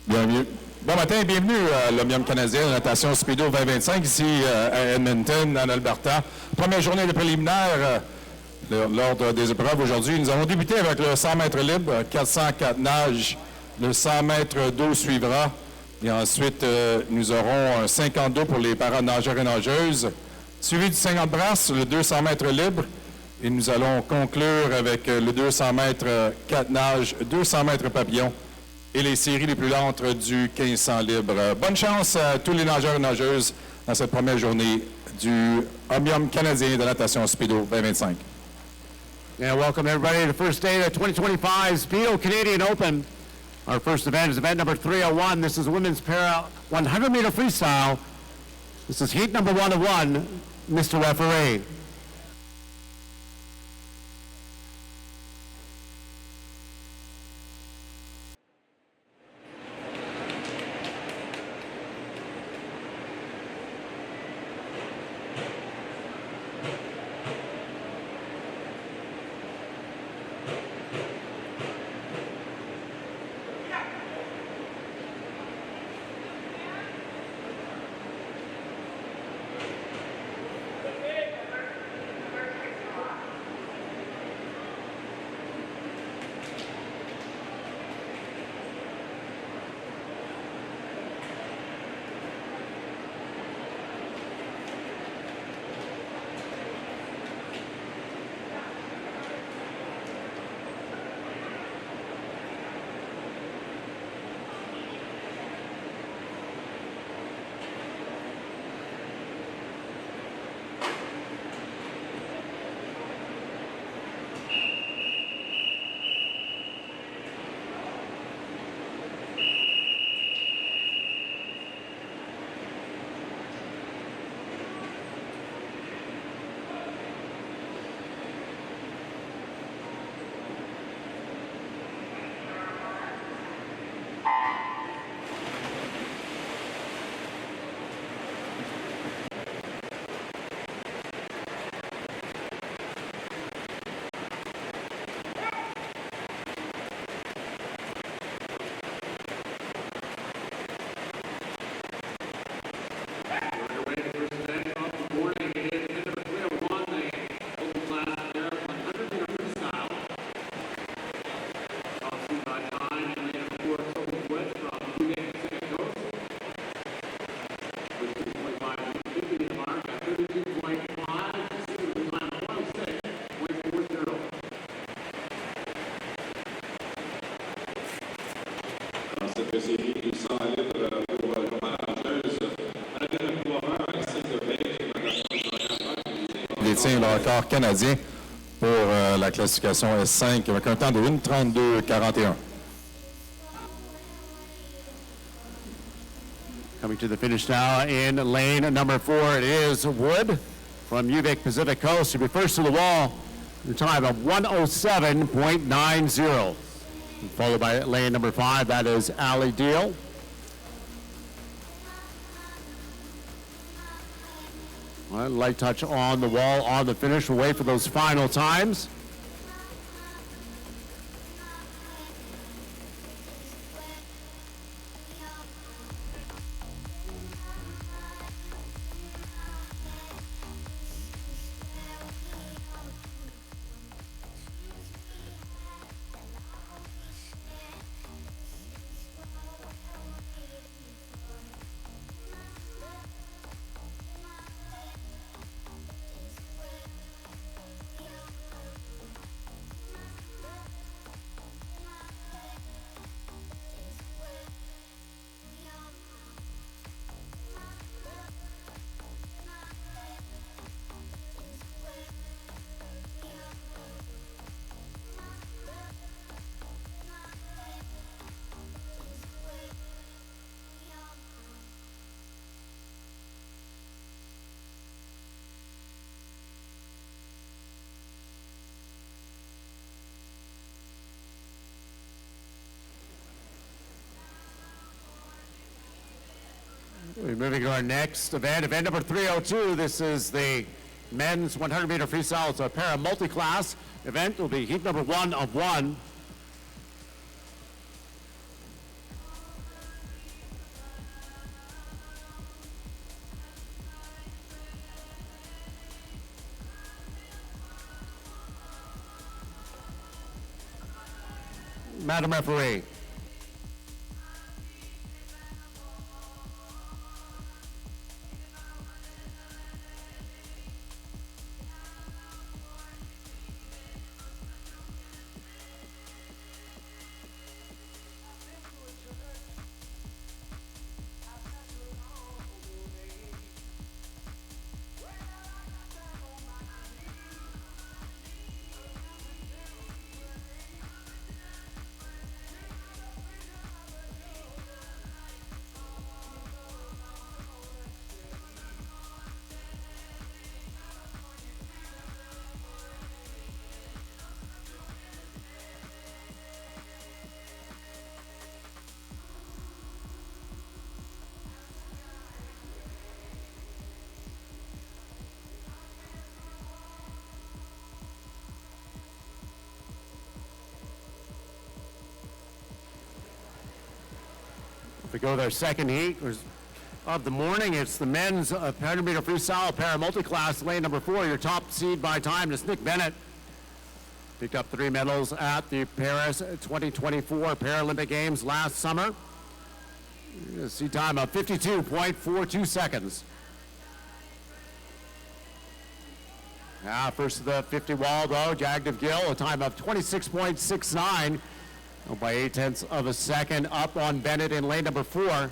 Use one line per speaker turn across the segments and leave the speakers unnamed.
Bienvenue. Bon matin et bienvenue à l'Omnium canadien de natation Speedo 2025 ici à Edmonton, en Alberta. Première journée de préliminaire, l'ordre des épreuves aujourd'hui. Nous avons débuté avec le 100 mètres libre, 404 nages. Le 100 mètres d'eau suivra. Et ensuite, nous aurons un 52 pour les paranageurs et nageuses, suivi du 50 brasses, le 200 mètres libre. Et nous allons conclure avec le 200 mètres 4 nages, 200 mètres papillon et les séries les plus lentes du 1500 libre. Bonne chance à tous les nageurs et nageuses dans cette première journée du Omnium canadien de natation Speedo 2025.
And welcome everybody to the first day of the 2025 Speedo Canadian Open. Our first event is event number 301. This is women's para 100-meter freestyle. This is heat number 1 of 1. Mr. Referee.
Détient le record canadien pour la classification S5 avec un temps de 1:32:41.
Coming to the finish now in lane number 4, it is Wood from UVic Pacific Coast. She'll be first to the wall, the time of 1:07.90. Followed by lane number 5, that is Allie Deal. Light touch on the wall on the finish. We'll wait for those final times. We're moving to our next event, event number 302. This is the men's 100-meter freestyle. It's a para multi-class event. Will be heat number 1 of 1. Madam Referee. We go to our second heat of the morning. It's the men's 100-meter freestyle para multi-class lane number 4. Your top seed by time is Nick Bennett. Picked up 3 medals at the Paris 2024 Paralympic Games last summer. Seed time of 52.42 seconds. First of the 50 wall though, Jagdev Gill, a time of 26.69. By 0.8 of a second up on Bennett in lane number 4.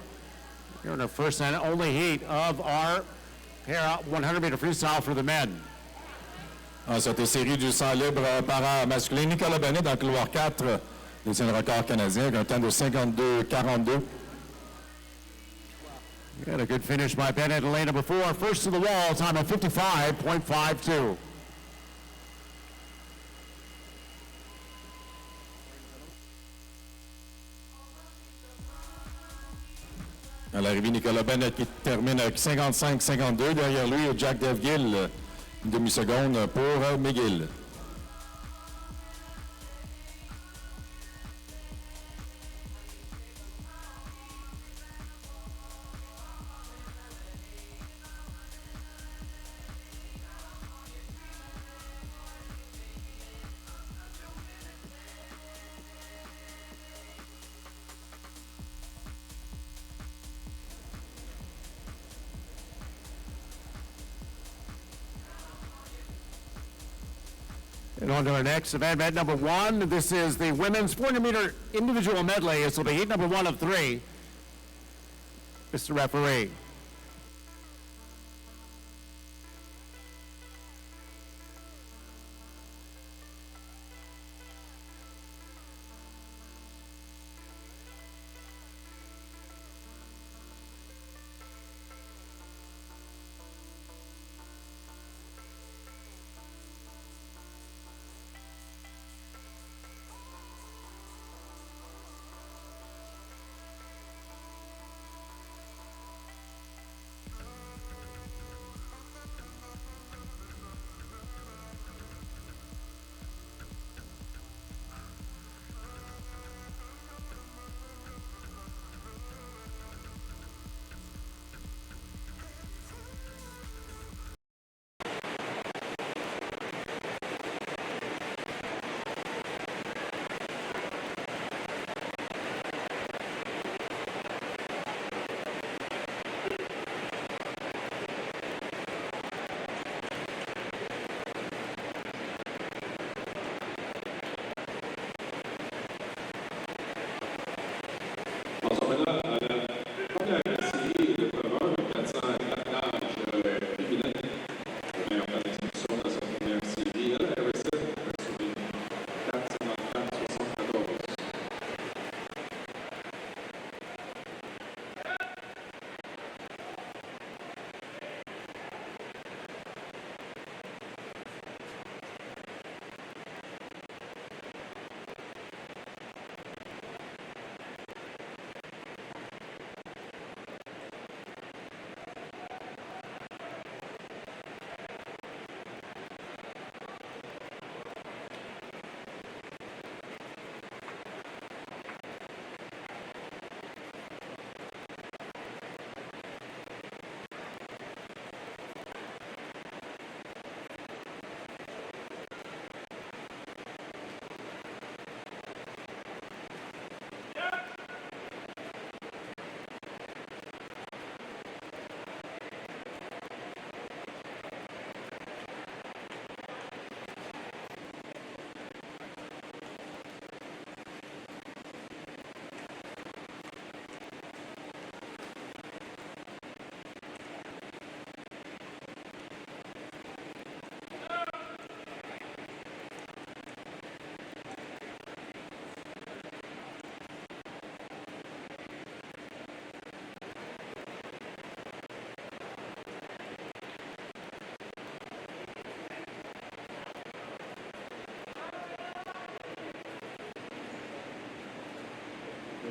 Here in our first and only heat of our para 100-meter freestyle for the men.
En cette série du 100 libre para masculin, Nicolas Bennett dans le couloir 4, détient le record canadien avec un temps de 52-42.
Got a good finish by Bennett in lane number 4. First to the wall, time of 55.52.
À l'arrivée, Nicolas Bennett qui termine avec 55-52. Derrière lui, Jack Devgill, une demi-seconde pour McGill.
And on to our next event number 1. This is the women's 400-meter individual medley. This will be heat number 1 of 3. Mr. Referee.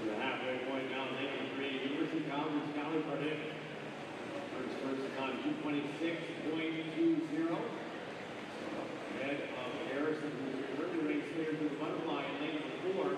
the halfway point down, lane 3, University College, Scally Cardiff. First time 226.20. Ahead of Harrison, who's returned the race leader to the butterfly in lane 4.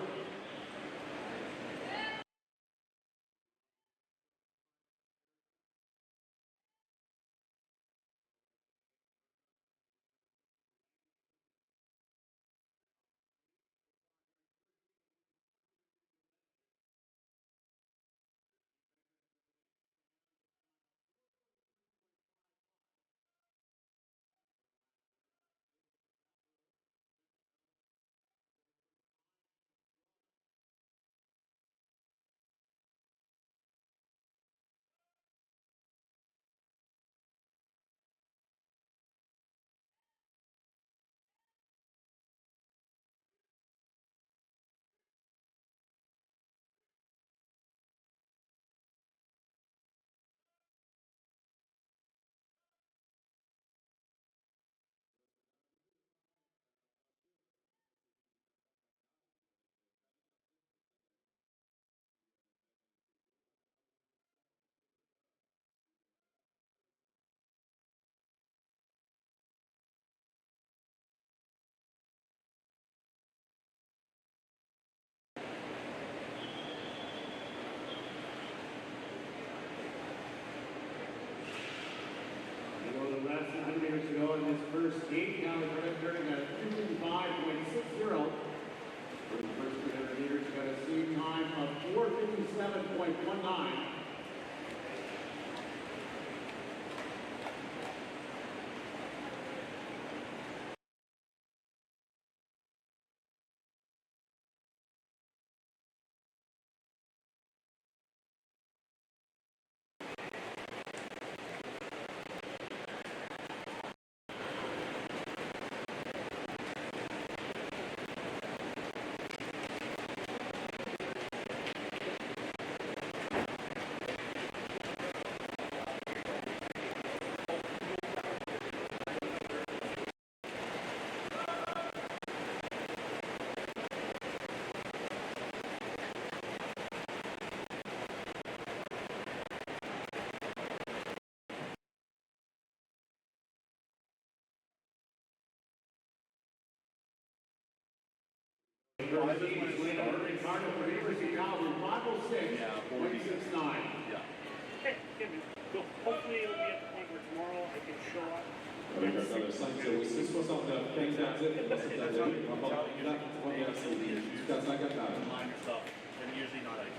Less than 100 meters to go in this first gate. Now we're turning at 255.60. For the first 300 meters, got a speed time of 457.19.
Hopefully it'll be at the point where tomorrow I can show up.
Avec un temps de 5:06.69, 15 articles, dans cette année, remporte la première série du 404 ans.
Minor stuff, and usually not ice.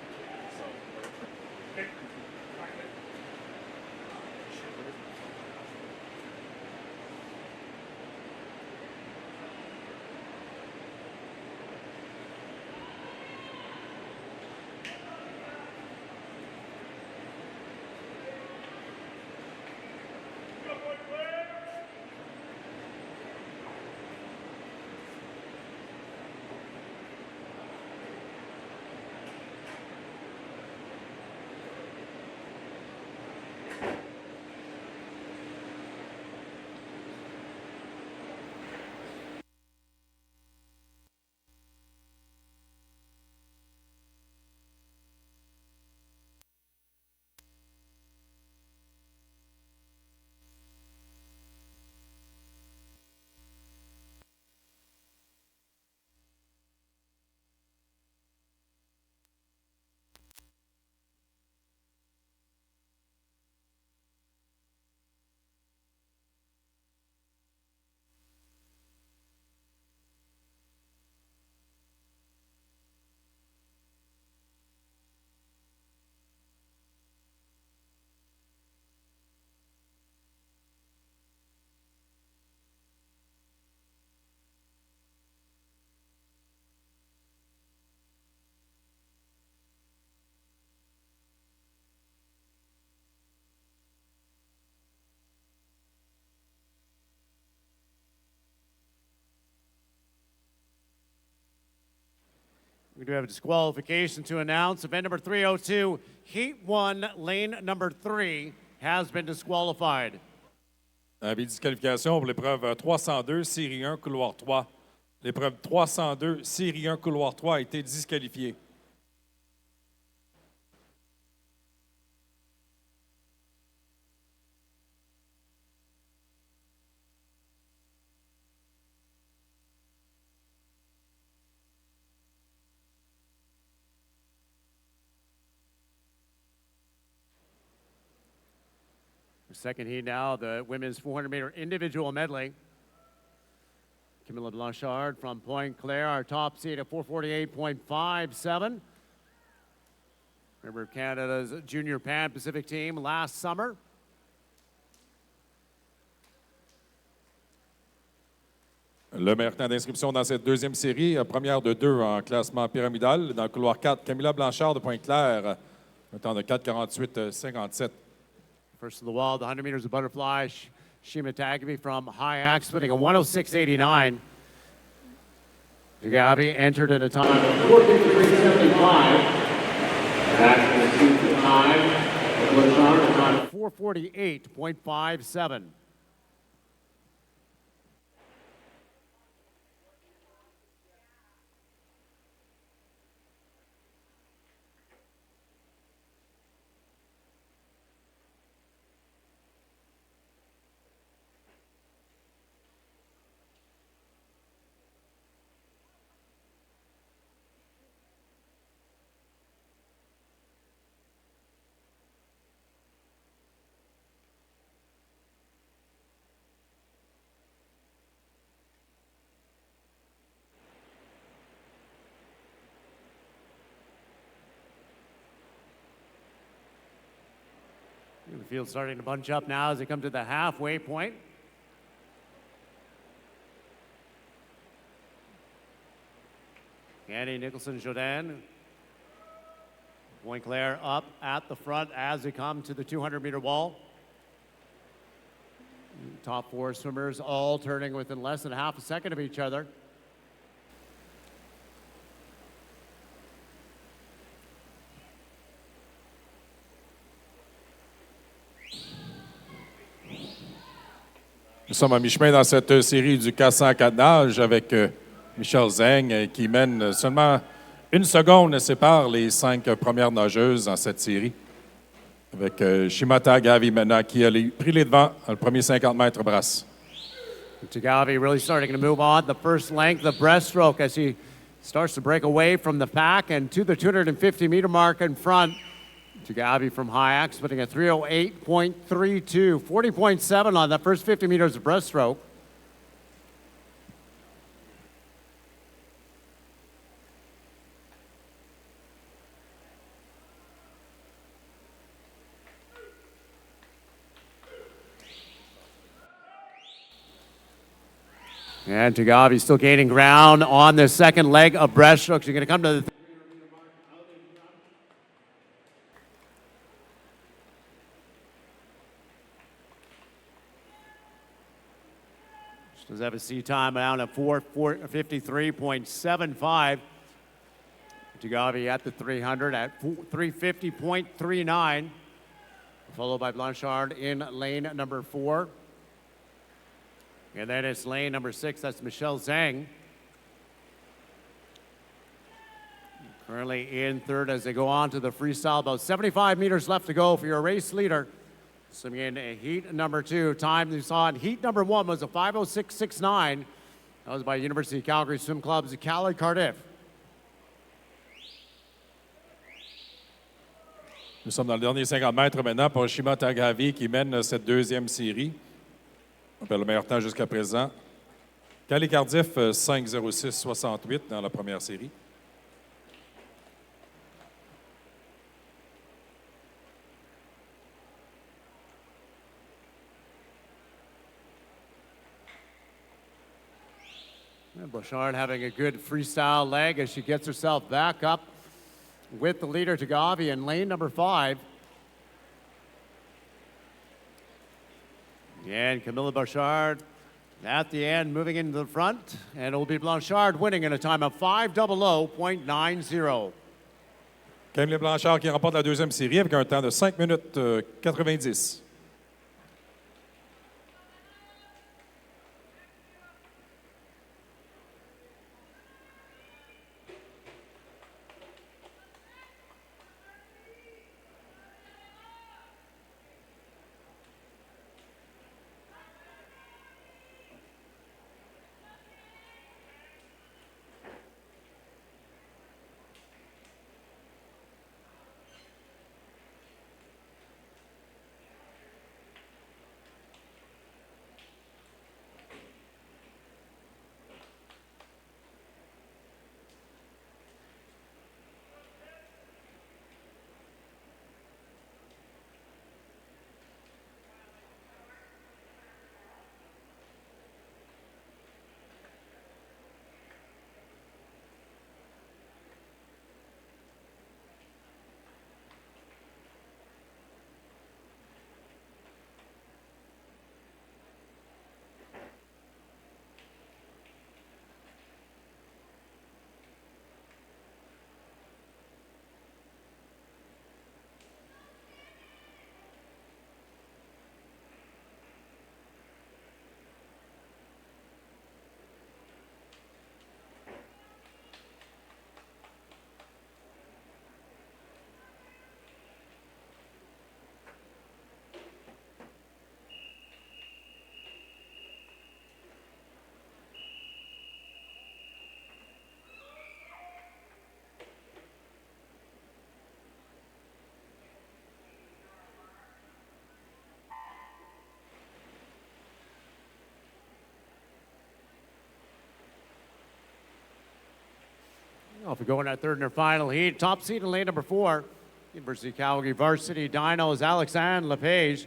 So, okay.
We do have a disqualification to announce. Event number 302, Heat 1, lane number 3, has been disqualified.
Avis de disqualification pour l'épreuve 302, série 1, couloir 3. L'épreuve 302, série 1, couloir 3 a été disqualifiée.
Second heat now, the women's 400-meter individual medley. Camilla Blanchard from Pointe Claire, our top seed at 448.57. Member of Canada's Junior Pan Pacific team last summer.
Le meilleur temps d'inscription dans cette deuxième série, première de deux en classement pyramidal. Dans le couloir 4, Camilla Blanchard de Pointe-Claire, un temps de 4:48.57.
First to the wall, the 100 meters of butterfly. Shima Tagabi from High Axe, putting a 106.89. Tagabi entered at a time of 4:53.75. That's the shoot to time. Blanchard at a time of 4:48.57. The field starting to bunch up now as they come to the halfway point. Annie Nicholson-Jordan. Pointe Claire up at the front as they come to the 200-meter wall. Top four swimmers all turning within less than half a second of each other.
Nous sommes à mi-chemin dans cette série du 400 nage avec Michel Zeng qui mène seulement 1 seconde sépare les 5 premières nageuses dans cette série. Avec Shima Tagabi maintenant qui a pris les devants dans le premier 50 mètres brasse.
Tagabi really starting to move on the first length, the breaststroke as he starts to break away from the pack and to the 250-meter mark in front. Tagabi from High Axe putting a 3:08.32, 40.7 on the first 50 meters of breaststroke. And Tagabi still gaining ground on the second leg of breaststrokes. You're going to come to the does have a seat time down at 4:53.75. Tagabi at the 300 at 3:50.39. Followed by Blanchard in lane number 4. And then it's lane number 6, that's Michelle Zhang. Currently in third as they go on to the freestyle. About 75 meters left to go for your race leader. Swimming in heat number 2. Time you saw in heat number 1 was a 5:06.69. That was by University of Calgary Swim Club's Calais Cardiff.
Nous sommes dans le dernier 50 mètres maintenant pour Shima Tagabi qui mène cette deuxième série. On perd le meilleur temps jusqu'à présent. Calais Cardiff, 5:06.68 dans la première série.
And Blanchard having a good freestyle leg as she gets herself back up with the leader Tagabi in lane number 5. And Camilla Blanchard at the end moving into the front. And it will be Blanchard winning in a time of 5:00.90.
Camille Blanchard qui remporte la deuxième série avec un temps de 5 minutes 90.
Off we go in our third and our final heat. Top seed in lane number 4. University of Calgary varsity Dinos Alexandre Lepage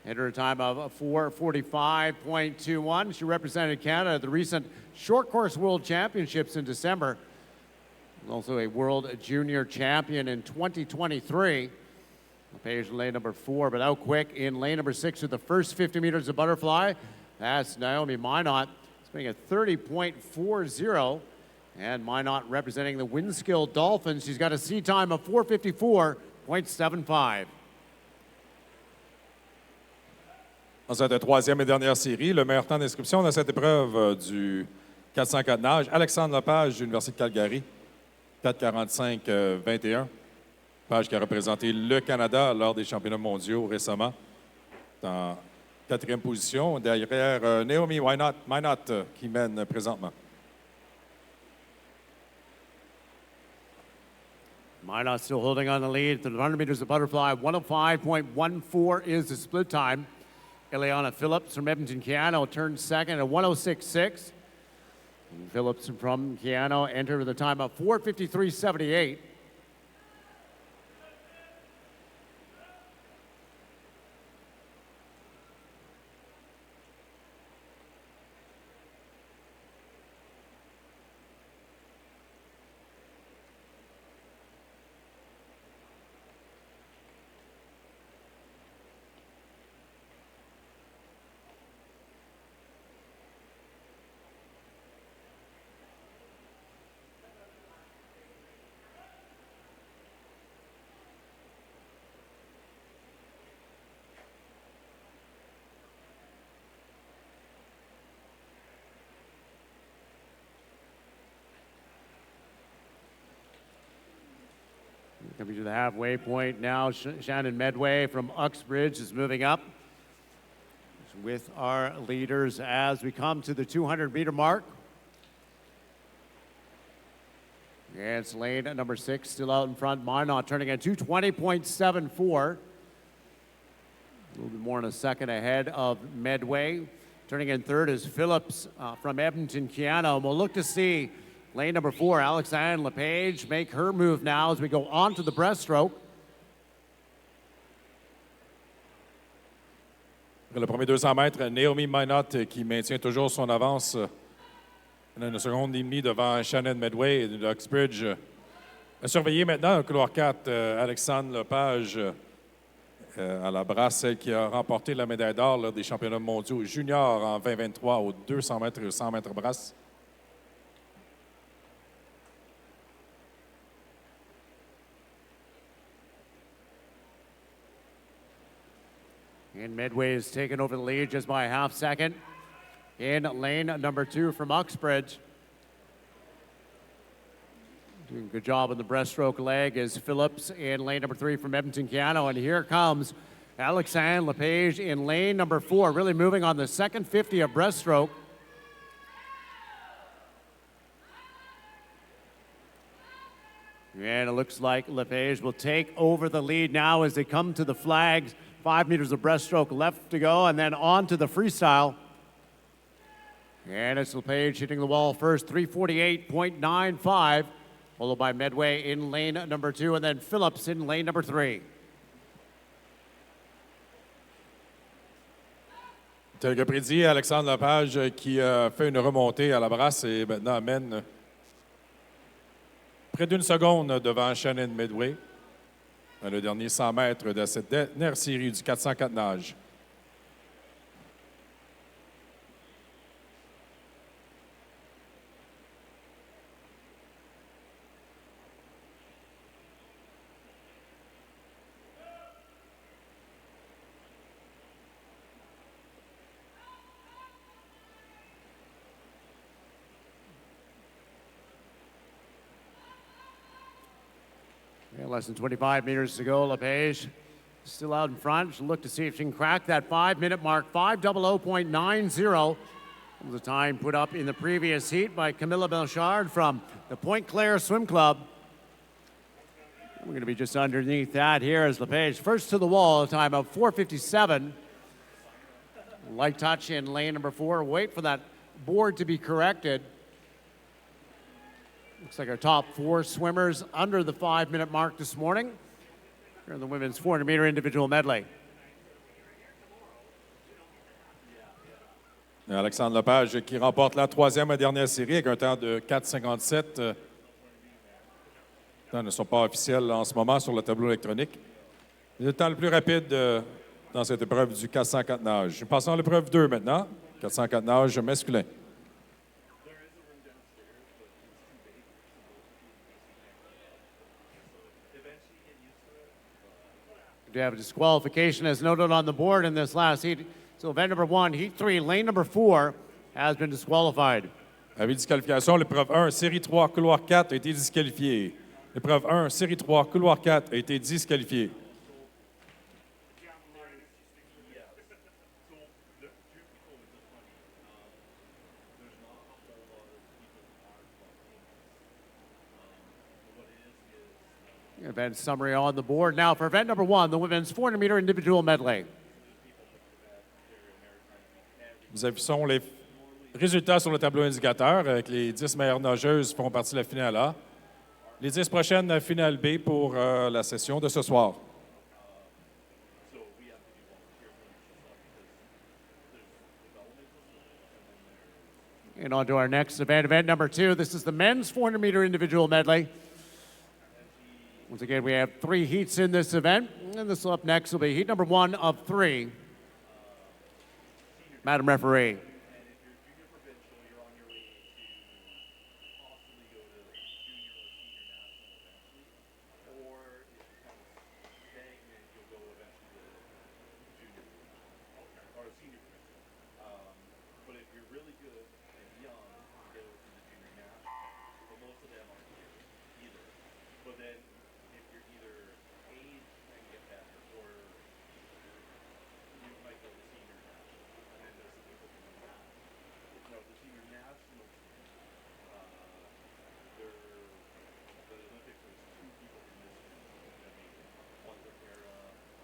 entered a time of 4:45.21. She represented Canada at the recent Short Course World Championships in December. Also a World Junior Champion in 2023. Lepage in lane number 4, but out quick in lane number 6 with the first 50 meters of butterfly. That's Naomi Minot. Spinning at 30.40. And Minot representing the Winskill Dolphins. She's got a seed time of 4:54.75.
Dans cette troisième et dernière série, le meilleur temps d'inscription dans cette épreuve du 404 nage, Alexandre Lepage de l'Université de Calgary, 4:45.21. Page qui a représenté le Canada lors des championnats mondiaux récemment. En 4e position, derrière Naomi Minot qui mène présentement.
Minot still holding on the lead to the 100 meters of butterfly. 105.14 is the split time. Ileana Phillips from Edmonton Keano turned second at 106.6. Phillips from Keano entered with a time of 4:53.78. Coming to the halfway point now, Shannon Medway from Uxbridge is moving up with our leaders as we come to the 200-meter mark. And it's lane number 6 still out in front. Minot turning at 2:20.74. A little bit more in a second ahead of Medway. Turning in third is Phillips from Edmonton Keano. We'll look to see lane number 4, Alexandre Lepage, make her move now as we go on to the breaststroke.
Le premier 200 mètres, Naomi Minot qui maintient toujours son avance. Une seconde et demie devant Shannon Medway de Uxbridge. À surveiller maintenant, au couloir 4, Alexandre Lepage à la brasse, celle qui a remporté la médaille d'or lors des championnats mondiaux juniors en 2023 aux 200 mètres et 100 mètres brasse.
And Medway has taken over the lead just by a half second. In lane number 2 from Uxbridge. Doing a good job on the breaststroke leg is Phillips in lane number 3 from Edmonton Keano. And here comes Alexandre Lepage in lane number 4, really moving on the second 50 of breaststroke. And it looks like Lepage will take over the lead now as they come to the flags. 5 meters of breaststroke left to go, and then on to the freestyle. And it's Lepage hitting the wall first, 3:48.95, followed by Medway in lane number 2, and then Phillips in lane number 3.
Tel que prédit, Alexandre Lepage qui a fait une remontée à la brasse et maintenant mène près d'une seconde devant Shannon Medway. Le dernier 100 mètres de cette dernière série du 404 nage.
Yeah, less than 25 meters to go. Lepage still out in front. She'll look to see if she can crack that 5-minute mark. 5:00.90 was the time put up in the previous heat by Camilla Belchard from the Point Claire Swim Club. We're going to be just underneath that here as Lepage first to the wall, a time of 4:57. Light touch in lane number 4. Wait for that board to be corrected. Looks like our top 4 swimmers under the 5-minute mark this morning here in the women's 400-meter individual medley.
Alexandre Lepage qui remporte la 3e et dernière série avec un temps de 4,57. Les temps ne sont pas officiels en ce moment sur le tableau électronique. C'est le temps le plus rapide dans cette épreuve du 404 nage. Nous passons à l'épreuve 2 maintenant, 404 nage masculin.
We have a disqualification as noted on the board in this last heat. So event number 1, heat 3, lane number 4 has been disqualified.
Avis de disqualification, l'épreuve 1, série 3, couloir 4 a été disqualifié. L'épreuve 1, série 3, couloir 4 a été disqualifié.
Event summary on the board now for event number 1, the women's 400-meter individual medley.
Nous affichons les résultats sur le tableau indicateur avec les 10 meilleures nageuses font partie de la finale A. Les 10 prochaines à finale B pour la session de ce soir.
And on to our next event, event number 2. This is the men's 400-meter individual medley. Once again, we have 3 heats in this event. And this up next will be heat number 1 of 3. Madam Referee.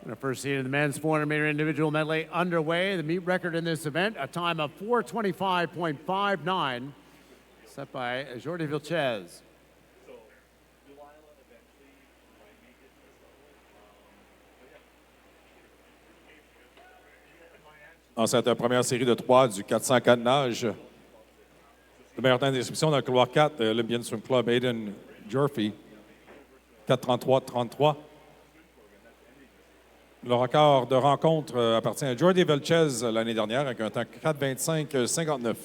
The first heat of the men's 400-meter individual medley underway. The meet record in this event, a time of 4:25.59, set by Jordi Vilches.
En cette première série de 3 du 404 nage, le meilleur temps d'inscription dans le couloir 4, l'Olympian Swim Club Aiden Jurfy, 4:33.33. Le record de rencontre appartient à Jordi Vilches l'année dernière avec un temps 4:25.59.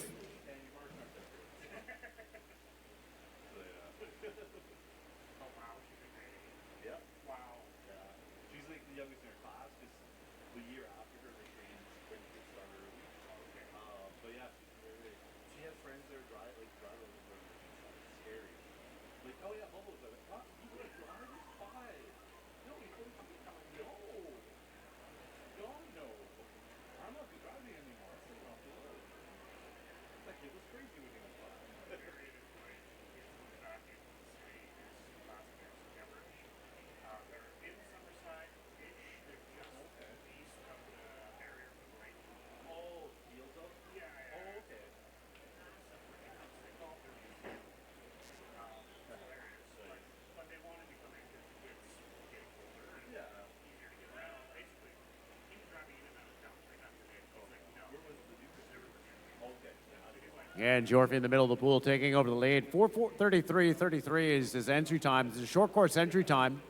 And Jorfy in the middle of the pool taking over the lead. 4:33.33 is his entry time. It's a short course entry time.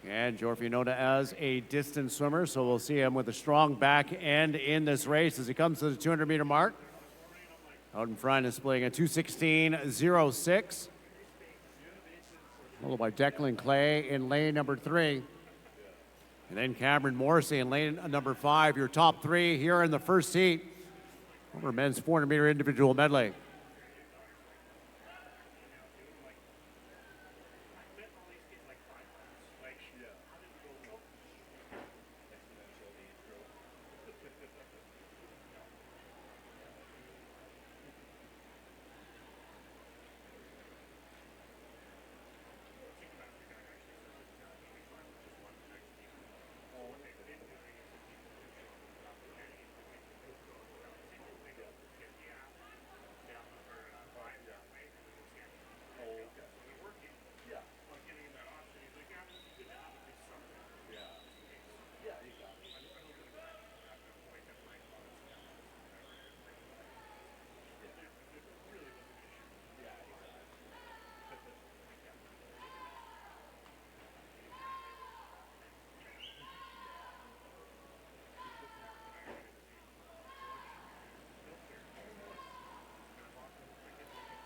And Jorfy known as a distance swimmer, so we'll see him with a strong back end in this race as he comes to the 200-meter mark. Out in front displaying a 2:16.06. Followed by Declan Clay in lane number 3. And then Cameron Morrissey in lane number 5, your top 3 here in the first heat over men's 400-meter individual medley.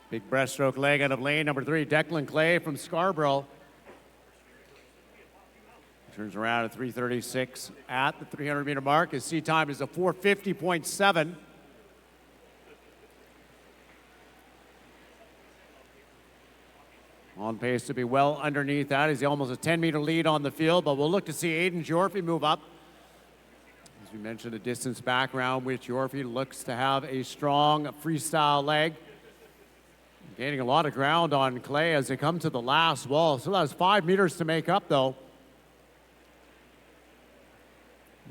Big breaststroke leg out of lane number 3, Declan Clay from Scarborough. Turns around at 3:36 at the 300-meter mark. His seat time is a 4:50.7. On pace to be well underneath that. He's almost a 10-meter lead on the field, but we'll look to see Aiden Jorfy move up. As we mentioned, the distance background, which Jorfy looks to have a strong freestyle leg. Gaining a lot of ground on Clay as they come to the last wall. So that's 5 meters to make up, though.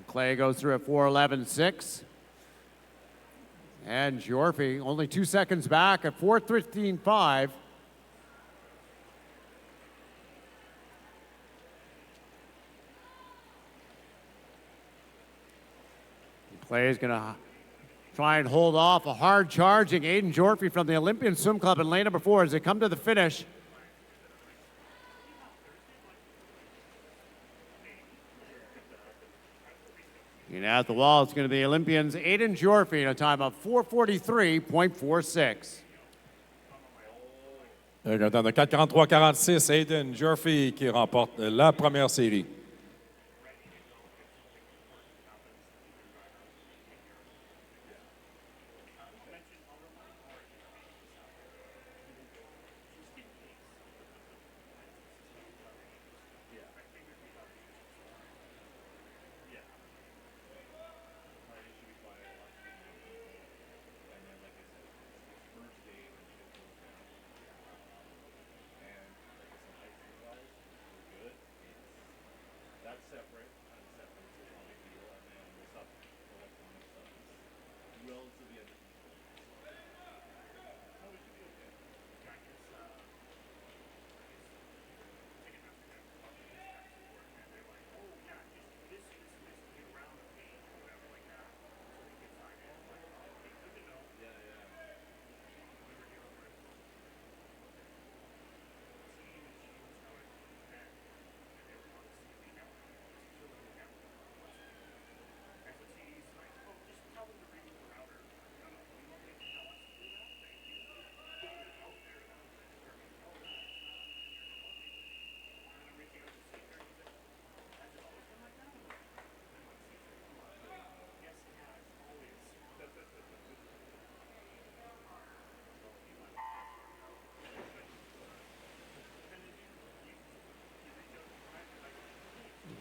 Clay goes through at 4:11.6. And Jorfy only 2 seconds back at 4:13.5. Clay is going to try and hold off a hard charging Aiden Jorfy from the Olympian Swim Club in lane number 4 as they come to the finish. And at the wall, it's going to be Olympians Aiden Jorfy in a time of 4:43.46.
Avec un temps de 4:43.46, Aiden Jorfy qui remporte la première série.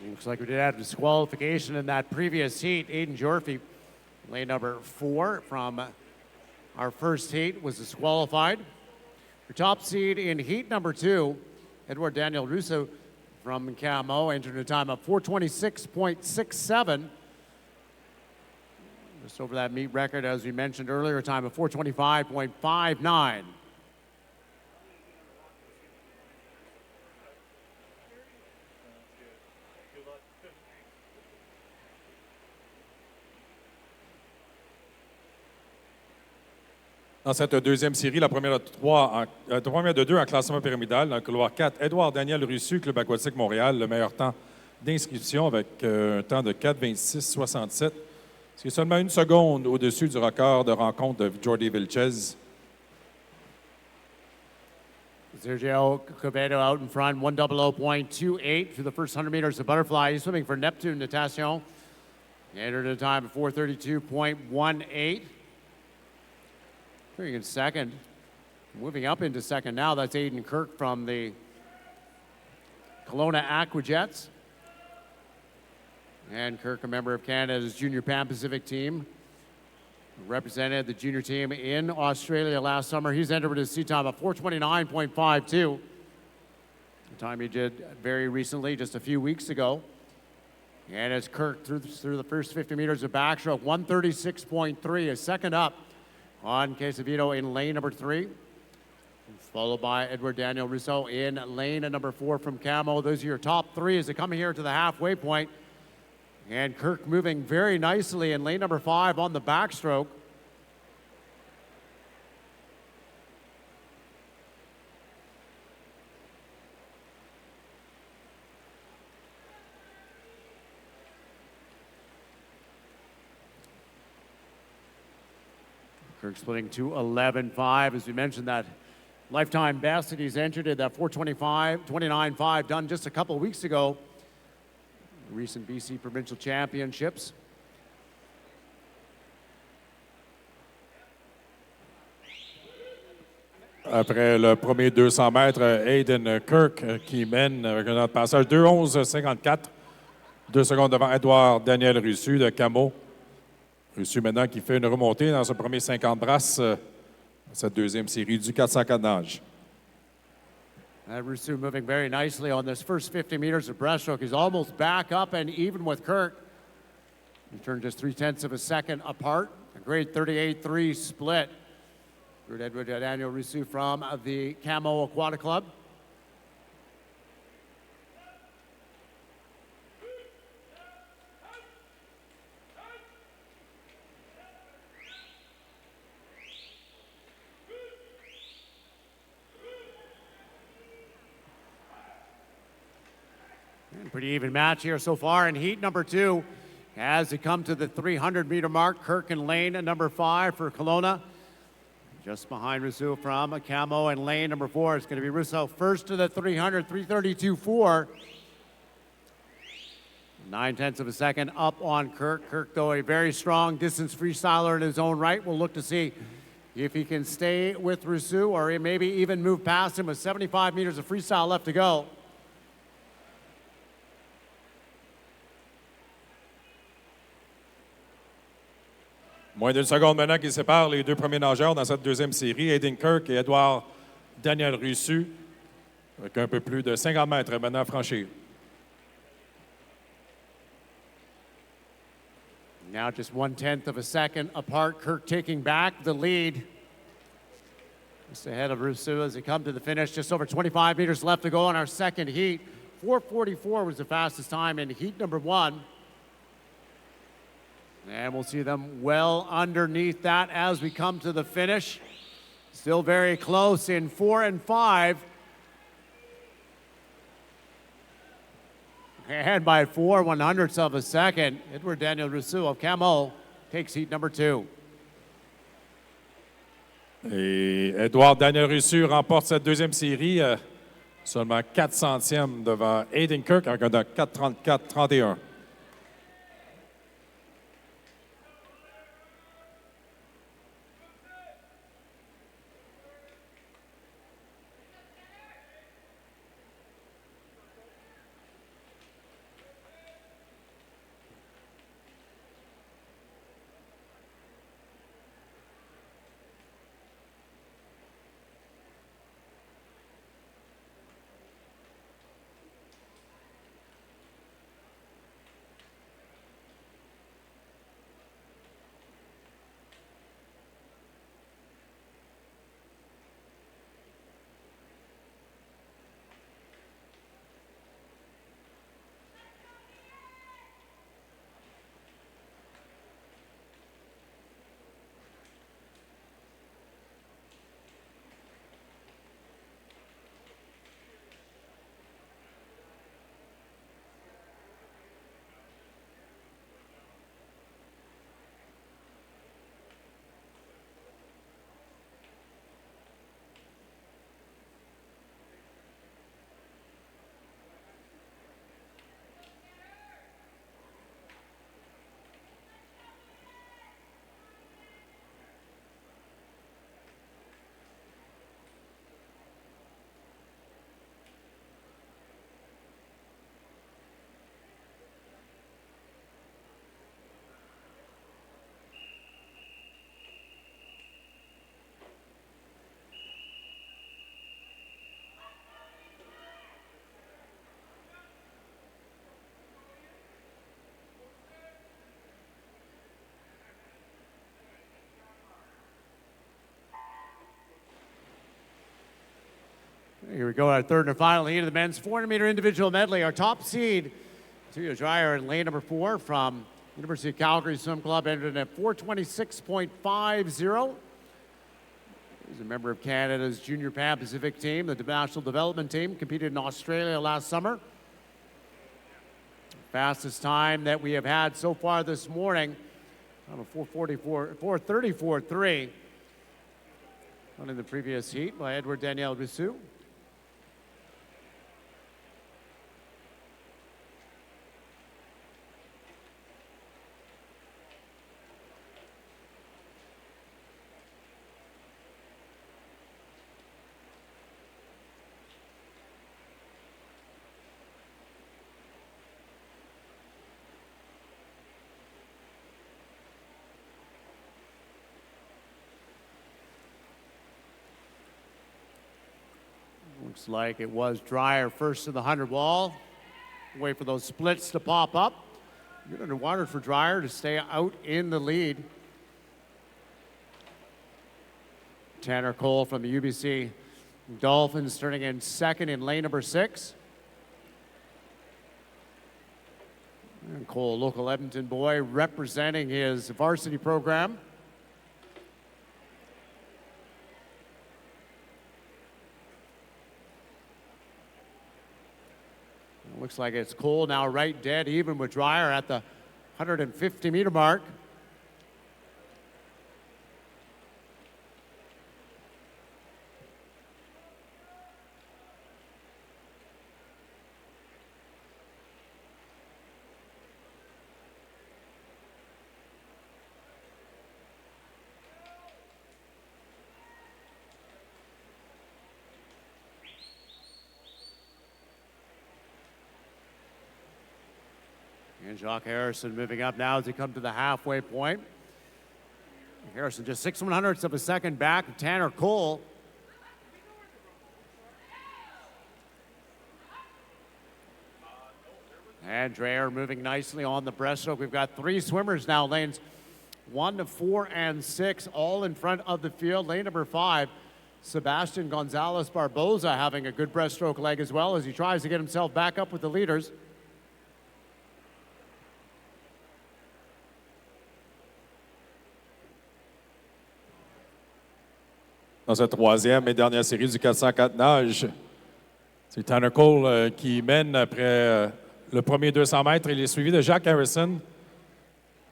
Looks like we did have disqualification in that previous heat. Aiden Jorfy, lane number 4 from our first heat, was disqualified. Your top seed in heat number 2, Edward Daniel Russo from Camo, entered a time of 4:26.67. Just over that meet record, as we mentioned earlier, a time of 4:25.59.
Dans cette deuxième série, la première de 2 en classement pyramidal. Dans le couloir 4, Édouard Daniel Russu, Club aquatique Montréal, le meilleur temps d'inscription avec un temps de 4:26.67. C'est seulement 1 seconde au-dessus du record de rencontre de Jordi Vilches.
Sergio Cobedo out in front, 1:00.28 through the first 100 meters of butterfly. He's swimming for Neptune Natation. He entered at a time of 4:32.18. Very good second. Moving up into second now, that's Aiden Kirk from the Kelowna Aquajets. And Kirk, a member of Canada's Junior Pan Pacific team, represented the junior team in Australia last summer. He's entered with his seat time of 4:29.52. The time he did very recently, just a few weeks ago. And as Kirk through the first 50 meters of backstroke, 1:36.3, is second up on Quesavito in lane number 3. Followed by Edward Daniel Rousseau in lane number 4 from Camo. Those are your top 3 as they come here to the halfway point. And Kirk moving very nicely in lane number 5 on the backstroke. Kirk splitting to 11.5. As we mentioned, that lifetime best that he's entered at that 4:29.5 done just a couple of weeks ago. Recent BC Provincial Championships.
Après le premier 200 mètres, Aiden Kirk qui mène avec un autre passage 2:11.54. 2 secondes devant Edouard Daniel Russu de Camo. Russu maintenant qui fait une remontée dans ce premier 50 brasses, cette deuxième série du 404 nage.
Russu moving very nicely on this first 50 meters of breaststroke. He's almost back up and even with Kirk. He turned just 0.3 of a second apart. A great 38-3 split. Good Edward Daniel Russu from the Camo Aquatic Club. Pretty even match here so far in heat number 2. As they come to the 300-meter mark, Kirk and Lane at number 5 for Kelowna. Just behind Russo from Camo, and Lane number 4 is going to be Russo first to the 300, 3:32.4. 0.9 of a second up on Kirk. Kirk, though, a very strong distance freestyler in his own right. We'll look to see if he can stay with Russo or maybe even move past him with 75 meters of freestyle left to go.
Moins d'une seconde maintenant qui sépare les deux premiers nageurs dans cette deuxième série, Aiden Kirk et Edouard Daniel Russu, avec un peu plus de 50 mètres maintenant à franchir.
Now just 0.1 of a second apart. Kirk taking back the lead. Just ahead of Russu as they come to the finish. Just over 25 meters left to go on our second heat. 4:44 was the fastest time in heat number 1. And we'll see them well underneath that as we come to the finish. Still very close in 4 and 5. And by 4/100ths of a second, Edward Daniel Russu of Camo takes heat number 2.
Et Edouard Daniel Russu remporte cette deuxième série, seulement 4 centièmes devant Aiden Kirk avec un de 4:34.31.
Here we go, our third and final heat of the men's 400-meter individual medley. Our top seed, Tuyo Dreyer in lane number 4 from University of Calgary Swim Club, entered at 4:26.50. He's a member of Canada's Junior Pan Pacific team, the national development team, competed in Australia last summer. Fastest time that we have had so far this morning, 4:34.3. Won in the previous heat by Edward Daniel Rousseau. Looks like it was Dreyer first to the 100 wall. Wait for those splits to pop up. Good underwater for Dreyer to stay out in the lead. Tanner Cole from the UBC Dolphins turning in second in lane number 6. And Cole, local Edmonton boy, representing his varsity program. Looks like it's Cole now right dead even with Dreyer at the 150-meter mark. And Jacques Harrison moving up now as he comes to the halfway point. Harrison just 6/100ths of a second back of Tanner Cole. And Dreyer moving nicely on the breaststroke. We've got 3 swimmers now, lanes 1 to 4 and 6, all in front of the field. Lane number 5, Sebastian Gonzalez Barboza having a good breaststroke leg as well as he tries to get himself back up with the leaders.
Dans cette troisième et dernière série du 404 nages, c'est Tanner Cole qui mène après le premier 200 mètres. Il est suivi de Jacques Harrison.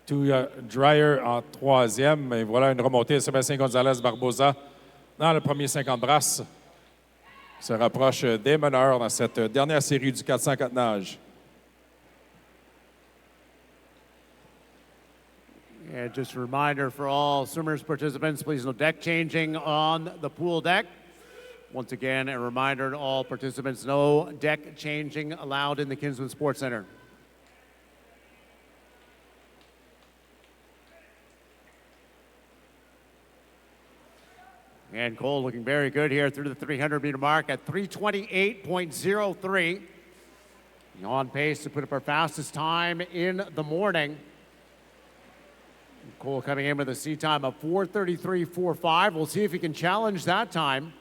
Dreyer en troisième. Et voilà une remontée de Sébastien Gonzalez Barboza dans le premier 50 brasses. Il se rapproche des meneurs dans cette dernière série du 404 nages.
And just a reminder for all swimmers participants, please no deck changing on the pool deck. Once again, a reminder to all participants, no deck changing allowed in the Kinsman Sports Center. And Cole looking very good here through the 300-meter mark at 328.03. On pace to put up our fastest time in the morning. Cole coming in with a sea time of 4:33.45. We'll see if he can challenge that time.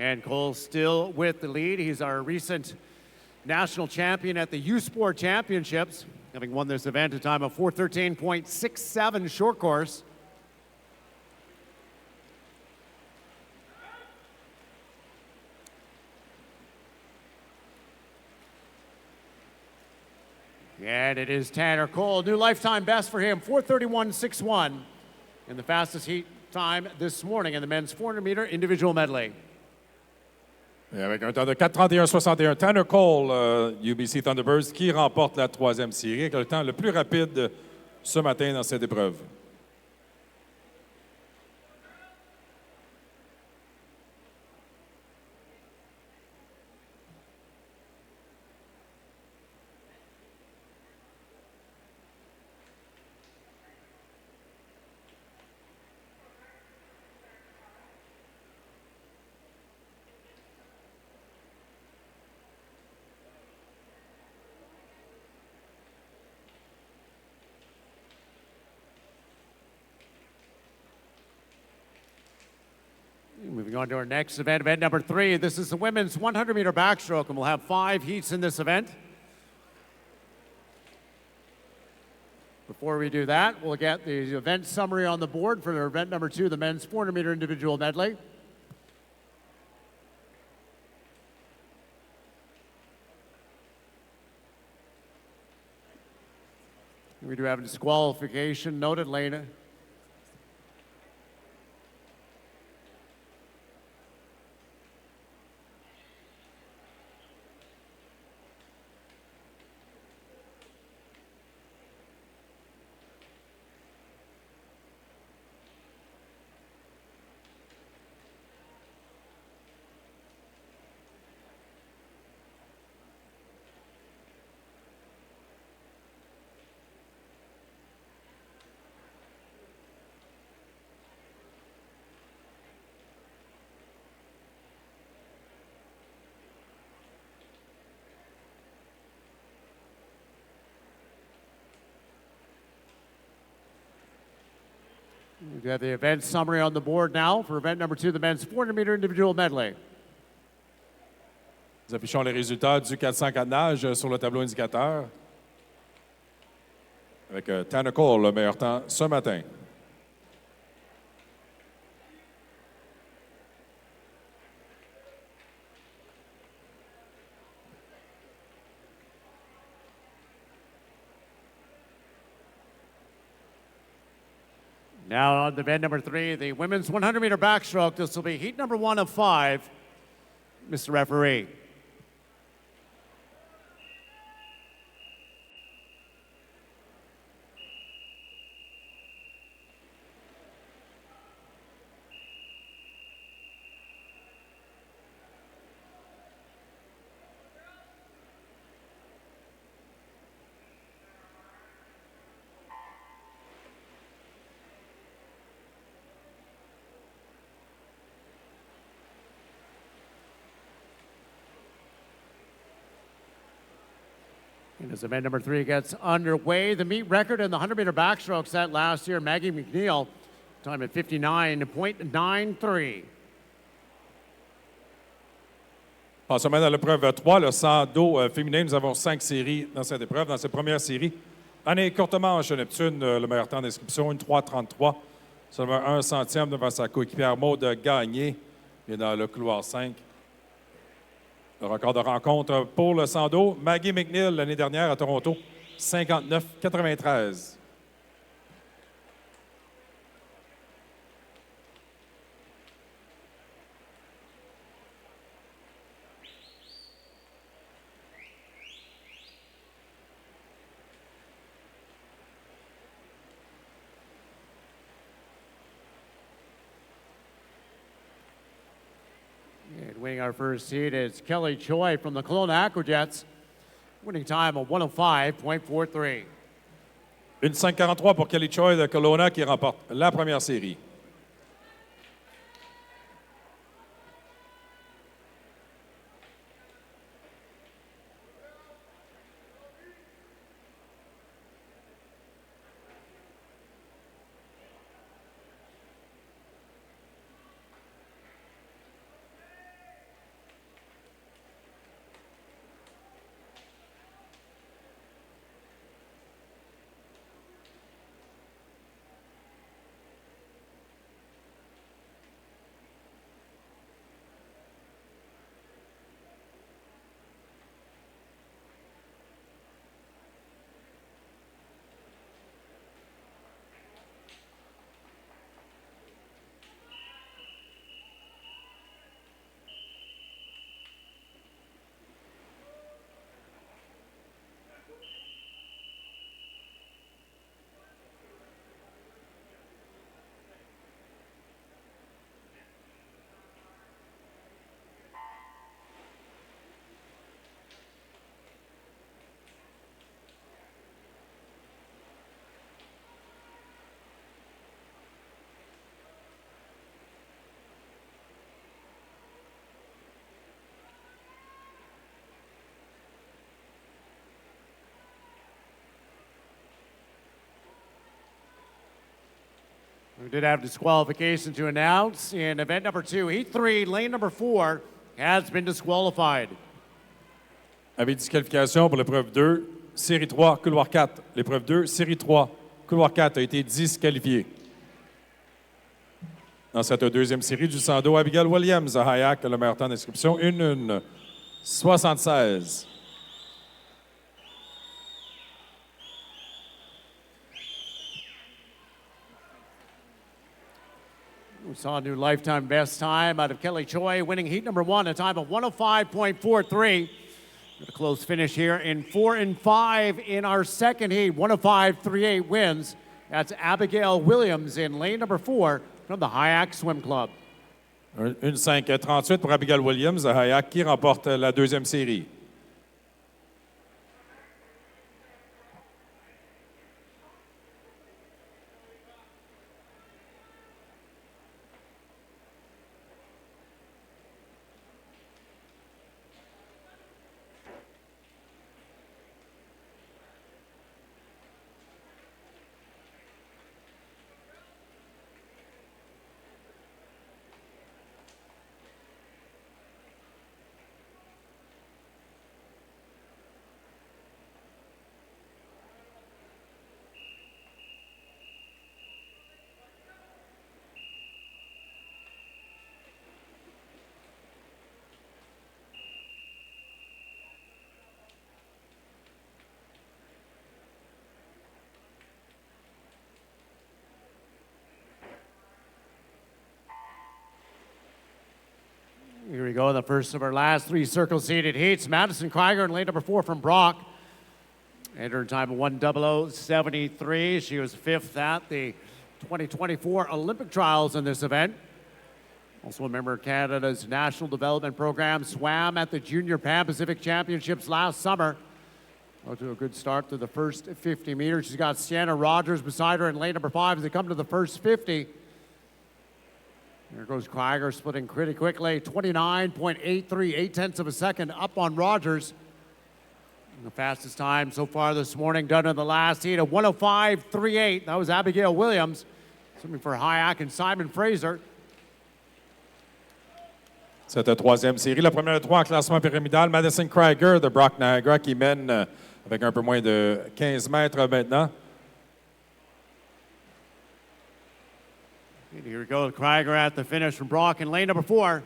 And Cole still with the lead. He's our recent national champion at the U Sport Championships, having won this event at a time of 4:13.67 short course. And it is Tanner Cole, new lifetime best for him, 4:31.61 in the fastest heat time this morning in the men's 400-meter individual medley.
Et avec un temps de 4:31.61, Tanner Cole, UBC Thunderbirds, qui remporte la troisième série avec le temps le plus rapide ce matin dans cette épreuve.
Moving on to our next event, event number 3. This is the women's 100-meter backstroke, and we'll have 5 heats in this event. Before we do that, we'll get the event summary on the board for event number 2, the men's 400-meter individual medley. We do have a disqualification noted, Lena. We have the event summary on the board now for event number 2, the men's 400-meter individual medley.
Nous affichons les résultats du 404 nage sur le tableau indicateur. Avec Tanner Cole, le meilleur temps ce matin.
Now on to event number 3, the women's 100-meter backstroke. This will be heat number 1 of 5. Mr. Referee. And as event number 3 gets underway, the meet record in the 100-meter backstroke set last year, Maggie McNeil, time at 59.93.
Passons maintenant à l'épreuve 3, le 100 dos féminin. Nous avons 5 séries dans cette épreuve. Dans cette première série, Annie Courtemanche, Neptune, le meilleur temps d'inscription, une 3.33. Seulement 1 centième devant sa coéquipière Maude Gagné. Et dans le couloir 5. Le record de rencontre pour le 100 dos, Maggie McNeil, l'année dernière à Toronto, 59.93.
And winning our first heat is Kelly Choi from the Kelowna Aquajets, winning time of 105.43.
Une 5.43 pour Kelly Choi de Kelowna qui remporte la première série.
We did have disqualification to announce in event number 2. Heat 3, lane number 4 has been disqualified.
Avec disqualification pour l'épreuve 2, série 3, couloir 4. L'épreuve 2, série 3, couloir 4 a été disqualifié. Dans cette deuxième série du 100 dos, Abigail Williams à Hayak, le meilleur temps d'inscription, 1:76.
We saw a new lifetime best time out of Kelly Choi, winning heat number 1, a time of 105.43. A close finish here in 4 and 5 in our second heat. 105.38 wins. That's Abigail Williams in lane number 4 from the Hayak Swim Club.
1:5:38 pour Abigail Williams à Hayak qui remporte la deuxième série.
Here we go, the first of our last 3 circle-seated heats. Madison Krieger in lane number 4 from Brock. Entered time of 1:00:73. She was 5th at the 2024 Olympic trials in this event. Also a member of Canada's National Development Program. Swam at the Junior Pan Pacific Championships last summer. Out to a good start to the first 50 meters. She's got Sienna Rogers beside her in lane number 5 as they come to the first 50. There goes Krieger, splitting pretty quickly. 29.83, 8/10 of a second up on Rogers. And the fastest time so far this morning done in the last heat of 105.38. That was Abigail Williams. Swimming for Hayak and Simon Fraser.
Cette troisième série, la première de 3 en classement pyramidal. Madison Krieger de Brock Niagara qui mène avec un peu moins de 15 mètres maintenant.
And here we go, Krieger at the finish from Brock in lane number 4.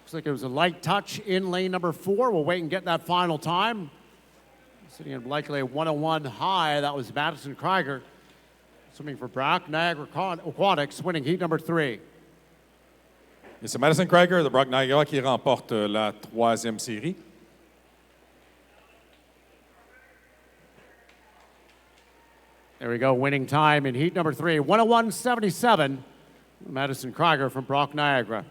Looks like it was a light touch in lane number 4. We'll wait and get that final time. Sitting in likely a 101 high. That was Madison Krieger. Swimming for Brock Niagara Aquatics, winning heat number 3.
Et c'est Madison Krieger de Brock Niagara qui remporte la troisième série.
There we go, winning time in heat number 3, 101.77. Madison Krieger from Brock Niagara.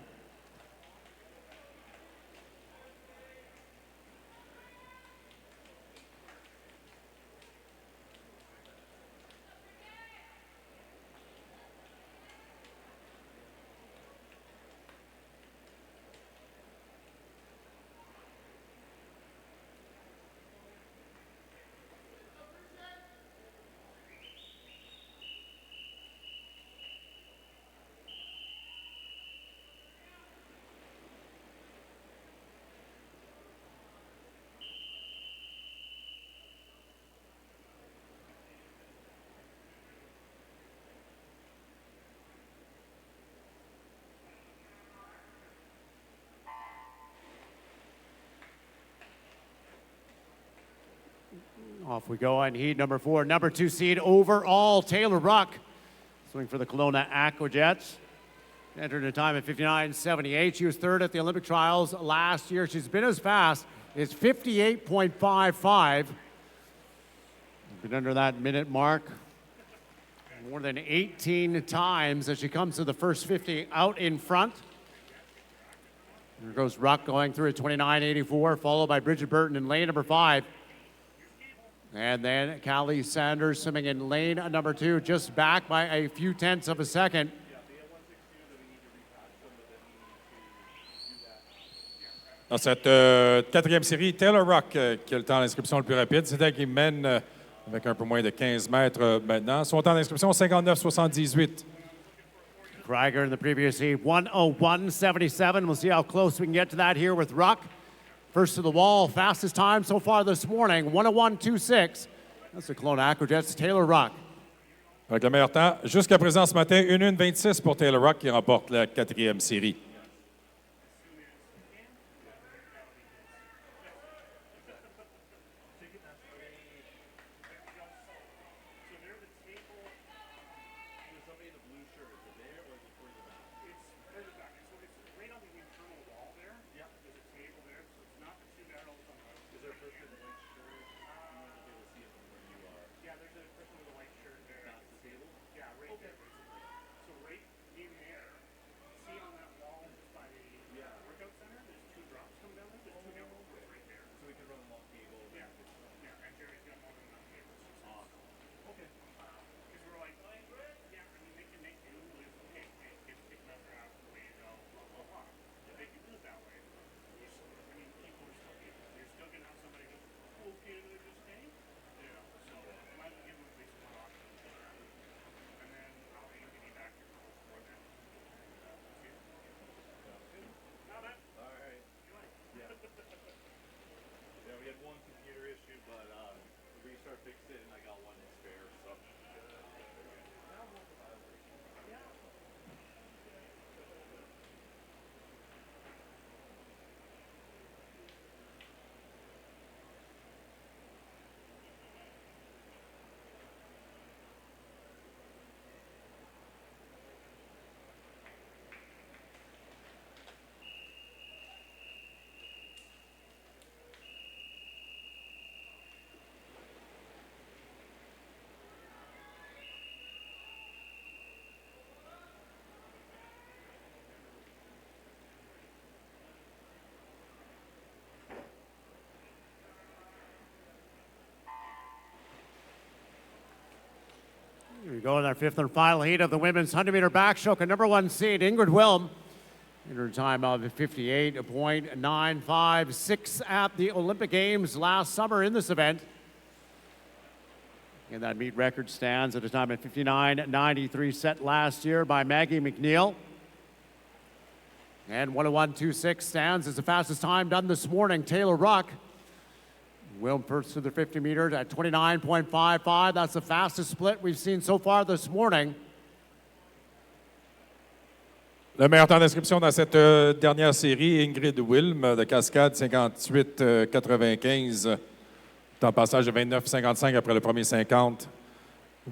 Off we go on heat number 4. Number 2 seed overall, Taylor Ruck. Swimming for the Kelowna Aquajets. Entered a time at 59.78. She was 3rd at the Olympic trials last year. She's been as fast as 58.55. Been under that minute mark more than 18 times as she comes to the first 50 out in front. There goes Ruck going through at 29.84, followed by Bridget Burton in lane number 5. And then Callie Sanders swimming in lane number 2, just back by a few tenths of a second.
Dans cette quatrième série, Taylor Ruck qui a le temps d'inscription le plus rapide. C'est elle qui mène avec un peu moins de 15 mètres maintenant. Son temps d'inscription, 59.78.
Krieger in the previous heat, 101.77. We'll see how close we can get to that here with Ruck. First to the wall, fastest time so far this morning, 101.26. That's the Kelowna Aquajets, Taylor Ruck.
Avec le meilleur temps, jusqu'à présent ce matin, 1:26 pour Taylor Ruck qui remporte la 4e série.
Here we go in our fifth and final heat of the women's 100-meter backstroke. A number 1 seed, Ingrid Wilm, in her time of 58.956 at the Olympic Games last summer in this event. And that meet record stands at a time of 59.93 set last year by Maggie McNeil. And 101.26 stands as the fastest time done this morning. Taylor Ruck. Wilm first to the 50 meters at 29.55. That's the fastest split we've seen so far this morning.
Le meilleur temps d'inscription dans cette dernière série, Ingrid Wilm de Cascade, 58,95. Temps de passage de 29,55 après le premier 50.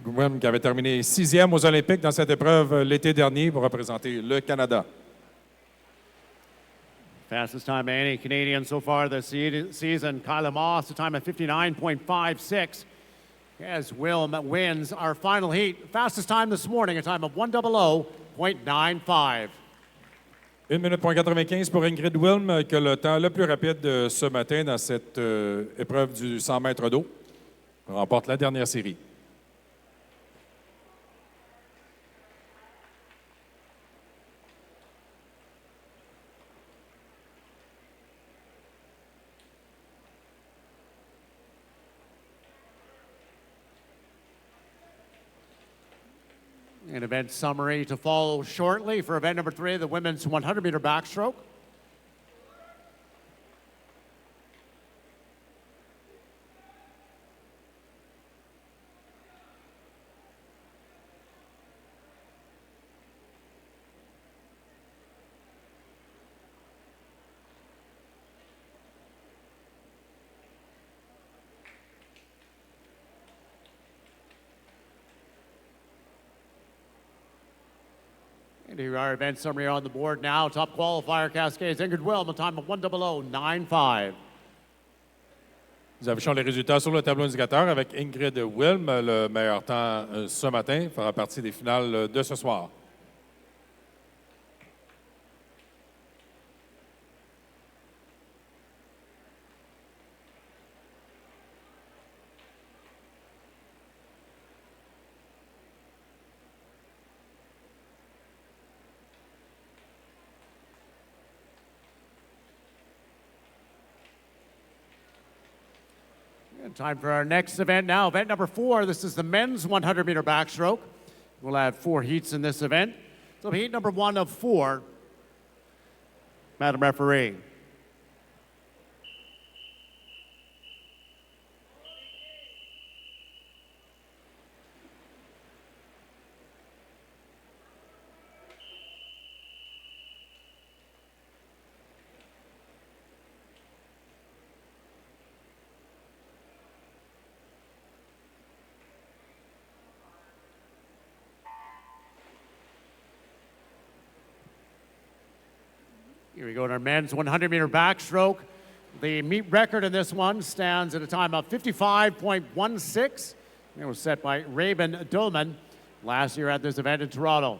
Wilm qui avait terminé 6e aux Olympiques dans cette épreuve l'été dernier pour représenter le Canada.
Fastest time any Canadian so far this season. Kyla Moss, a time of 59.56. As Wilm wins our final heat. Fastest time this morning, a time of 1:00.95.
1 minute 95 pour Ingrid Wilm, qui a le temps le plus rapide de ce matin dans cette épreuve du 100 mètres d'eau. Remporte la dernière série.
An event summary to follow shortly for event number 3, the women's 100-meter backstroke. And here our event summary on the board now. Top qualifier Cascades, Ingrid Wilm, a time of 1:00.95.
Nous affichons les résultats sur le tableau indicateur avec Ingrid Wilm. Le meilleur temps ce matin fera partie des finales de ce soir.
And time for our next event now. Event number 4. This is the men's 100-meter backstroke. We'll have 4 heats in this event. So heat number 1 of 4. Madam Referee. Here we go in our men's 100-meter backstroke. The meet record in this one stands at a time of 55.16. It was set by Raven Dolman last year at this event in Toronto.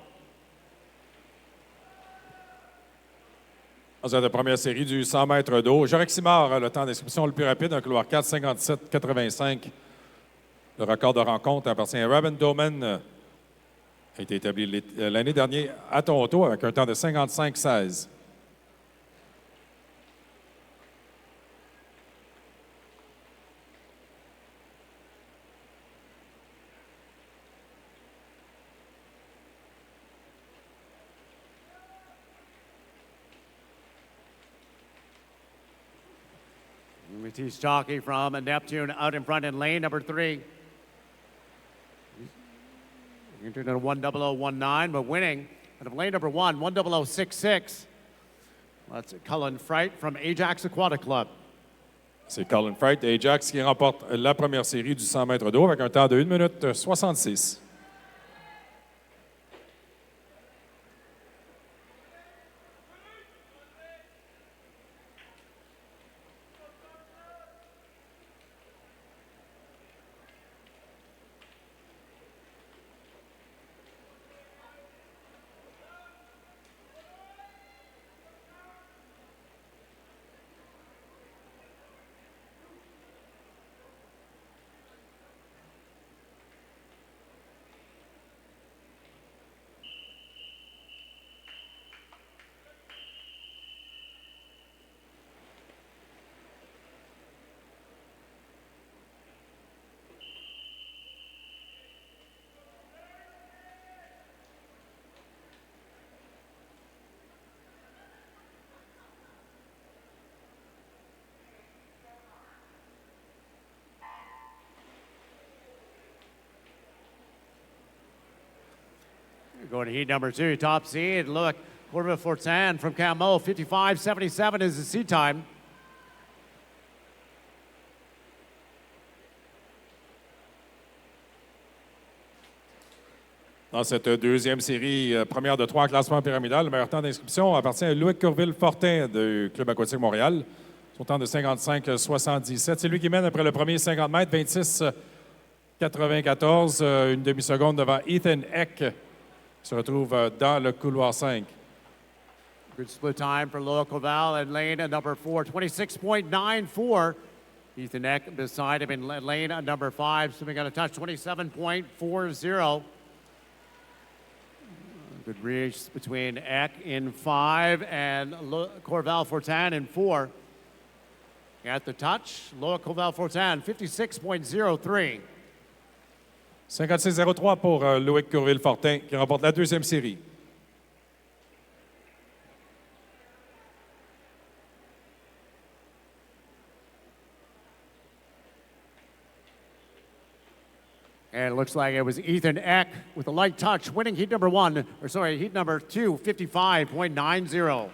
Dans la première série du 100 mètres d'eau, Jacques Simard, le temps d'inscription le plus rapide, un couloir 4,57,85. Le record de rencontre appartient à Raven Dolman. A été établi l'année dernière à Toronto avec un temps de 55,16.
We teach jockey from Neptune out in front in lane number 3. Entered at 10019, but winning out of lane number 1, 10066. That's Cullen Fright from Ajax Aquatic Club.
C'est Colin Fright et Ajax qui remporte la première série du 100 mètres d'eau avec un temps de 1 minute 66.
Going to heat number 2, top seed. Look, Corvette Fortin from Camo, 55.77 is the seed time.
Dans cette deuxième série, première de 3 en classement pyramidal, le meilleur temps d'inscription appartient à Louis Courville-Fortin du Club aquatique Montréal. Son temps de 55,77. C'est lui qui mène après le premier 50 mètres, 26,94. Une demi-seconde devant Ethan Eck, qui se retrouve dans le couloir 5.
Good split time for Loa Koval in lane number 4, 26.94. Ethan Eck beside him in lane number 5, so we got a touch, 27.40. Good reach between Eck in 5 and Corval Fortin in 4. At the touch, Loa Corval Fortin, 56.03.
56,03 pour Loïc Courville-Fortin, qui remporte la deuxième série.
And it looks like it was Ethan Eck with a light touch, winning heat number 2, 55.90.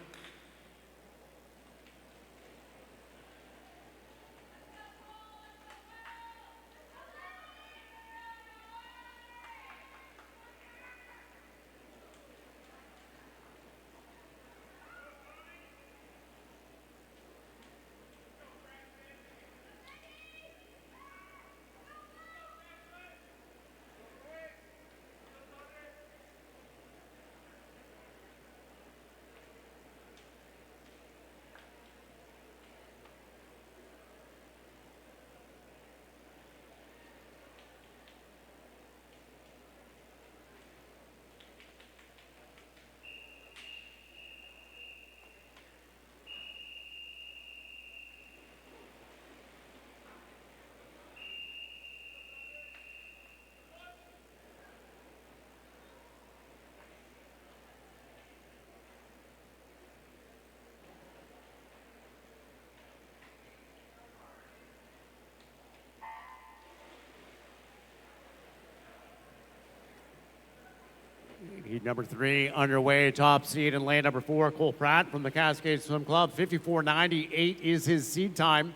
Heat number 3 underway, top seed in lane number 4, Cole Pratt from the Cascade Swim Club. 54.98 is his seed time.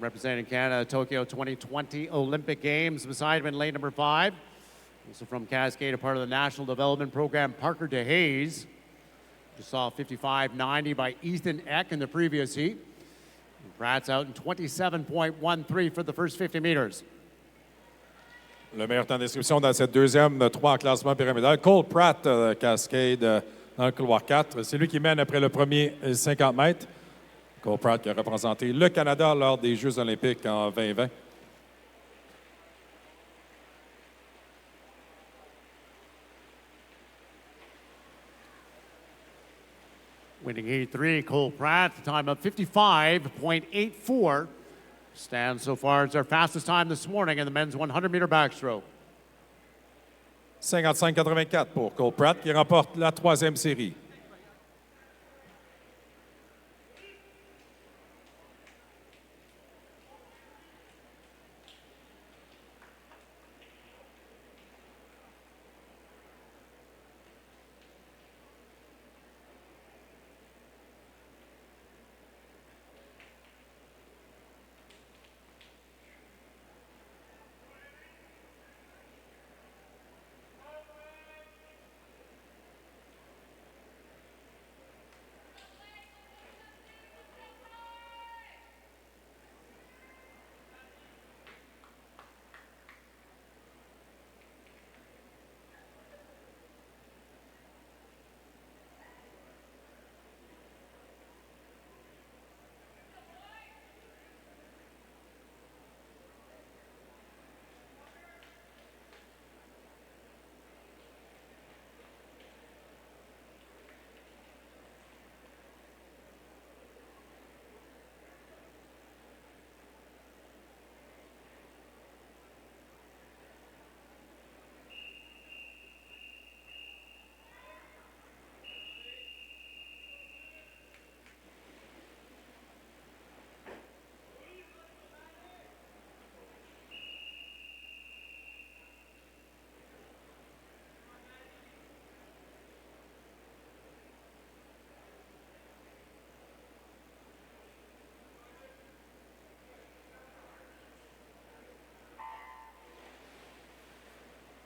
Representing Canada, Tokyo 2020 Olympic Games. Beside him in lane number 5. Also from Cascade, a part of the National Development Program, Parker DeHaze. Just saw 55.90 by Ethan Eck in the previous heat. Pratt's out in 27.13 for the first 50 meters.
Le meilleur temps d'inscription dans cette deuxième 3 classement pyramidal. Cole Pratt, cascade dans le couloir 4. C'est lui qui mène après le premier 50 mètres. Cole Pratt qui a représenté le Canada lors des Jeux olympiques en 2020.
Winning heat 3, Cole Pratt, the time of 55.84. Stands so far as our fastest time this morning in the men's 100-meter backstroke.
55-84 pour Cole Pratt qui remporte la 3e série.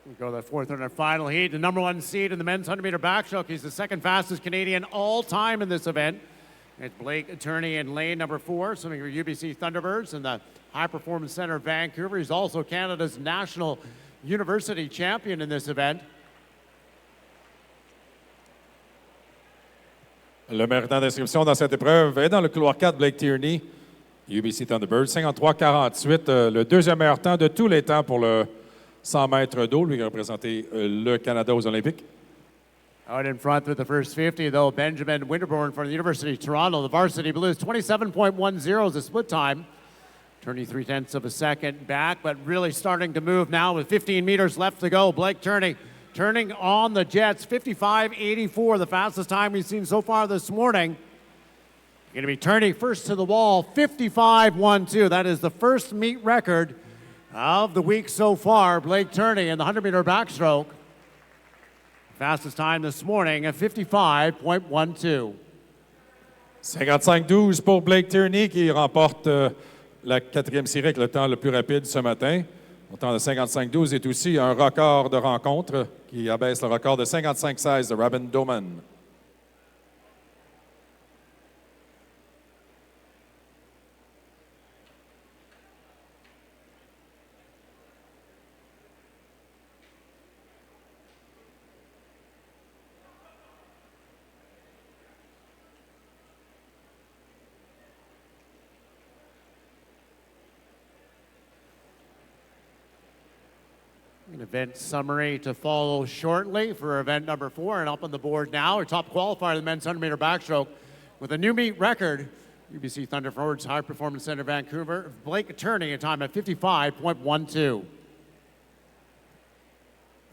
We go to the fourth and our final heat. The number 1 seed in the men's 100-meter backstroke. He's the second fastest Canadian all time in this event. It's Blake Attorney in lane number 4, swimming for UBC Thunderbirds in the High Performance Center of Vancouver. He's also Canada's national university champion in this event.
Le meilleur temps d'inscription dans cette épreuve est dans le couloir 4, Blake Tierney, UBC Thunderbirds, 53-48, le deuxième meilleur temps de tous les temps pour le 100 mètres d'eau, lui qui a représenté le Canada aux Olympiques.
Out in front with the first 50, though, Benjamin Winterborn from the University of Toronto. The varsity Blues, 27.10 is the split time. Turney 0.3 of a second back, but really starting to move now with 15 meters left to go. Blake Turney turning on the Jets, 55.84, the fastest time we've seen so far this morning. Going to be Turney first to the wall, 55.12. That is the first meet record of the week so far. Blake Turney in the 100-meter backstroke. Fastest time this morning at 55.12.
55-12 pour Blake Tierney qui remporte la 4e série avec le temps le plus rapide ce matin. Le temps de 55-12 est aussi un record de rencontre qui abaisse le record de 55-16 de Rabin Doman.
An event summary to follow shortly for event number 4. And up on the board now, our top qualifier of the men's 100-meter backstroke with a new meet record. UBC Thunderbirds High Performance Center Vancouver. Blake Turney, a time at 55.12.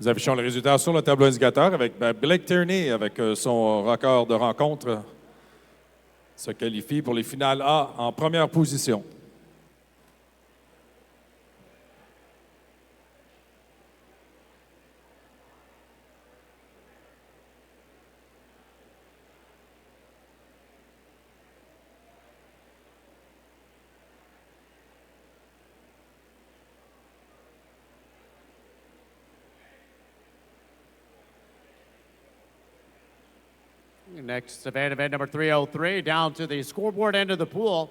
Nous affichons le résultat sur le tableau indicateur avec Blake Tierney avec son record de rencontre se qualifie pour les finales A en première position.
An Next event number 303, down to the scoreboard end of the pool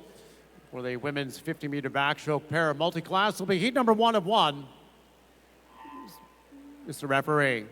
for the women's 50-meter backstroke para multi-class will be heat number 1 of 1. Mr. Referee.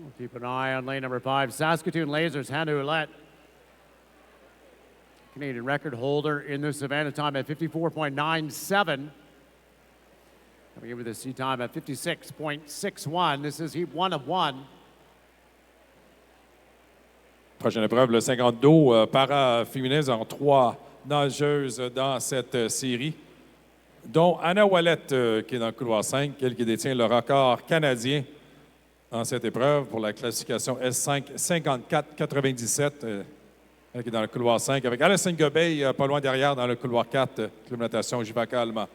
We'll keep an eye on lane number 5, Saskatoon Lasers, Hannah Ouellette. Canadian record holder in this event, a time at 54.97. Coming in with a seat time at 56.61. This is heat 1 of 1.
Prochaine épreuve, le 50 dos para-féminin en 3 nageuses dans cette série, dont Anna Ouellette qui est dans le couloir 5, elle qui détient le record canadien en cette épreuve pour la classification S5 54-97. Elle qui est dans le couloir 5, avec Alison Gobeil pas loin derrière dans le couloir 4, club natation Jivaka allemand.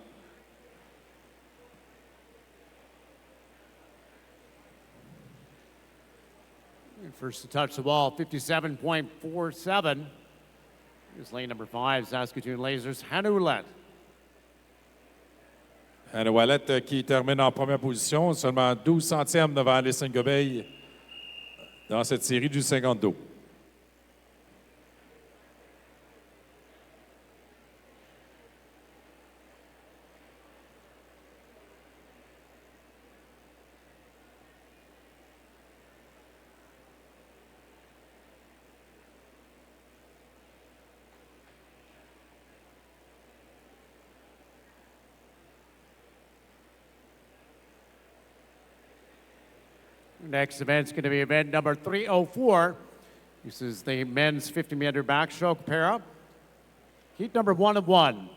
First to touch the ball, 57.47. Here's lane number 5, Saskatoon Lasers, Hannah Ouellette.
Hannah Ouellette qui termine en première position, seulement 12 centièmes devant Alison Gobeil dans cette série du 50 dos.
Next event's going to be event number 304. This is the men's 50-meter backstroke para. Heat number 1 of 1.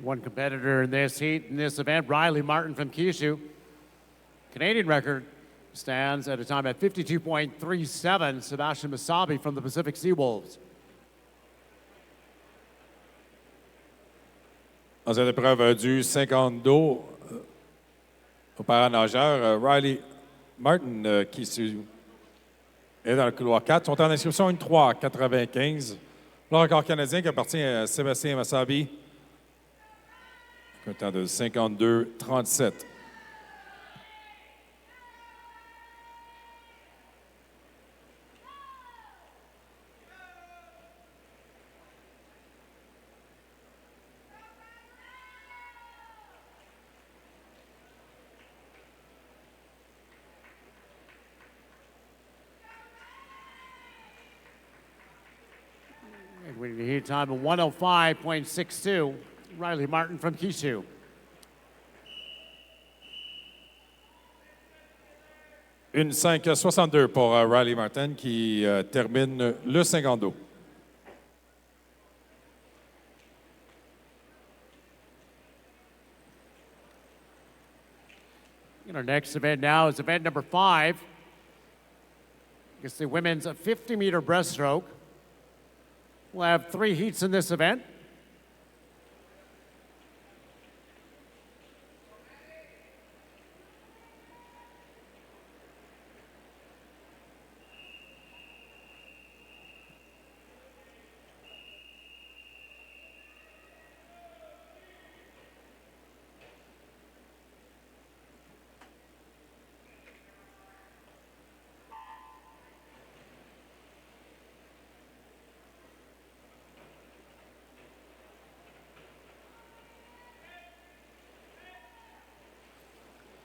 One competitor in this heat, in this event, Riley Martin from Kishu. Canadian record stands at a time at 52.37. Sebastian Masabi from the Pacific Seawolves.
Dans cette épreuve du 50 dos au paranageur, Riley Martin qui est dans le couloir 4 sont en inscription 1-3-95. Le record canadien qui appartient à Sébastien Masabi. Un temps de 52-37.
Winning the heat time of 105.62. Riley Martin from Kishu.
Une 5-62 pour Riley Martin qui termine le 50 dos.
And our next event now is event number 5. It's the women's 50-meter breaststroke. We'll have 3 heats in this event.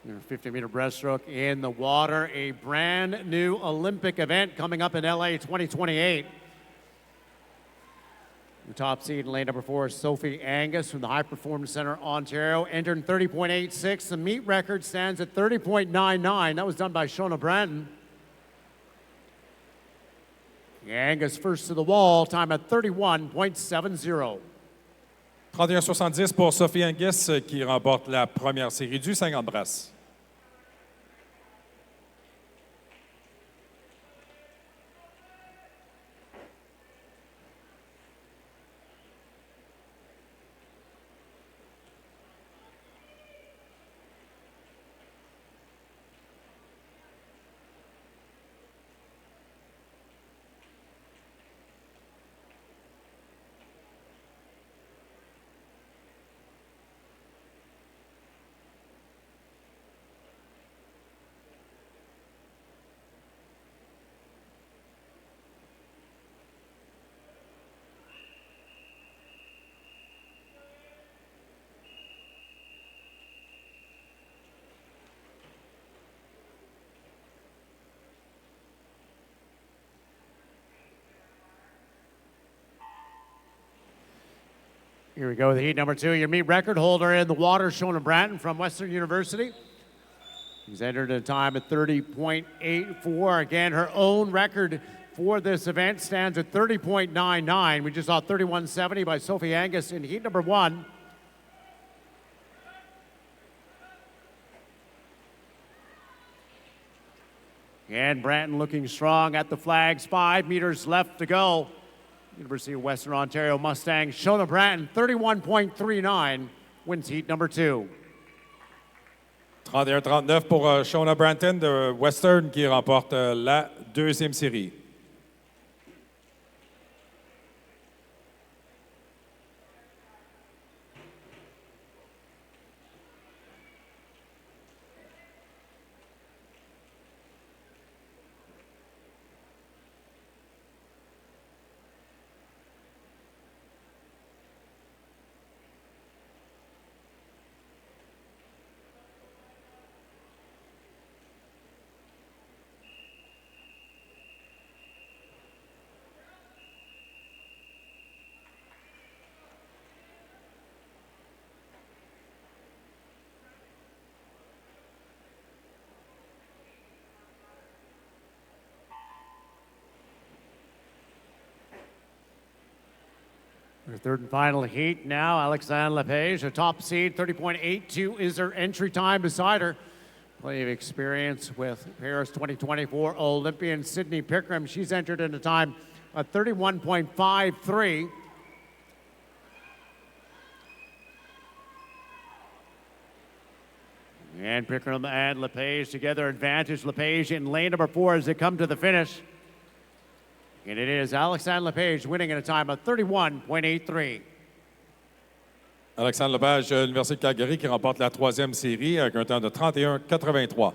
Your 50-meter breaststroke in the water, a brand new Olympic event coming up in LA 2028. The top seed in lane number 4 is Sophie Angus from the High Performance Center, Ontario, entered in 30.86. The meet record stands at 30.99. That was done by Shona Branton. Angus first to the wall, time at 31.70.
31,70 pour Sophie Angus qui remporte la première série du 50 brasses.
Here we go with heat number 2. Your meet record holder in the water, Shona Branton from Western University. He's entered a time at 30.84. Again, her own record for this event stands at 30.99. We just saw 31.70 by Sophie Angus in heat number 1. And Branton looking strong at the flags. 5 meters left to go. University of Western Ontario Mustang Shona Branton, 31.39, wins heat number 2.
31-39 pour Shona Branton de Western qui remporte la deuxième série.
Our third and final heat now, Alexandre Lepage, a top seed, 30.82 is her entry time beside her. Plenty of experience with Paris 2024 Olympian Sydney Pickram. She's entered in a time of 31.53. And Pickram and Lepage together, advantage Lepage in lane number 4 as they come to the finish. And it is Alexandre Lepage winning in a time of 31.83.
Alexandre Lepage, Université de Calgary, qui remporte la troisième série avec un temps de 31,83.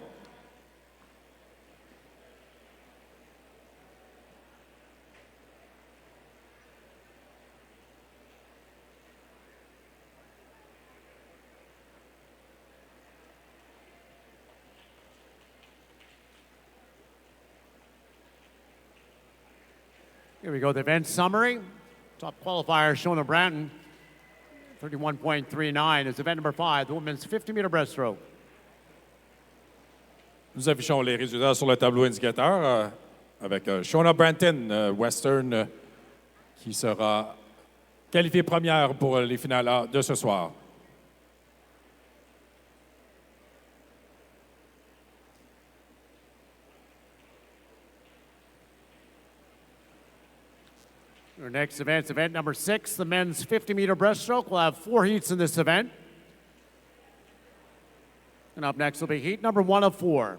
Here we go, the event summary. Top qualifier, Shona Branton, 31.39 is event number 5, the women's 50-meter breaststroke.
Nous affichons les résultats sur le tableau indicateur avec Shona Branton, Western, qui sera qualifiée première pour les finales A de ce soir.
Our next event's event number 6, the men's 50-meter breaststroke. We'll have 4 heats in this event. And up next will be heat number 1 of 4.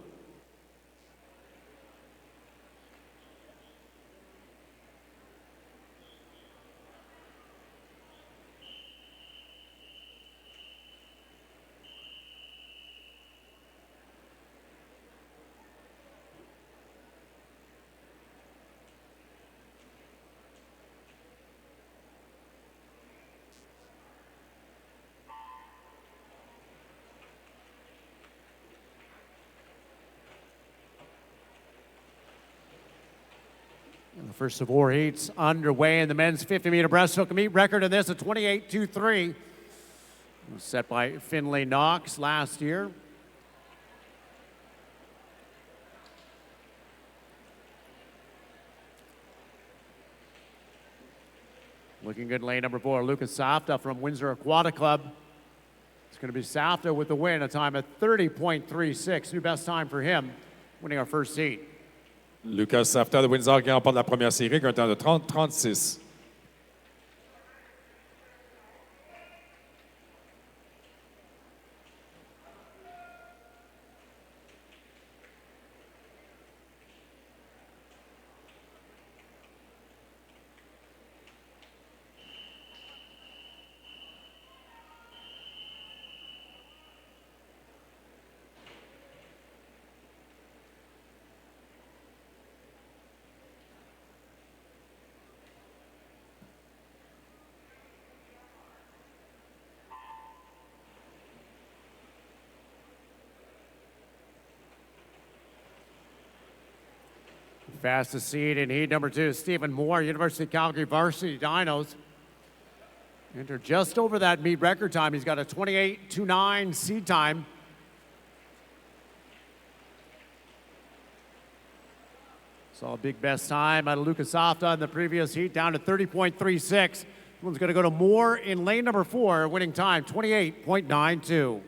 And the first of 4 heats underway in the men's 50-meter breaststroke. A meet record in this at 28.23. Set by Finlay Knox last year. Looking good in lane number 4, Lucas Safta from Windsor Aquatic Club. It's going to be Safta with the win, a time at 30.36. New best time for him, winning our first heat.
Lucas Safta de Windsor qui remporte la première série avec un temps de 30-36.
Fastest seed in heat number 2, Stephen Moore, University of Calgary Varsity Dinos. Entered just over that meet record time. He's got a 28.29 seed time. Saw a big best time out of Lucas Safta in the previous heat, down to 30.36. This one's going to go to Moore in lane number 4, winning time 28.92.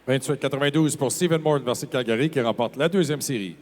28-92 pour Stephen Moore, Université de Calgary, qui remporte la deuxième série.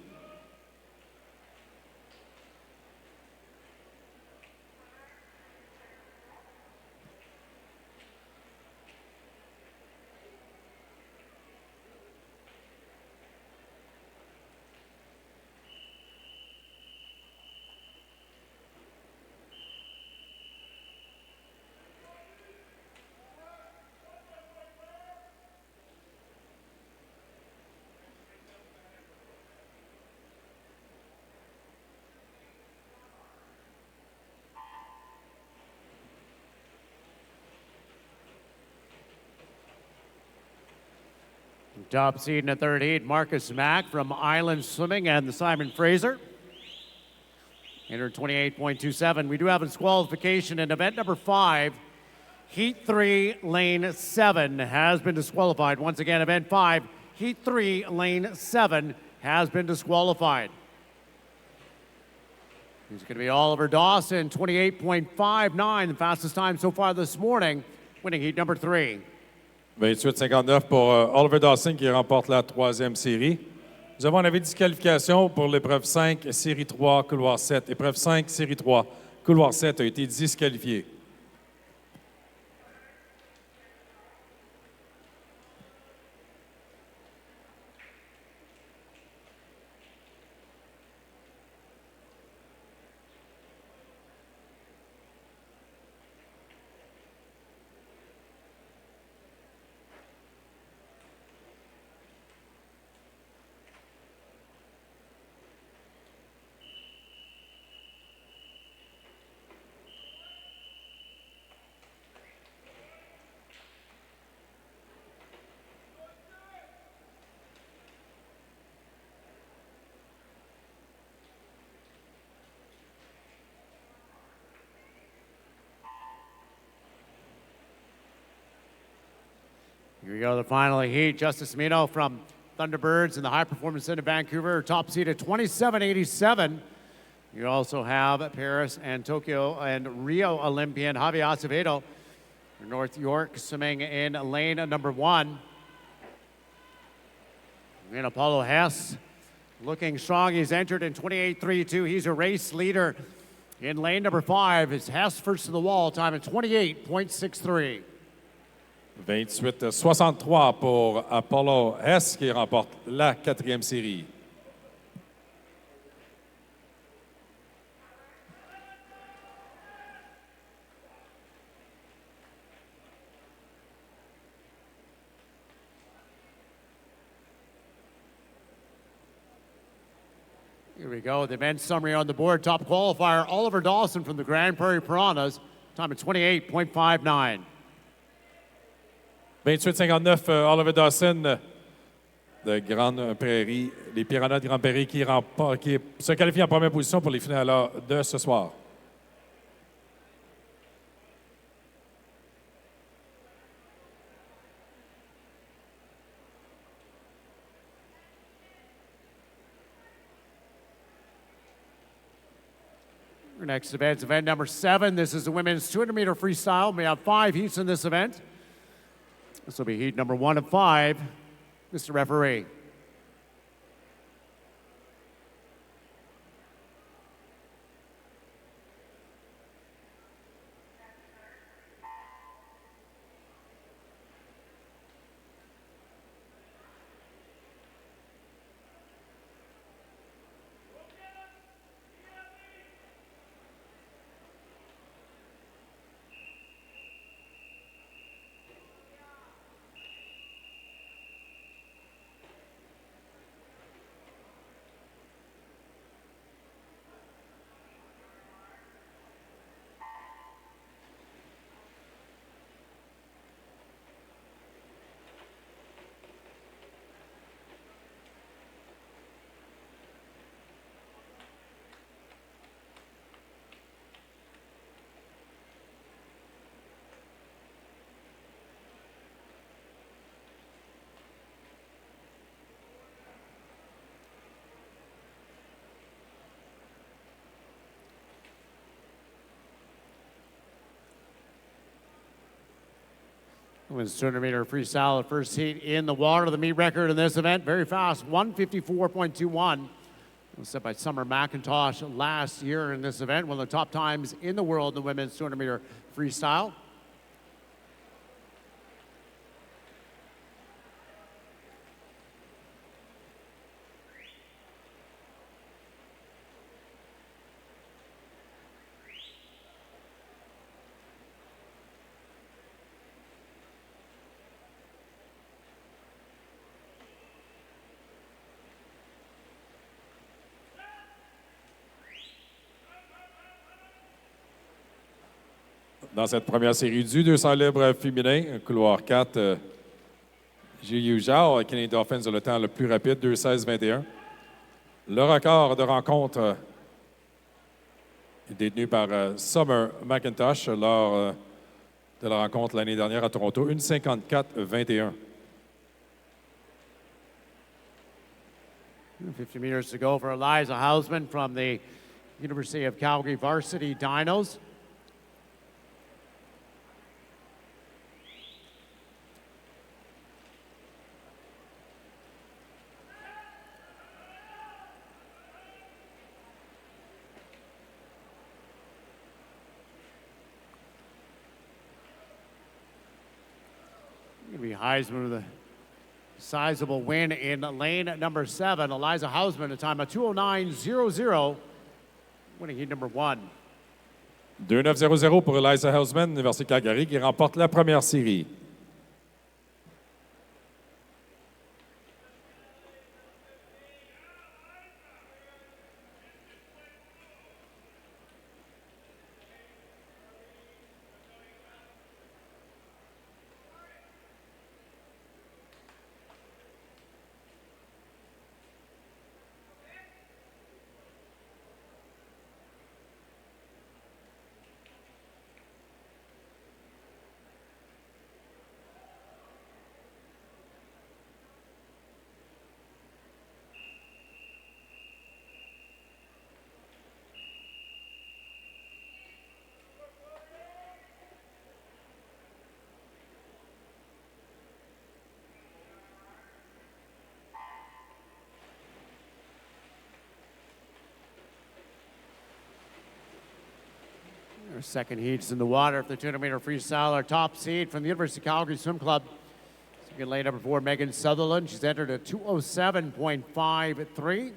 Top seed in the 3rd heat, Marcus Mack from Island Swimming and the Simon Fraser. Entered 28.27. We do have a disqualification in event number 5. Heat 3, lane 7 has been disqualified. Once again, event 5, heat 3, lane 7 has been disqualified. He's going to be Oliver Dawson, 28.59, the fastest time so far this morning, winning heat number 3.
28-59 pour Oliver Dawson qui remporte la 3e série. Nous avons un avis de disqualification pour l'épreuve 5, série 3, couloir 7. Épreuve 5, série 3, couloir 7 a été disqualifié.
Here we go, the final heat. Justice Mino from Thunderbirds in the High Performance Center, Vancouver, top seed at 27.87. You also have Paris and Tokyo and Rio Olympian Javier Acevedo, North York, swimming in lane number 1. And Apollo Hess looking strong. He's entered in 28.32. He's a race leader In lane number 5 is Hess first to the wall, time at 28.63.
28-63 pour Apollo Hess qui remporte la 4e série.
Here we go, the men's summary on the board. Top qualifier, Oliver Dawson from the Grand Prairie Piranhas, time at 28.59.
28-59, Oliver Dawson de Grande Prairie, les Piranhas de Grande Prairie qui se qualifient en première position pour les finales de ce soir.
Our next event is event number 7. This is the women's 200-meter freestyle. We have 5 heats in this event. This will be heat number 1 of 5. Mr. Referee. Women's 200-meter freestyle, the first heat in the water. The meet record in this event, very fast, 1:54.21. It was set by Summer McIntosh last year in this event, one of the top times in the world in the women's 200-meter freestyle.
Dans cette première série du 200 libres féminin, couloir 4, Jiu Zhao, Canadian Dolphins a le temps le plus rapide, 2:16.21. Le record de rencontre est détenu par Summer McIntosh lors de la rencontre l'année dernière à Toronto, 1:54.21.
50 meters to go for Eliza Hausman from the University of Calgary Varsity Dinos. Going to be Heisman with a sizable win in lane number 7. Eliza Hausman, a time of 2:09.00, winning heat number 1.
2:09.00 pour Eliza Hausman, Université de Calgary, qui remporte la première série.
second heat's in the water for the 200-meter freestyle. Our top seed from the University of Calgary Swim Club. Second lane number 4, Megan Sutherland. She's entered a 2:07.53.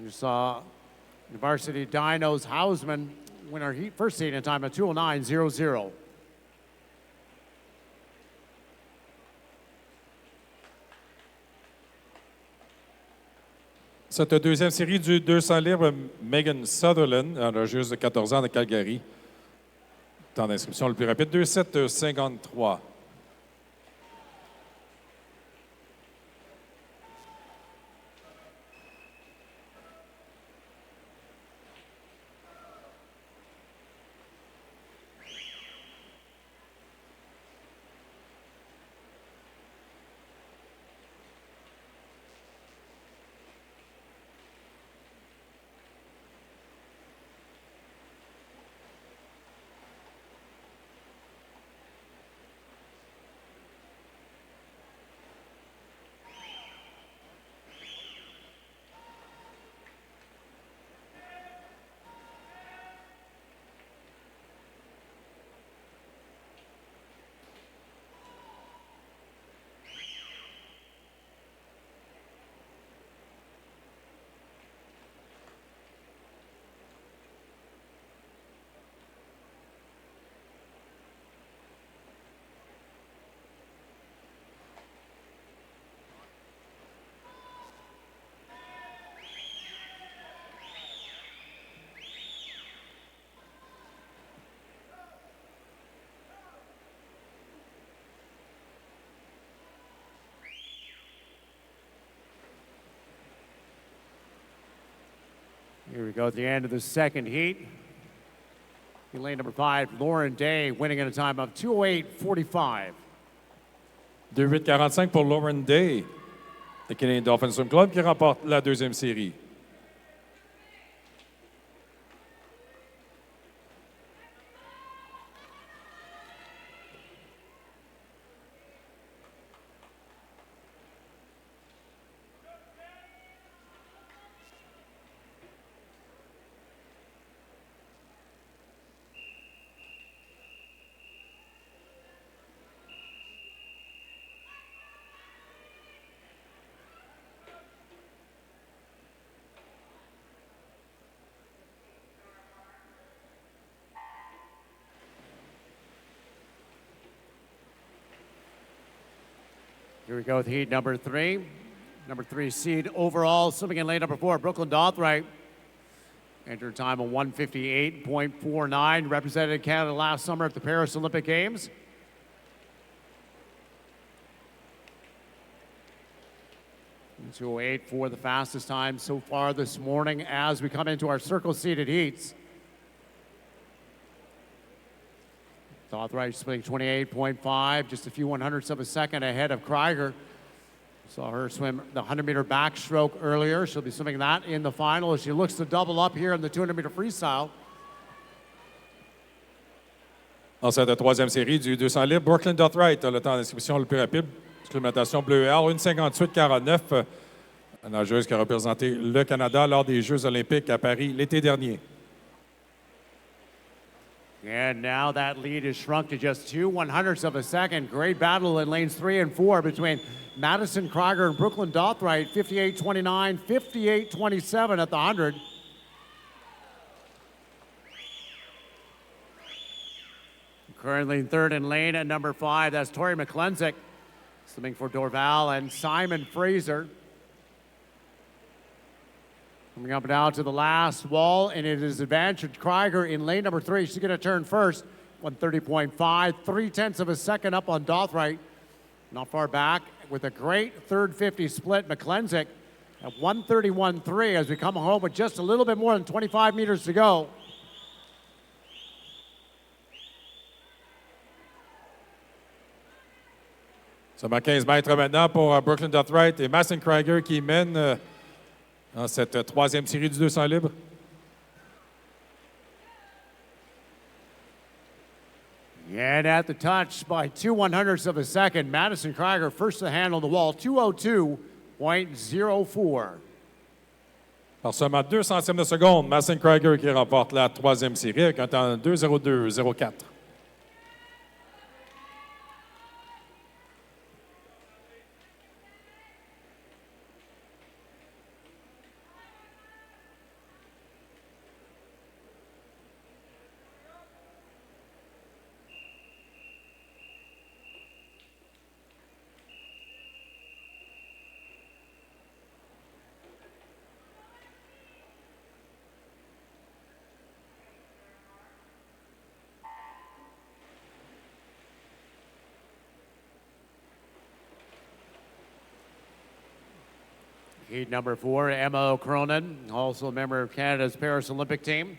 You saw the varsity Dinos Hausman win our first heat in time of 2:09.00.
Cette deuxième série du 200 livres, Megan Sutherland, nageuse de 14 ans de Calgary. Temps d'inscription le plus rapide, 2:07.53.
Here we go at the end of the second heat. In lane number 5, Lauren Day winning at a time of 2:08.45.
2:08.45 pour Lauren Day, le Canadian Dolphin Swim Club, qui remporte la deuxième série.
Here we go with heat number 3. Number 3 seed overall, swimming in lane number 4, Brooklyn Dothright. Entered time of 1:58.49. Represented Canada last summer at the Paris Olympic Games. And 2:08 for the fastest time so far this morning as we come into our circle-seated heats. Dothright swimming 28.5, just a few 100ths of a second ahead of Krieger. Saw her swim the 100-meter backstroke earlier. She'll be swimming that in the final as she looks to double up here in the 200-meter freestyle.
Dans cette troisième série du 200 livres, Brooklyn Dothright a le temps d'inscription le plus rapide. Exclamation bleu et or, 1:58.49. La nageuse qui a représenté le Canada lors des Jeux olympiques à Paris l'été dernier.
And now that lead is shrunk to just 2 100ths of a second. Great battle in lanes 3 and 4 between Madison Krieger and Brooklyn Dothright. 58.29, 58.27 at the 100. Currently in third in lane at number 5, that's Tori McClensick. Swimming for Dorval and Simon Fraser. Coming up now to the last wall, and it is advantage Krieger in lane number 3. She's going to turn first, 1:30.5, 0.3 of a second up on Dothright. Not far back with a great third 50 split. McClensick at 1:31.3 as we come home with just a little bit more than 25 meters to go.
Seulement 15 mètres maintenant pour Brooklyn Dothright et Madison Krieger qui mène dans cette troisième série du 200 libres.
And at the touch by 2 100ths of a second, Madison Krieger first to handle the wall, 2:02.04.
Par seulement 2 centièmes de seconde, Madison Krieger qui remporte la troisième série avec un temps de 2:02.04.
Heat number 4, Emma Cronin, also a member of Canada's Paris Olympic team.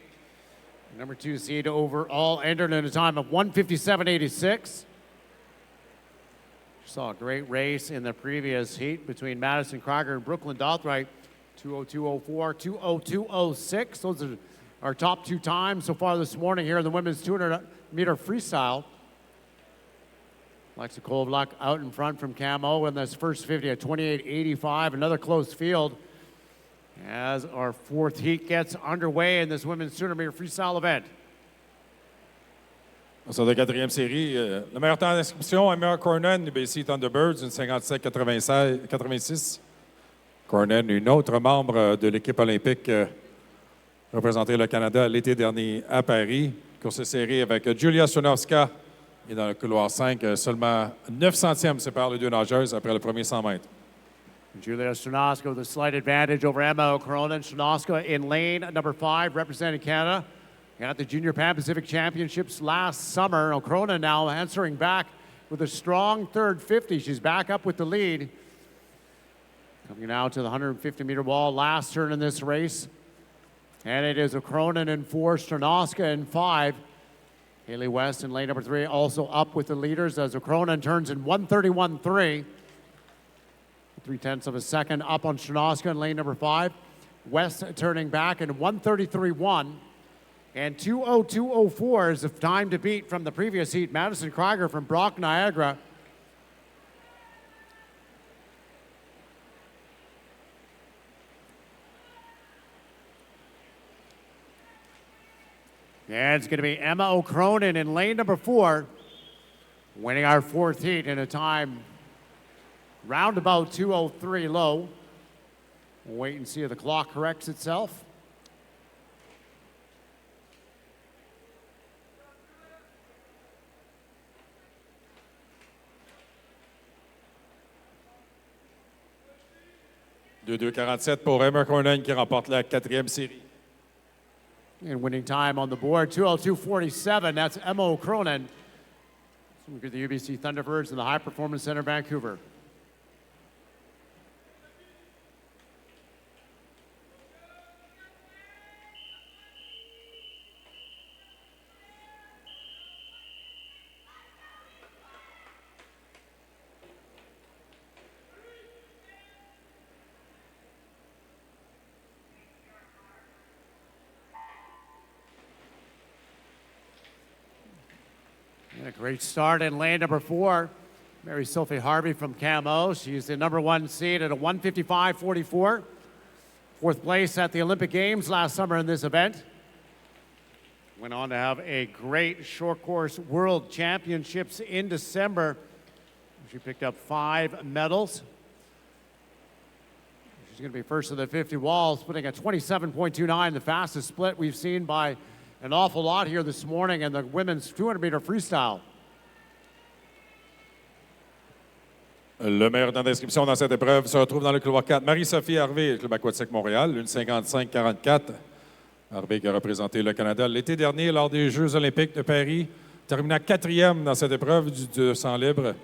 Number 2 seed overall, entered in a time of 1:57.86. Saw a great race in the previous heat between Madison Krieger and Brooklyn Dothright, 2:02.04, 2:02.06. Those are our top 2 times so far this morning here in the women's 200-meter freestyle. Alexa Kovlak out in front from Camo in this first 50 at 28.85. Another close field as our 4th heat gets underway in this women's 200-meter freestyle event.
Sur la 4e série, le meilleur temps d'inscription, Emma Cornen, UBC Thunderbirds, une 57.86. Cornen, une autre membre de l'équipe olympique, représenté le Canada l'été dernier à Paris. Course série avec Julia Stonowska. Et dans le couloir 5, seulement 9 centièmes séparent les 2 nageuses après le premier 100 mètres.
Julia Stonowska with a slight advantage over Emma Cronin. Stonowska in lane number 5, representing Canada at the Junior Pan Pacific Championships last summer. Cronin now answering back with a strong third 50. She's back up with the lead. Coming now to the 150-meter wall, last turn in this race. And it is Cronin in 4, Stonowska in 5. Haley West in lane number 3 also up with the leaders as Cronin turns in 1:31.3. 3/10 of a second up on Stonowska in lane number 5. West turning back in 1:33.1. And 2:02.04 is the time to beat from the previous heat. Madison Krieger from Brock, Niagara. And it's going to be Emma Cronin in lane number 4, winning our 4th heat in a time round about 2:03 low. We'll wait and see if the clock corrects itself.
De 2:47 pour Emma Cronin qui remporte la 4e série.
And winning time on the board, 2:02.47. That's Emma Cronin. We're the UBC Thunderbirds in the High Performance Center, Vancouver. And a great start in lane number 4. Mary Sophie Harvey from Camo. She's the number 1 seed at a 1:55.44. 4th place at the Olympic Games last summer in this event. Went on to have a great short course World Championships in December. She picked up 5 medals. She's going to be first of the 50 walls, putting a 27.29, the fastest split we've seen by an awful lot here this morning in the women's 200-meter freestyle.
Le meilleur temps d'inscription dans cette épreuve se retrouve dans le couloir 4. Marie-Sophie Harvey, Club aquatique Montréal, 1:55.44. Harvey qui a représenté le Canada l'été dernier lors des Jeux olympiques de Paris, terminant 4e dans cette épreuve du 200 libre.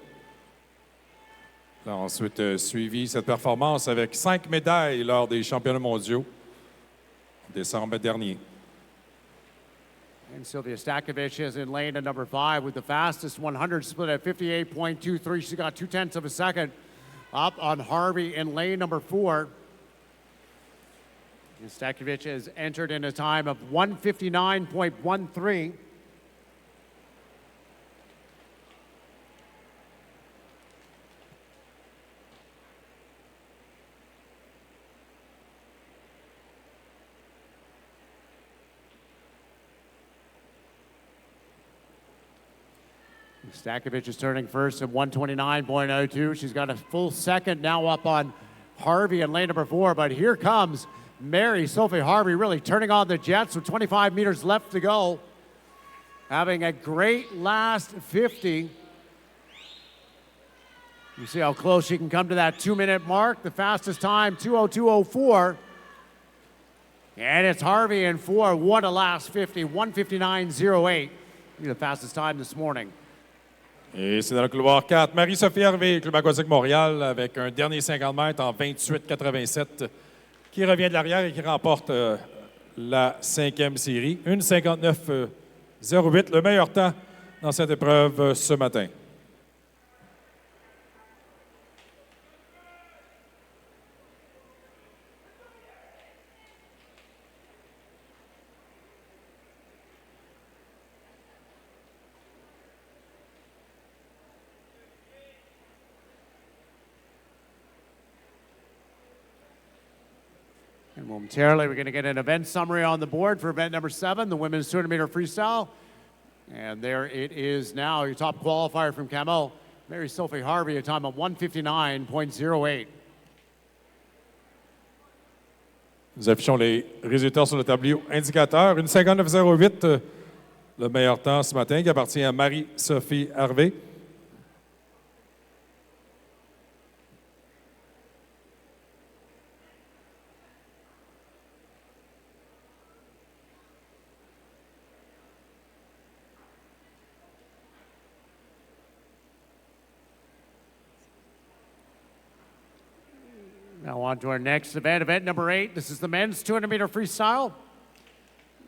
Elle a ensuite suivi cette performance avec 5 médailles lors des championnats mondiaux en décembre dernier.
And Sylvia Stakovich is in lane at number 5 with the fastest 100 split at 58.23. She got 0.2 of a second up on Harvey in lane number 4. And Stakovich has entered in a time of 1:59.13. Stakovich is turning first at 129.02. She's got a full second now up on Harvey in lane number 4, but here comes Mary Sophie Harvey really turning on the jets with 25 meters left to go. Having a great last 50. You see how close she can come to that 2-minute mark. The fastest time, 2:02.04. And it's Harvey in 4. What a last 50, 1:59.08. The fastest time this morning.
Et c'est dans le couloir 4. Marie-Sophie Hervé, Club aquatique Montréal, avec un dernier 50 mètres en 28,87, qui revient de l'arrière et qui remporte la 5e série. 1:59.08, le meilleur temps dans cette épreuve ce matin.
And momentarily, we're going to get an event summary on the board for event number 7, the women's 200-meter freestyle. And there it is now, your top qualifier from Camo, Mary Sophie Harvey, a time of 1:59.08.
Nous affichons les résultats sur le tableau indicateur. 1:59.08, le meilleur temps ce matin, qui appartient à Marie-Sophie Hervé.
Now on to our next event, event number 8. This is the men's 200-meter freestyle.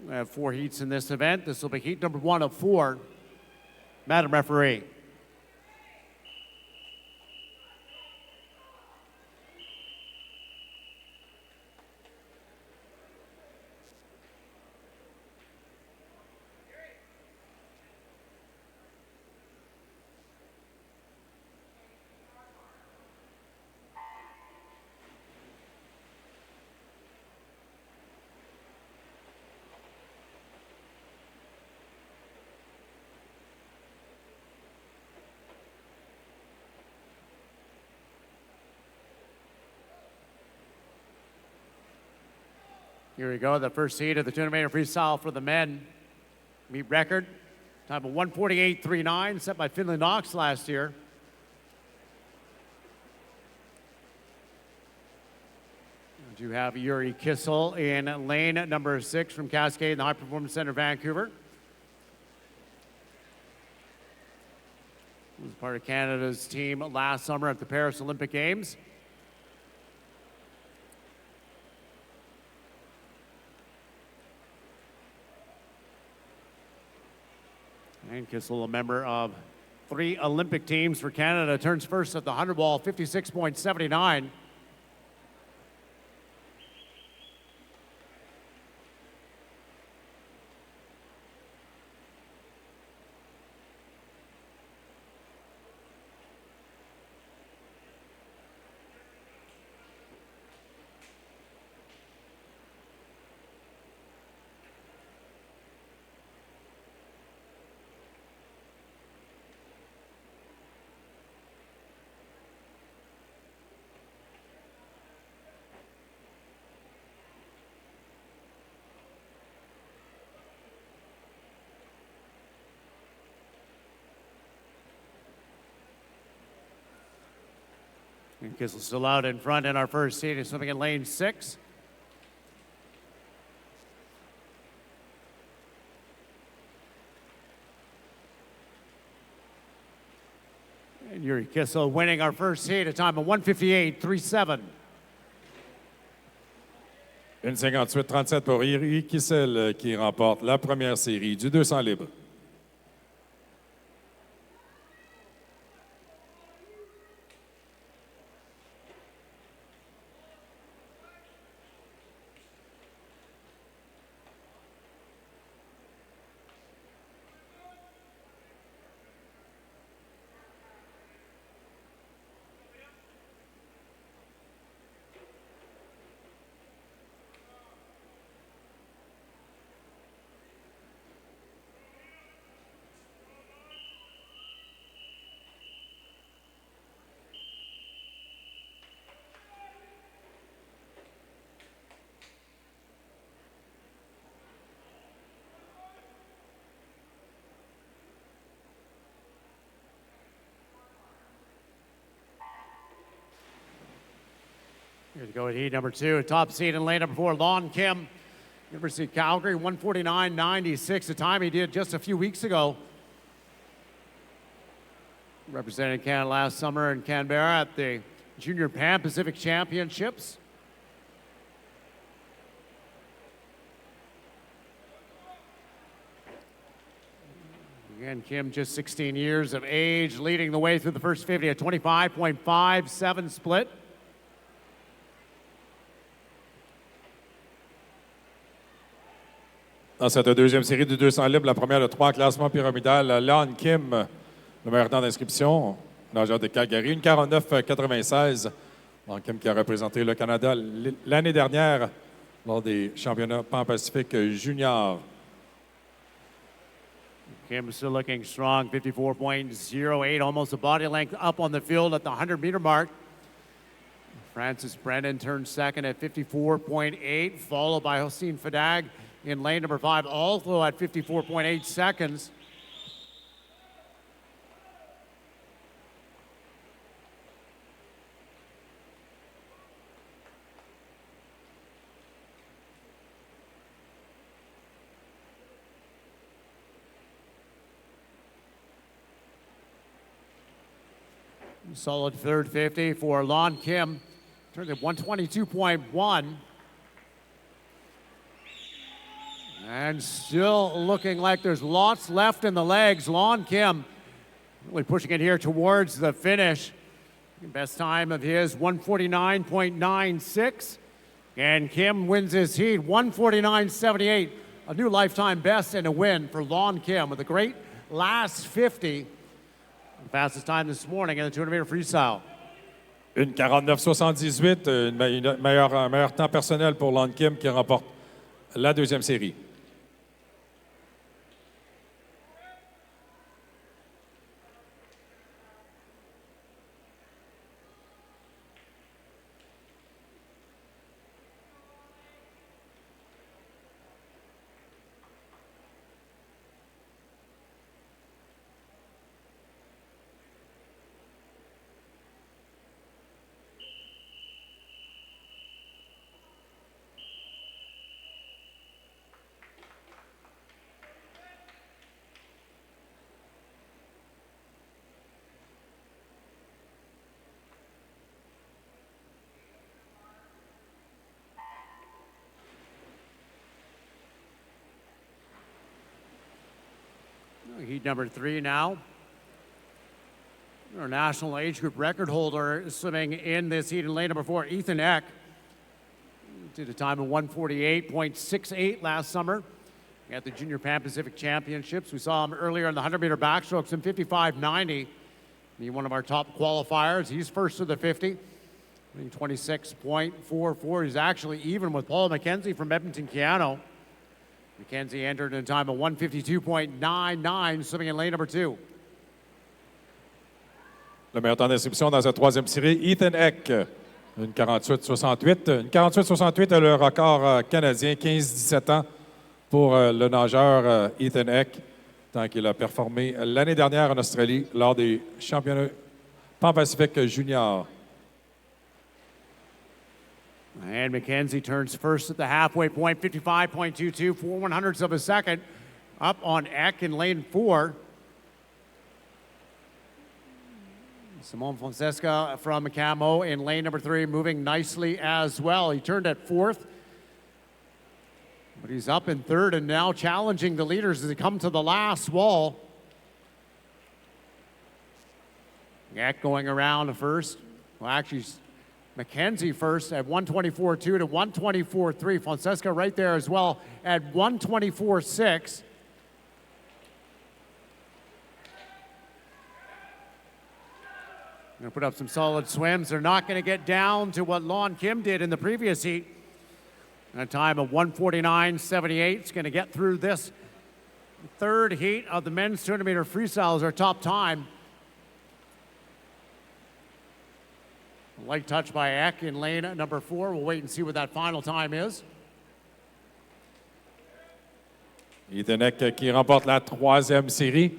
We have 4 heats in this event. This will be heat number 1 of 4. Madam Referee. Here we go, the first heat of the 200-meter freestyle for the men. Meet record, time of 1:48.39, set by Finley Knox last year. You have Yuri Kissel in lane number 6 from Cascade in the High Performance Center, Vancouver. He was part of Canada's team last summer at the Paris Olympic Games. And Kissel, a member of 3 Olympic teams for Canada, turns first at the 100 wall, 56.79. And Kissel still out in front in our first heat. He's swimming in lane 6. And Yuri Kissel winning our first heat, a time of 1:58.37.
1:58.37 pour Yuri Kissel qui remporte la première série du 200 libre.
Here to go at heat number 2. Top seed in lane number 4, Lon Kim, University of Calgary, 149.96, the time he did just a few weeks ago. Represented Canada last summer in Canberra at the Junior Pan Pacific Championships. Again, Kim just 16 years of age, leading the way through the first 50 at 25.57 split.
Dans cette deuxième série de 200 libres, la première de 3 classements pyramidal, Lon Kim, le meilleur temps d'inscription, nageur de Calgary, 1,49,96. Lon Kim qui a représenté le Canada l'année dernière lors des championnats Pan-Pacifique junior.
Kim still looking strong, 54.08, almost a body length up on the field at the 100-meter mark. Francis Brennan turns second at 54.8, followed by Hossein Fadag in lane number 5, also at 54.8 seconds. Solid third 50 for Lon Kim. Turns at 122.1. And still looking like there's lots left in the legs. Lon Kim really pushing it here towards the finish. Best time of his, 149.96. And Kim wins his heat, 149.78. A new lifetime best and a win for Lon Kim with a great last 50. The fastest time this morning in the 200-meter freestyle.
1,49,78, un meilleur temps personnel pour Lon Kim qui remporte la deuxième série.
Heat number 3 now. Our national age group record holder swimming in this heat in lane number 4, Ethan Eck. Did a time of 148.68 last summer at the Junior Pan Pacific Championships. We saw him earlier in the 100-meter backstroke, in 55.90. He's one of our top qualifiers. He's first to the 50, 26.44. He's actually even with Paul McKenzie from Edmonton, Keano. McKenzie entered in a time of 152.99, swimming in lane number 2.
Le meilleur temps d'inscription dans cette troisième série, Ethan Eck, une 48,68. Une 48,68 est le record canadien, 15-17 ans pour le nageur Ethan Eck, tant qu'il a performé l'année dernière en Australie lors des championnats Pan-Pacifique junior.
And McKenzie turns first at the halfway point, 55.22, 4/100ths of a second, up on Eck in lane 4. Simone Fonseca from Camo in lane number 3, moving nicely as well. He turned at 4th, but he's up in 3rd and now challenging the leaders as they come to the last wall. Eck going around first. Well, actually, McKenzie first at 124.2 to 124.3. Fonseca right there as well at 124.6. Going to put up some solid swims. They're not going to get down to what Lon Kim did in the previous heat. A time of 149.78. It's going to get through this third heat of the men's 200-meter freestyle as our top time. Light touch by Eck in lane number 4. We'll wait and see what that final time is.
Ethan Eck qui remporte la troisième série.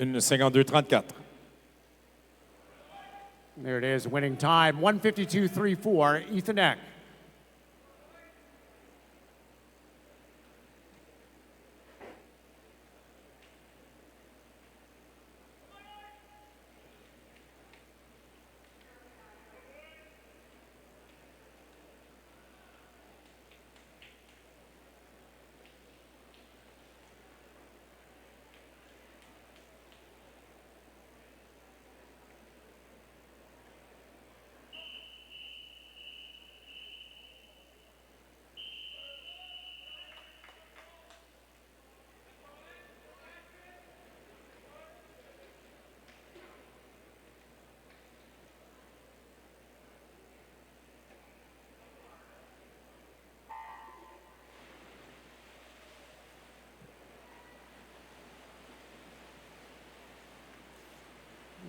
1,52,34.
There it is, winning time, 1:52.34, Ethan Eck.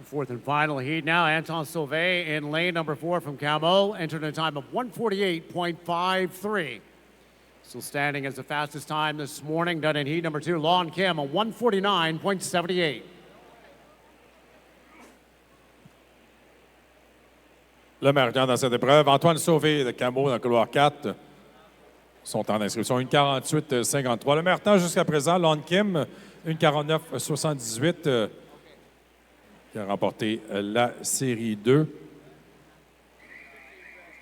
Fourth and final heat now. Anton Sauvé in lane number 4 from Camo entered a time of 1:48.53. Still standing as the fastest time this morning, done in heat number 2. Lon Kim, a 1:49.78.
Le marquant dans cette épreuve, Antoine Sauvé de Camo dans le couloir 4 sont en inscription 1:48.53. Le meilleur temps jusqu'à présent, Lon Kim, 1:49.78. Qui a remporté la Série 2.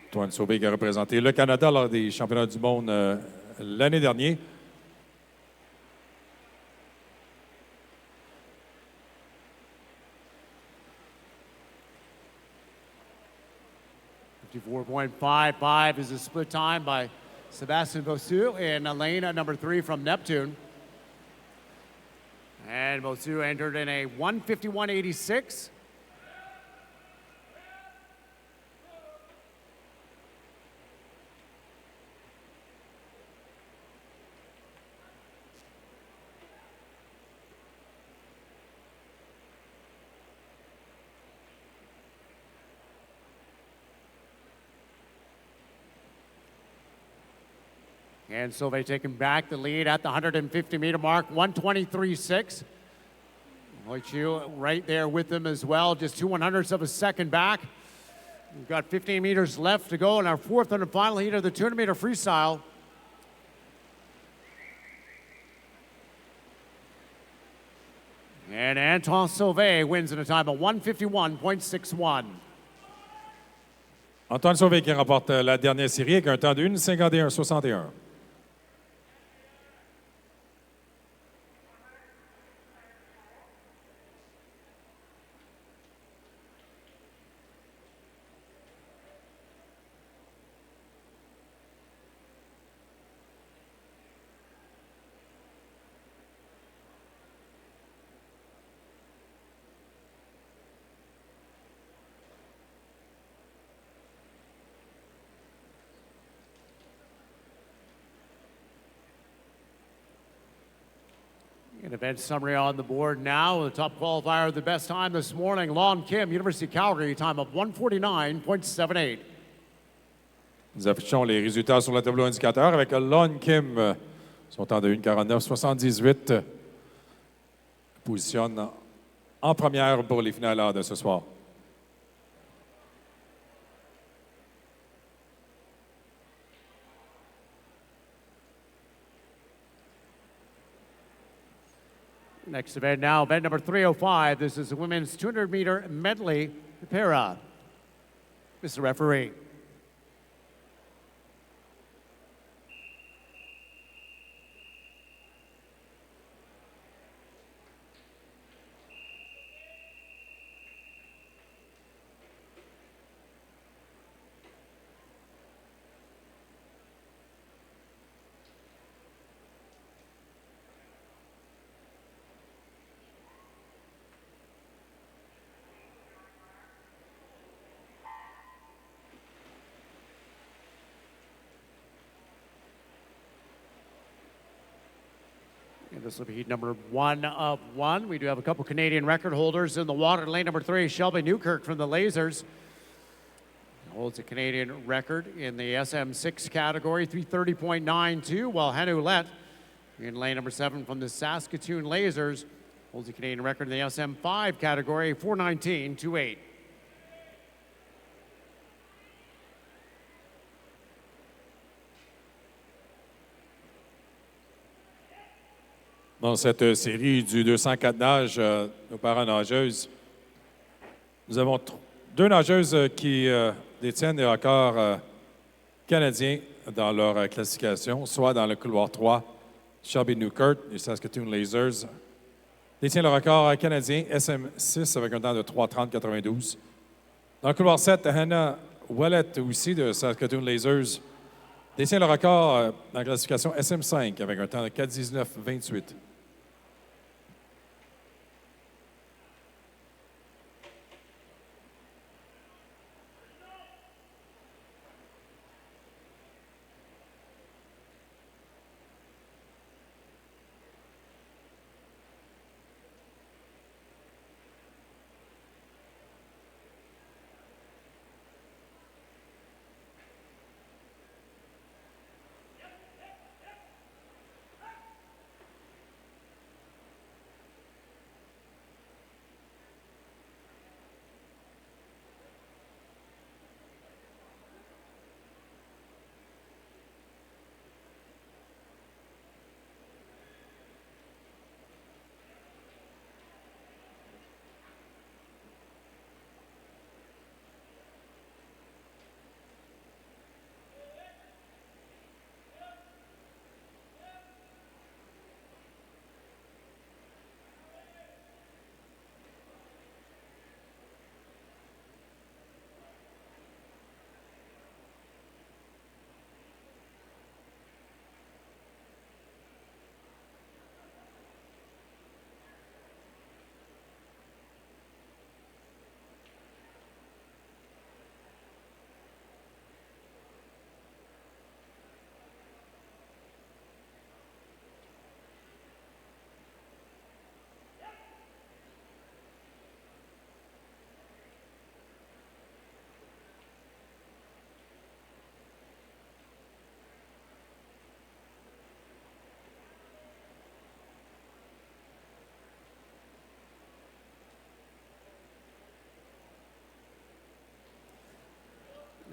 Antoine Sauvé qui a représenté le Canada lors des championnats du monde l'année dernière.
.55 is a split time by Sébastien Bossou in lane number 3 from Neptune. And Bossou entered in a 1:51.86. And Sauvé taking back the lead at the 150-meter mark, 1:23.6. Hoichu right there with them as well, just 2/100ths of a second back. We've got 15 meters left to go in our fourth and final heat of the 200-meter freestyle. And Anton Sauvé wins in a time of 1:51.61.
Antoine Sauvé qui remporte la dernière série avec un temps de 1:51.61.
An event summary on the board now. The top qualifier of the best time this morning, Lon Kim, University of Calgary, time of 1:49.78.
Nous affichons les résultats sur le tableau indicateur avec Lon Kim, son temps de 1:49.78, positionne en première pour les finales de ce soir.
Next event now, event number 305. This is the women's 200-meter medley para. Mr. Referee. And this will be heat number 1 of 1. We do have a couple Canadian record holders in the water. Lane number 3, Shelby Newkirk from the Lasers. Holds a Canadian record in the SM6 category, 3:30.92, while Hanu Let in lane number 7 from the Saskatoon Lasers Holds the Canadian record in the SM5 category, 4:19.28.
Dans cette série du 204 nages, nos parents nageuses, nous avons deux nageuses qui détiennent des records canadiens dans leur classification, soit dans le couloir 3, Shelby Newkirk des Saskatoon Lasers détient le record canadien SM6 avec un temps de 3:30.92. Dans le couloir 7, Hannah Ouellet aussi de Saskatoon Lasers détient le record dans la classification SM5 avec un temps de 4:19.28.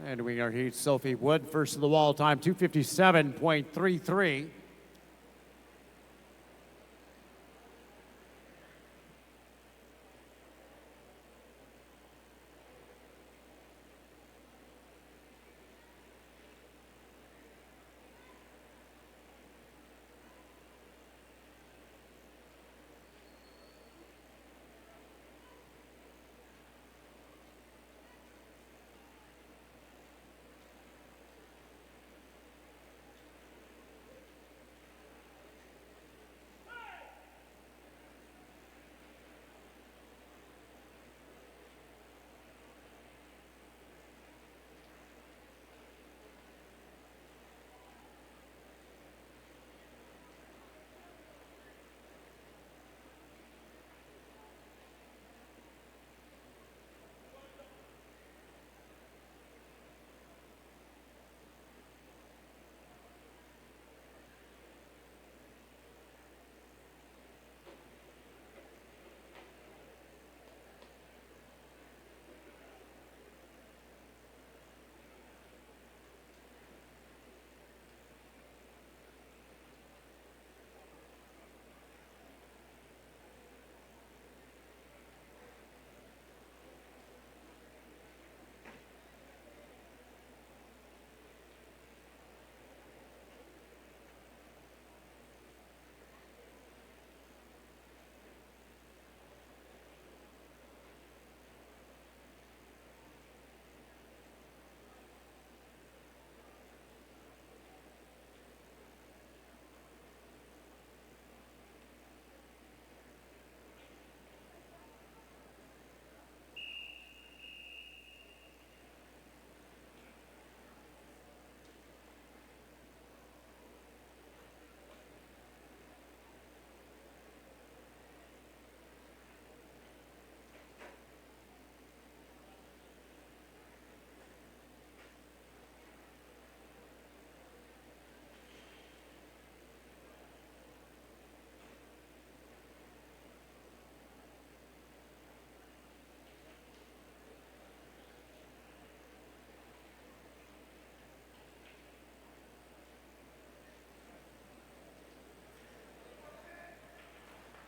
And we are here, Sophie Wood, first of the wall time, 2:57.33.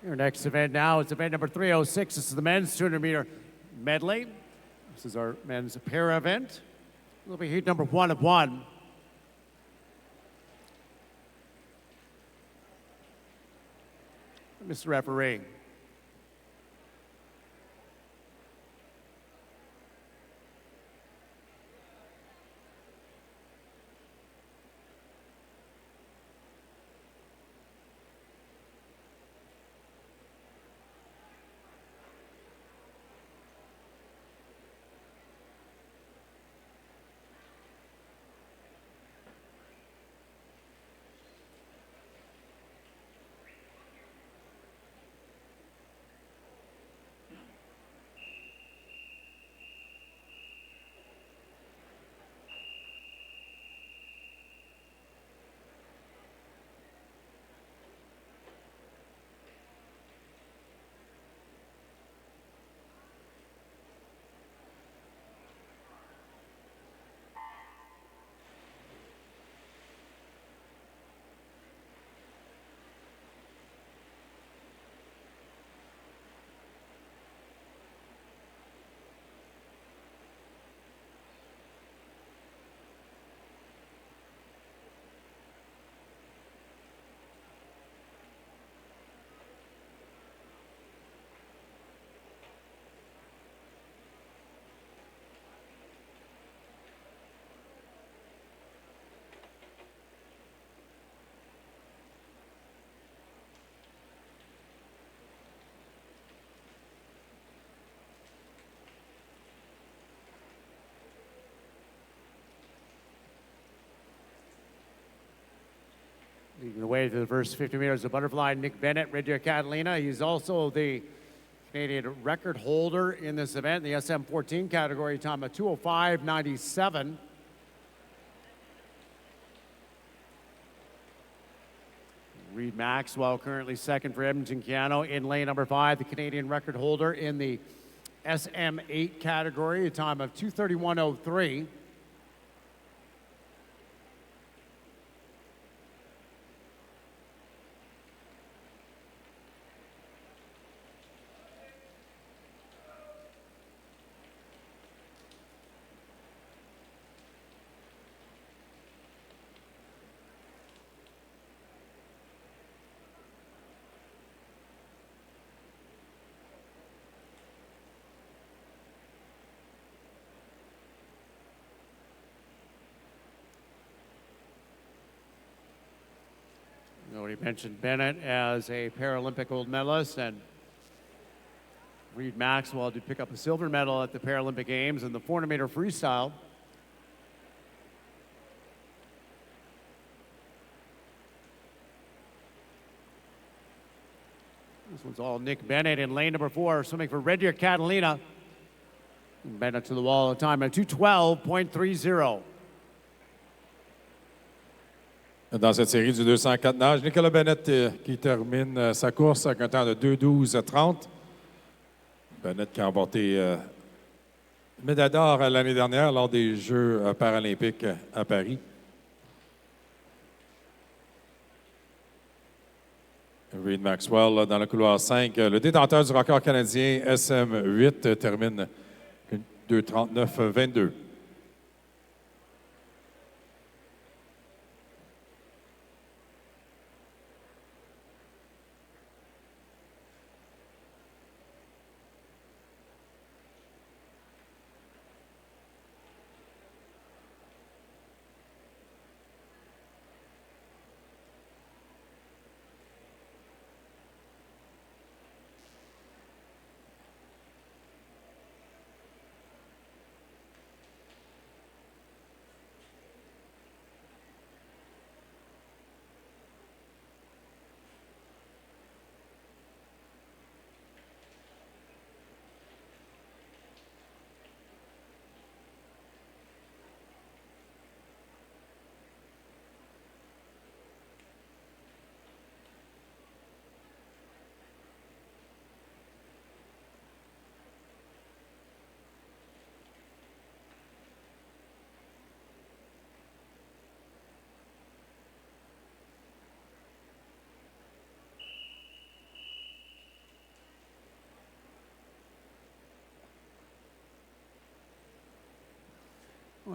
Your next event now is event number 306. This is the men's 200-meter medley. This is our men's para event. It'll be heat number 1 of 1. Mr. Referee. Leading the way to the first 50 meters of butterfly, Nick Bennett, Red Deer Catalina. He's also the Canadian record holder in this event, the SM14 category, time of 2:05.97. Reed Maxwell currently second for Edmonton Keano in lane number 5, the Canadian record holder in the SM8 category, a time of 2:31.03. We already mentioned Bennett as a Paralympic gold medalist, and Reed Maxwell did pick up a silver medal at the Paralympic Games in the 400-meter freestyle. This one's all Nick Bennett in lane number 4, swimming for Red Deer Catalina. Bennett to the wall at a time at 2:12.30.
Dans cette série du 204 nages, Nicolas Bennett qui termine sa course avec un temps de 2:12.30. Bennett qui a remporté médaille d'or l'année dernière lors des Jeux paralympiques à Paris. Reed Maxwell dans le couloir 5. Le détenteur du record canadien SM8 termine 2:39.22.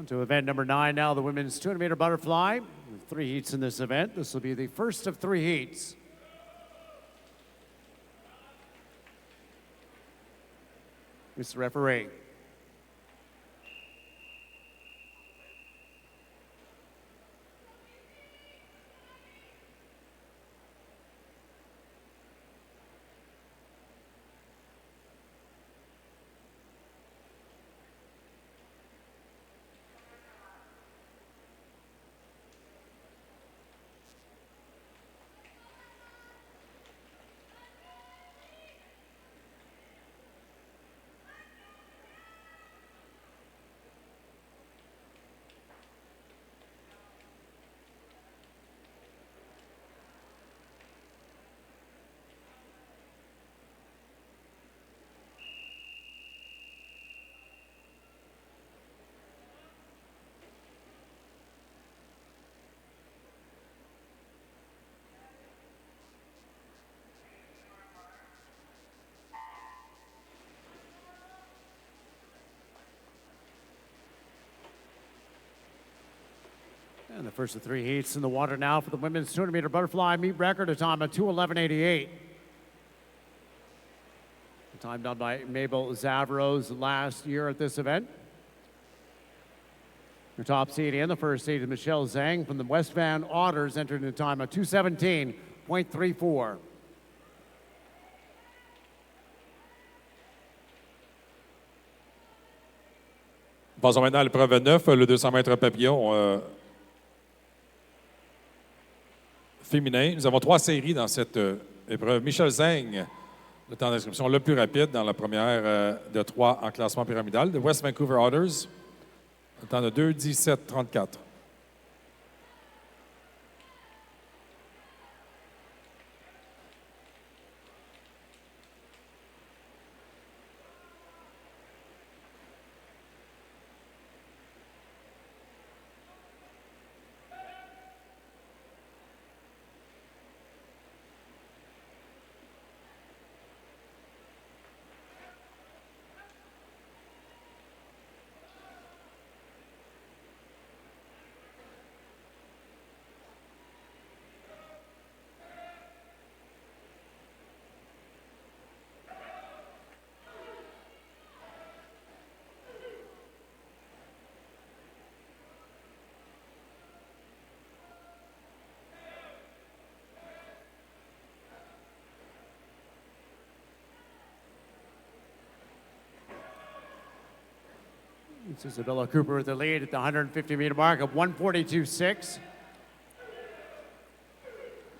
On to event number 9 now, the women's 200-meter butterfly. 3 heats in this event. This will be the first of 3 heats. Mr. Referee. And the first of 3 heats in the water now for the women's 200-meter butterfly meet record, a time of 2:11.88. The time done by Mabel Zavros last year at this event. Her top seed in the first seed is Michelle Zhang from the West Van Otters, entered in a time of 2:17.34.
Passons maintenant à l'épreuve 9, le 200 mètres papillon féminin. Nous avons 3 séries dans cette épreuve. Michel Zeng, le temps d'inscription le plus rapide dans la première de 3 en classement pyramidal. De West Vancouver Otters, le temps de 2:17.34.
It's Isabella Cooper with the lead at the 150-meter mark of 1:42.6.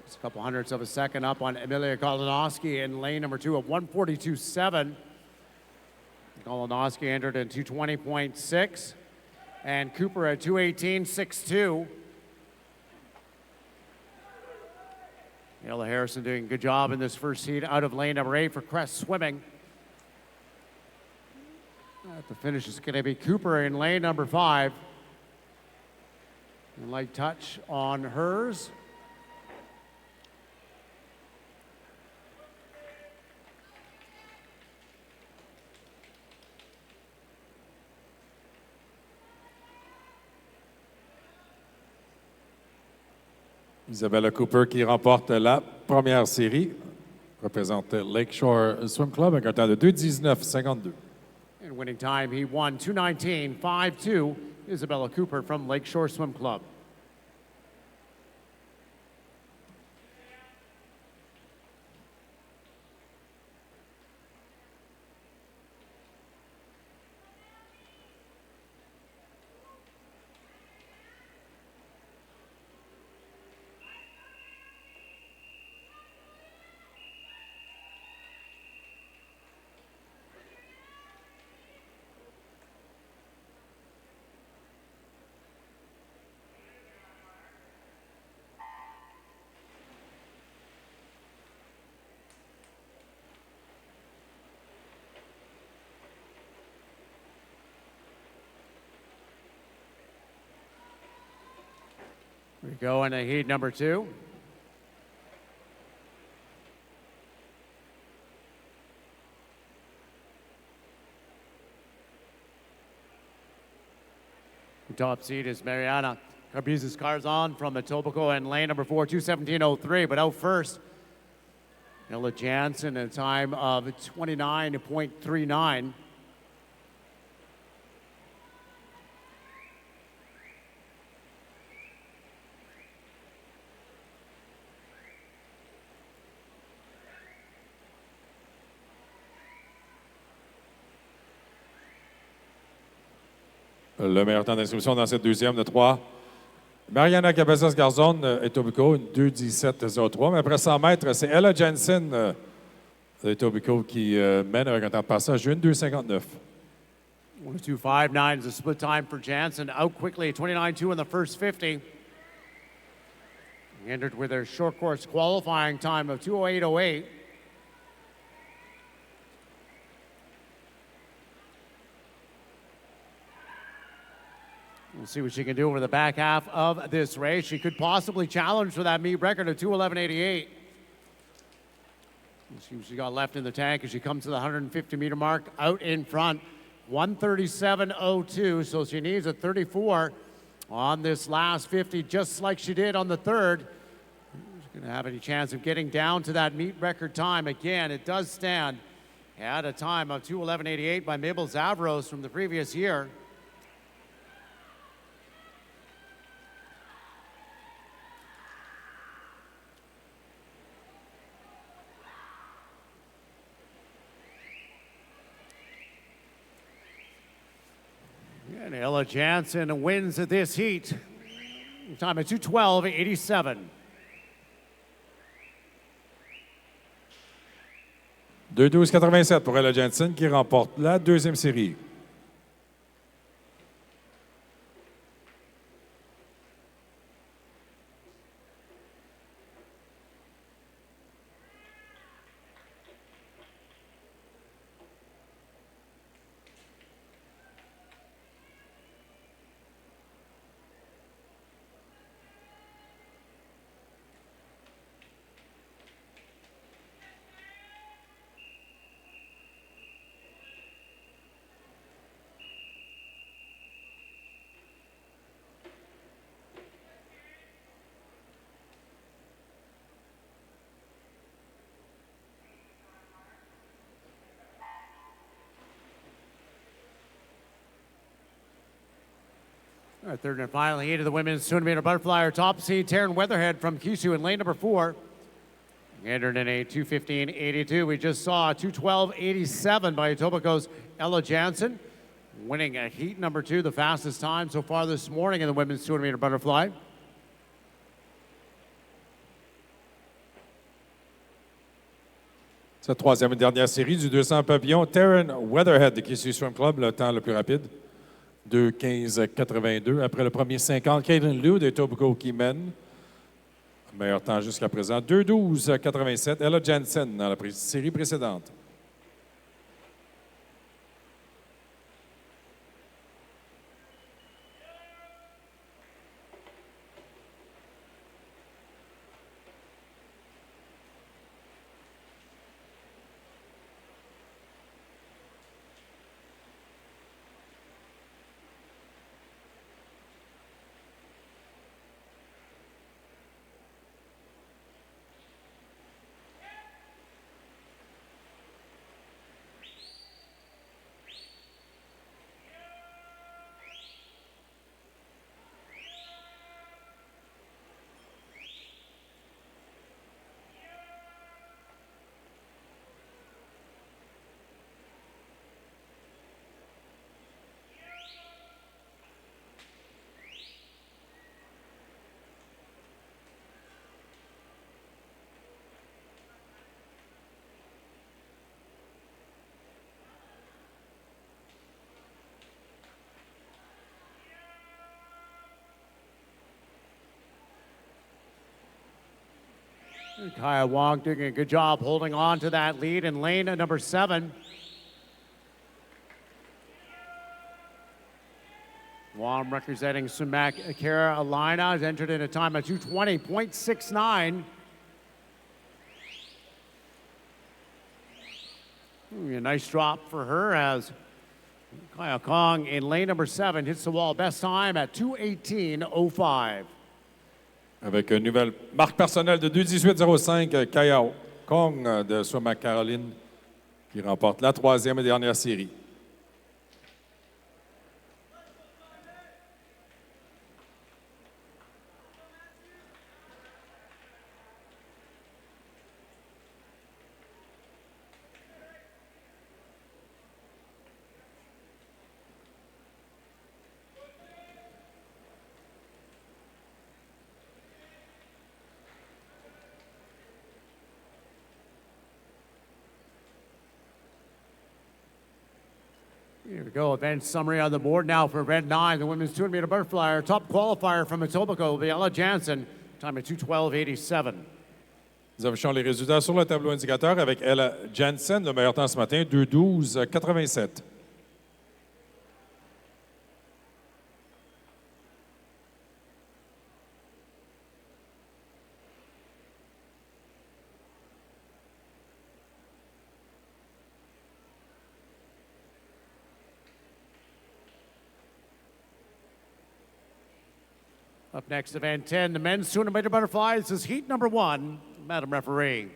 Just a couple hundredths of a second up on Emilia Kolonowski in lane number 2 of 1:42.7. Kolonowski entered in 2:20.6, and Cooper at 2:18.62. Ayla Harrison doing a good job in this first heat out of lane number 8 for Crest Swimming. At the finish is going to be Cooper in lane number 5. And light touch on hers.
Isabella Cooper qui remporte la première série, représente Lakeshore Swim Club avec un temps de 2:19.52.
And winning time, he won 2:19.52. Isabella Cooper from Lakeshore Swim Club. We go into heat number 2. The top seed is Mariana Carbizas-Carzon from Etobicoke and lane number 4, 2:17.03. But out first, Ella Jansen at a time of 29.39.
Le meilleur temps d'inscription dans cette deuxième de 3. Mariana Cabezas-Garzon, Etobicoke, 2:17.03. Mais après 100 mètres, c'est Ella Jensen d'Etobicoke qui mène avec un temps de passage 1:2.59.
1:2.59 is a split time for Jansen. Out quickly at 29.2 in the first 50. Entered with her short course qualifying time of 2:08.08. We'll see what she can do over the back half of this race. She could possibly challenge for that meet record of 2:11.88. We'll see what she got left in the tank as she comes to the 150-meter mark out in front. 1:37.02, so she needs a 34 on this last 50, just like she did on the third. She's going to have any chance of getting down to that meet record time. Again, it does stand at a time of 2:11.88 by Mabel Zavros from the previous year. And Ella Jansen wins this heat. Time at 2:12.87.
2:12.87 pour Ella Jensen qui remporte la deuxième série.
Our third and final heat of the women's 200-meter butterfly. Our top seed, Taryn Weatherhead from Kisu in lane number 4. Entered in a 2:15.82. We just saw a 2:12.87 by Etobicoke's Ella Jansen, winning at heat number 2, the fastest time so far this morning in the women's 200-meter butterfly.
Cette troisième et dernière série du 200 papillons, Taryn Weatherhead qui suit Swim Club, le temps le plus rapide. 2:15.82. Après le premier 50, Caitlin Liu d'Etobicoke qui mène. Meilleur temps jusqu'à présent. 2:12.87. Ella Jansen dans la série précédente.
Kaya Wong doing a good job holding on to that lead in lane number 7. Wong representing Sumac Carolina has entered in a time of 2:20.69. A nice drop for her as Kyle Kong in lane number 7 hits the wall. Best time at 2:18.05.
Avec une nouvelle marque personnelle de 2:18.05, Kaya Kong de Swamac Caroline qui remporte la 3e et dernière série.
Here we go. Event summary on the board now for event 9, the women's 200-meter butterfly. Our top qualifier from Etobicoke will be Ella Jansen, time at 2:12.87.
Nous affichons les résultats sur le tableau indicateur avec Ella Jansen, le meilleur temps ce matin, 2:12.87.
Up next, event 10, the men's 200-meter butterfly. This is heat number 1. Madam Referee.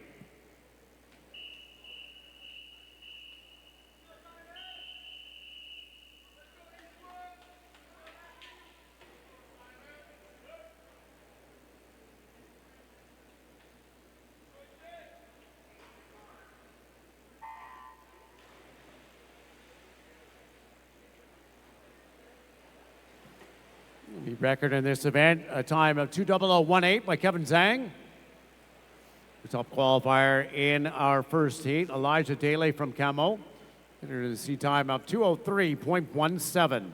The record in this event, a time of 2:00.18 by Kevin Zhang. The top qualifier in our first heat, Elijah Daly from Camo. Entered the C time of 2:03.17.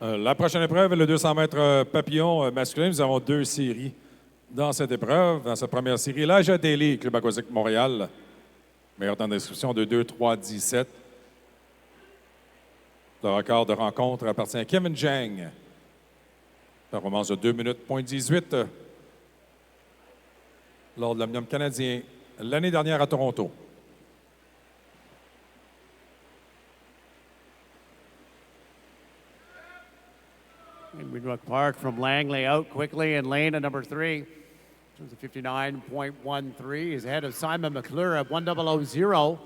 La prochaine épreuve est le 200 mètres papillon masculin. Nous avons 2 séries dans cette épreuve. Dans cette première série, Elijah Daly, Club aquatique Montréal. Meilleur temps d'inscription de 2:03.17. Le record de rencontre appartient à Kevin Zhang. Performance de 2 minutes, 18 lors de l'Omnium canadien l'année dernière à Toronto.
Winwood Park from Langley out quickly in lane at number 3. Turns a 59.13. He's ahead of Simon McClure at 1:00.00.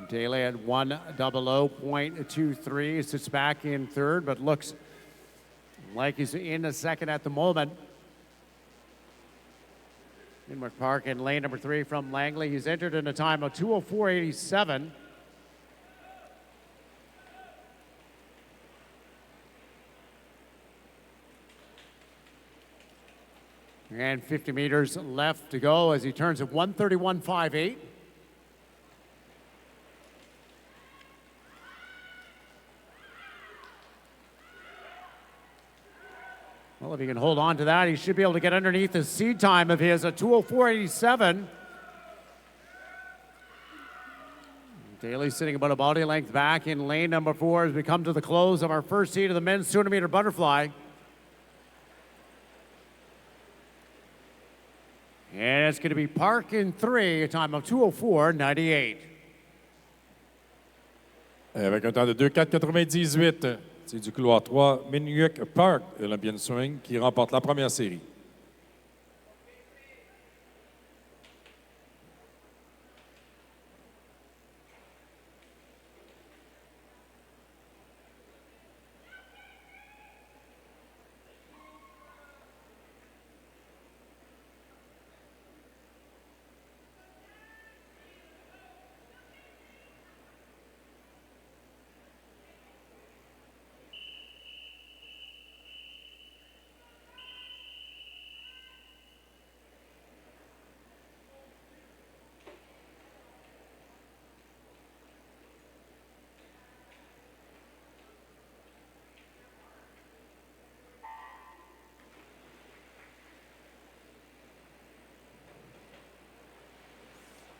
Daly at 1:00.23. Sits back in third, but looks like he's in a second at the moment. Winwood Park in lane number 3 from Langley. He's entered in a time of 2:04.87. And 50 meters left to go as he turns at 1:31.58. Well, if he can hold on to that, he should be able to get underneath the seed time of his at 2:04.87. Daly sitting about a body length back in lane number 4 as we come to the close of our first heat of the men's 200-meter butterfly. And it's going to be Park in 3, a time of 2:04.98.
Avec un temps de 2:04.98, c'est du couloir 3, Minuyuk Park, Olympian Swing, qui remporte la première série.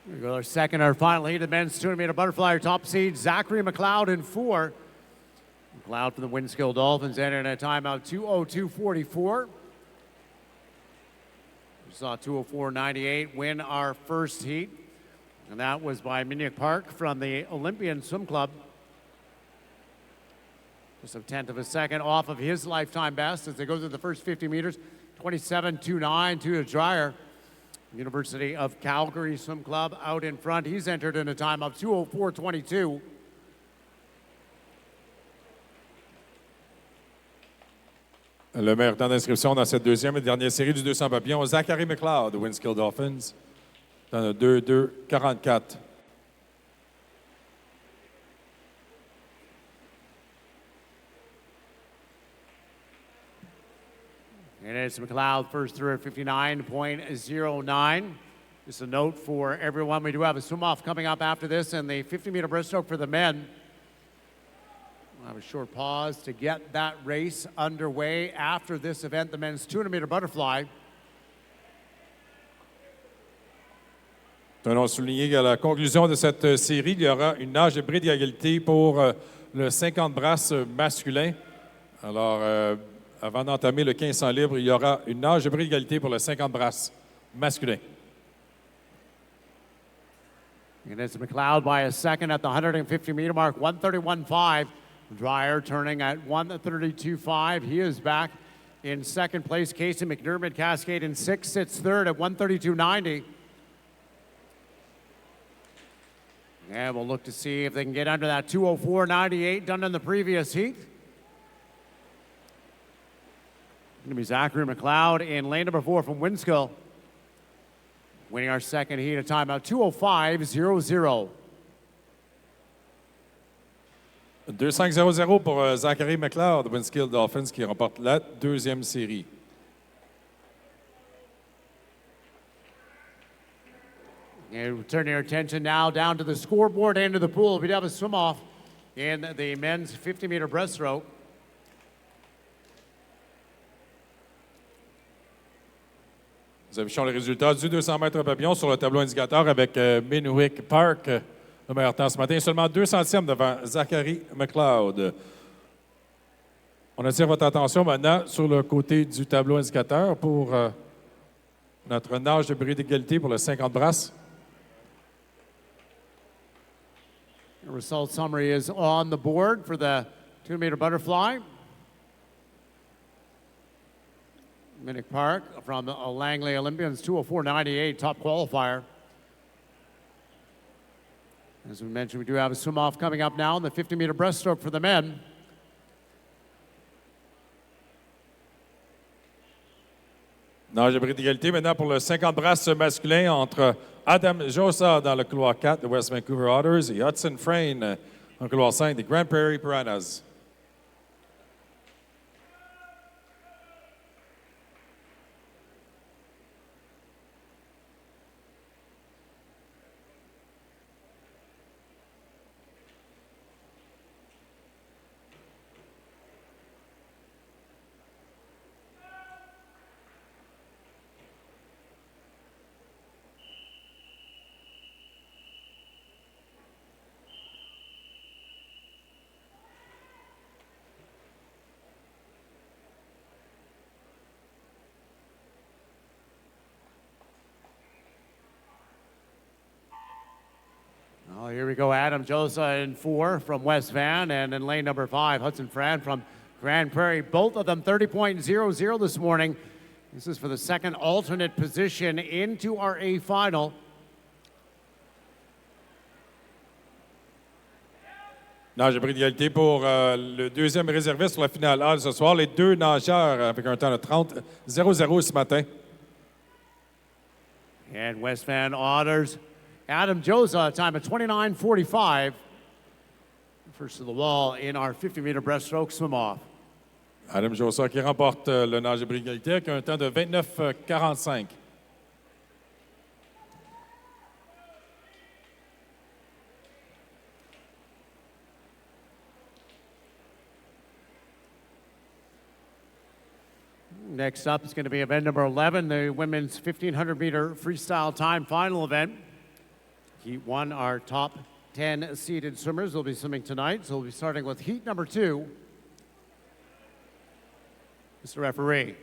Here we go, our second, our final heat of the men's 200-meter butterfly. Our top seed, Zachary McLeod in 4. McLeod from the Winskill Dolphins entered in a time of 2:02.44. We saw 2:04.98 win our first heat, and that was by Minick Park from the Olympian Swim Club. Just a tenth of a second off of his lifetime best as they go through the first 50 meters. 27.29 to Dreyer. University of Calgary Swim Club out in front. He's entered in a time of 2:04.22.
Le meilleur temps d'inscription dans cette deuxième et dernière série du 200 papillons, Zachary McLeod de Winskill Dolphins, dans le 2:2.44.
And it's McLeod first through at 59.09. Just a note for everyone, we do have a swim-off coming up after this and the 50-meter breaststroke for the men. We'll have a short pause to get that race underway. After this event, the men's 200-meter butterfly.
Nous allons souligner qu'à la conclusion de cette série, il y aura une nage de bris d'égalité pour le 50 brasses masculin. Alors, avant d'entamer le 1500 libre, il y aura une nage de bris d'égalité pour le 50 brasses masculin.
And it's McLeod by a second at the 150-meter mark, 131.5. Dreyer turning at 132.5. He is back in second place. Casey McDermott Cascade in sixth, sits third at 132.90. And we'll look to see if they can get under that 2:04.98 done in the previous heat. Going to be Zachary McLeod in lane number 4 from Winskill. Winning our second heat, a timeout 2:05.00.
2:05.00 pour Zachary McLeod de Winskill Dolphins qui remporte la deuxième série.
And turning our attention now down to the scoreboard and to the pool. We do have a swim-off in the men's 50-meter breaststroke.
Nous affichons les résultats du 200 mètres papillon sur le tableau indicateur avec Minick Park, le meilleur temps ce matin, seulement 2 centièmes devant Zachary McLeod. On attire votre attention maintenant sur le côté du tableau indicateur pour notre nage de bris d'égalité pour le 50 brasses.
The result summary is on the board for the 200-meter butterfly. Minick Park from the Langley Olympians, 2:04.98, top qualifier. As we mentioned, we do have a swim-off coming up now in the 50-meter breaststroke for the men.
Nage de bris d'égalité maintenant pour le 50 brasses masculin entre Adam Josa dans le couloir 4 de West Vancouver Otters et Hudson Frayne dans le couloir 5 des Grand Prairie Piranhas.
Oh, here we go. Adam Josa in 4 from West Van, and in lane number 5, Hudson Fran from Grand Prairie. Both of them 30.00 this morning. This is for the second alternate position into our A final.
Nage de bris d'égalité pour le deuxième réserviste sur la finale A de ce soir. Les deux nageurs avec un temps de 30.00 ce matin.
And West Van Otters, Adam Josa, a time of 29.45. First to the wall in our 50-meter breaststroke swim-off.
Adam Josa qui remporte le nage de bris d'égalité avec un temps de 29.45.
Next up is going to be event number 11, the women's 1,500-meter freestyle time final event. Heat 1, our top 10 seeded swimmers will be swimming tonight. So we'll be starting with heat number 2. Mr. Referee.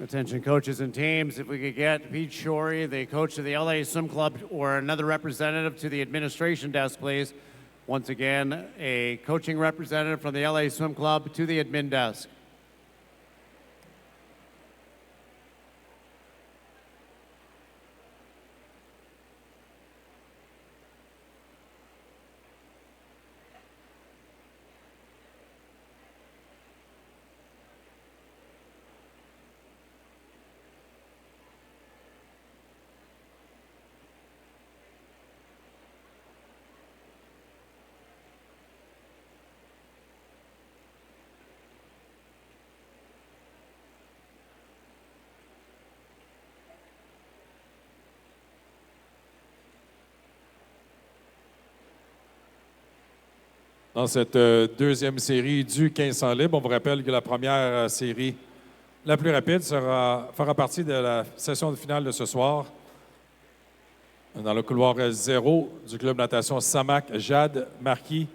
Attention coaches and teams, if we could get Pete Shorey, the coach of the LA Swim Club, or another representative to the administration desk, please. Once again, a coaching representative from the LA Swim Club to the admin desk.
Dans cette deuxième série du 1500 libre, on vous rappelle que la première série, la plus rapide, fera partie de la session de finale de ce soir. Dans le couloir 0 du club natation Samac, Jade Marquis.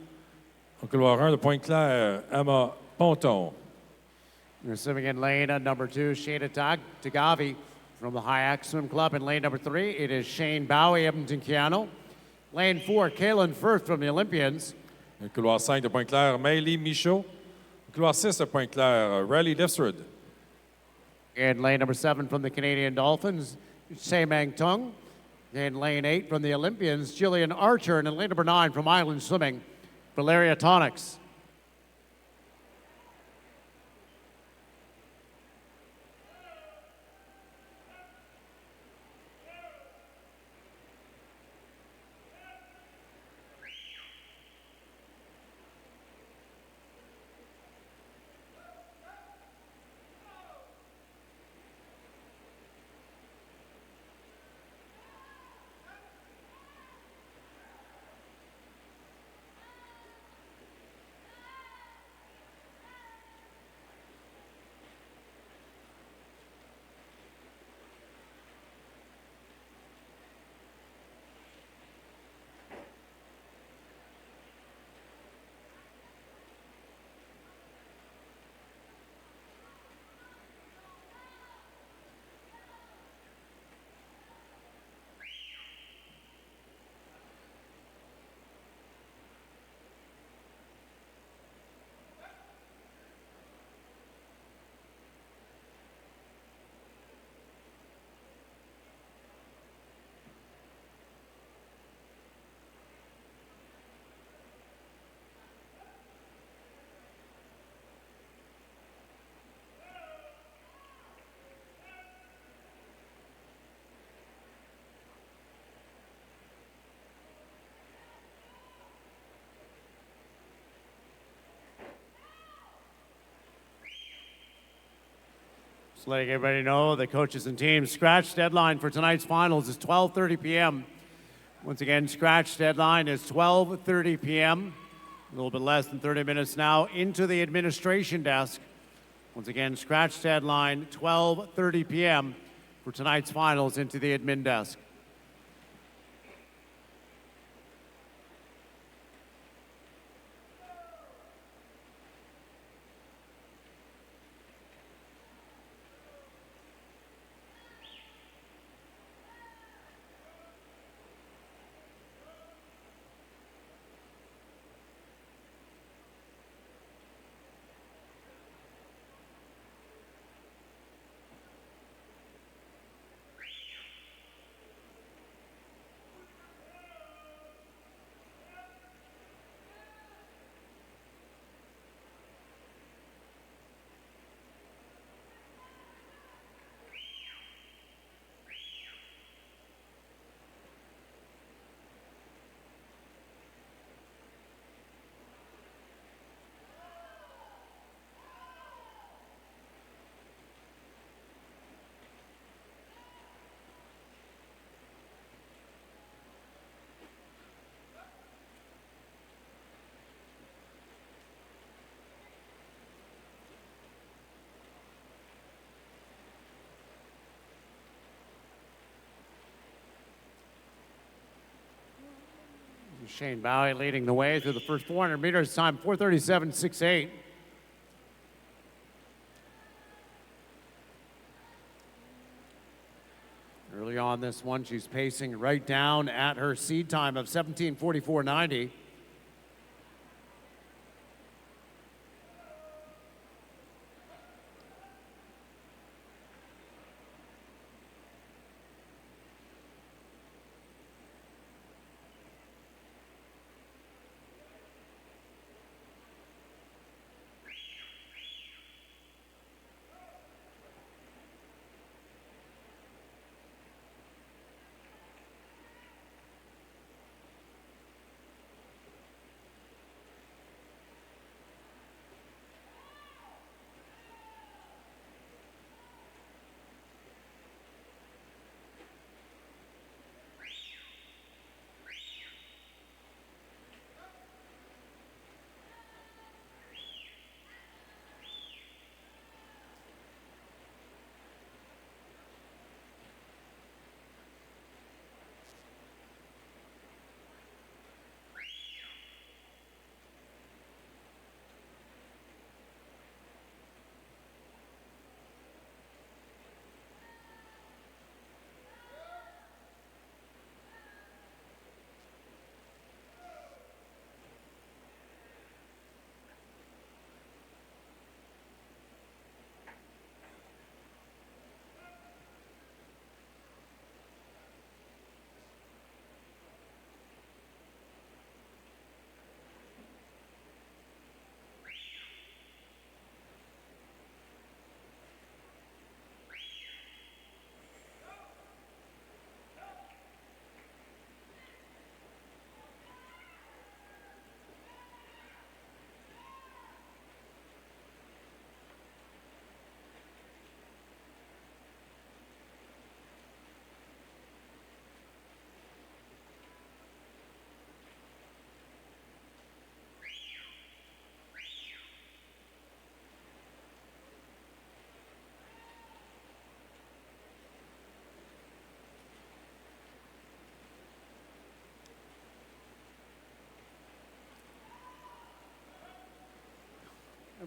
Au couloir 1 de Pointe-Claire, Emma Ponton.
You're swimming in lane number 2, Shayna Tagavi from the High Swim Club. In lane number 3, it is Shane Bowie, Edmonton Keanu. Lane 4, Kaylin Firth from the Olympians.
Le couloir 5 de Pointe-Claire, Maëlie Michaud. Le couloir 6 de Pointe-Claire, Riley Lifsrud.
In lane number 7 from the Canadian Dolphins, Semang Tung. In lane 8 from the Olympians, Jillian Archer. And in lane number 9 from Island Swimming, Valeria Tonix. Just letting everybody know the coaches and teams scratch deadline for tonight's finals is 12:30 p.m. Once again, scratch deadline is 12:30 p.m. A little bit less than 30 minutes now into the administration desk. Once again, scratch deadline 12:30 p.m. for tonight's finals into the admin desk. Shane Bowie leading the way through the first 400 meters, time 4:37.68. on this one. She's pacing right down at her seed time of 17:44.90.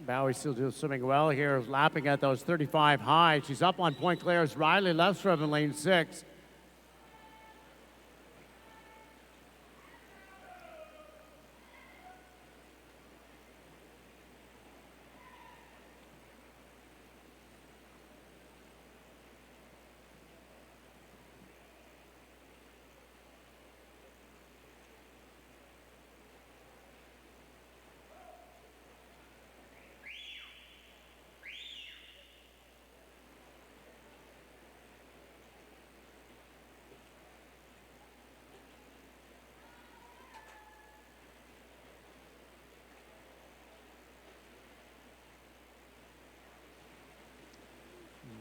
Bowie still just swimming well here, lapping at those 35 high. She's up on Point Claire's Riley Lefstrom in lane 6.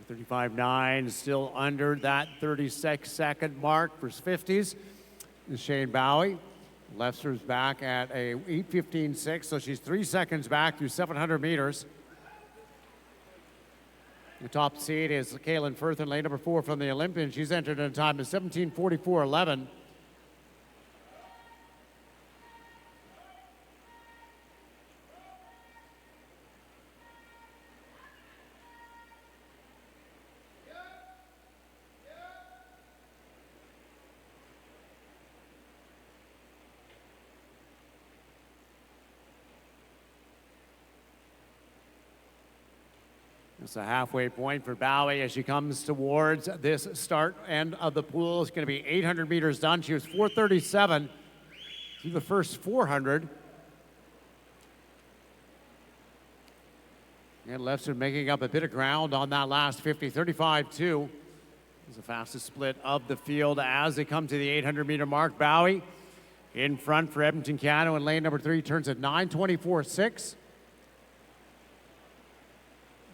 .35.9, still under that 36-second mark for 50s. Shane Bowie. Lester's back at a 8:15.6, so she's 3 seconds back through 700 meters. The top seed is Kaylin Firth in lane number 4 from the Olympian. She's entered in a time of 17:44.11. It's a halfway point for Bowie as she comes towards this start end of the pool. It's going to be 800 meters done. She was 4:37 through the first 400. And Lefstrom making up a bit of ground on that last 50, 35.2. It's the fastest split of the field as they come to the 800-meter mark. Bowie in front for Edmonton Cano in lane number 3, turns at 9:24.6.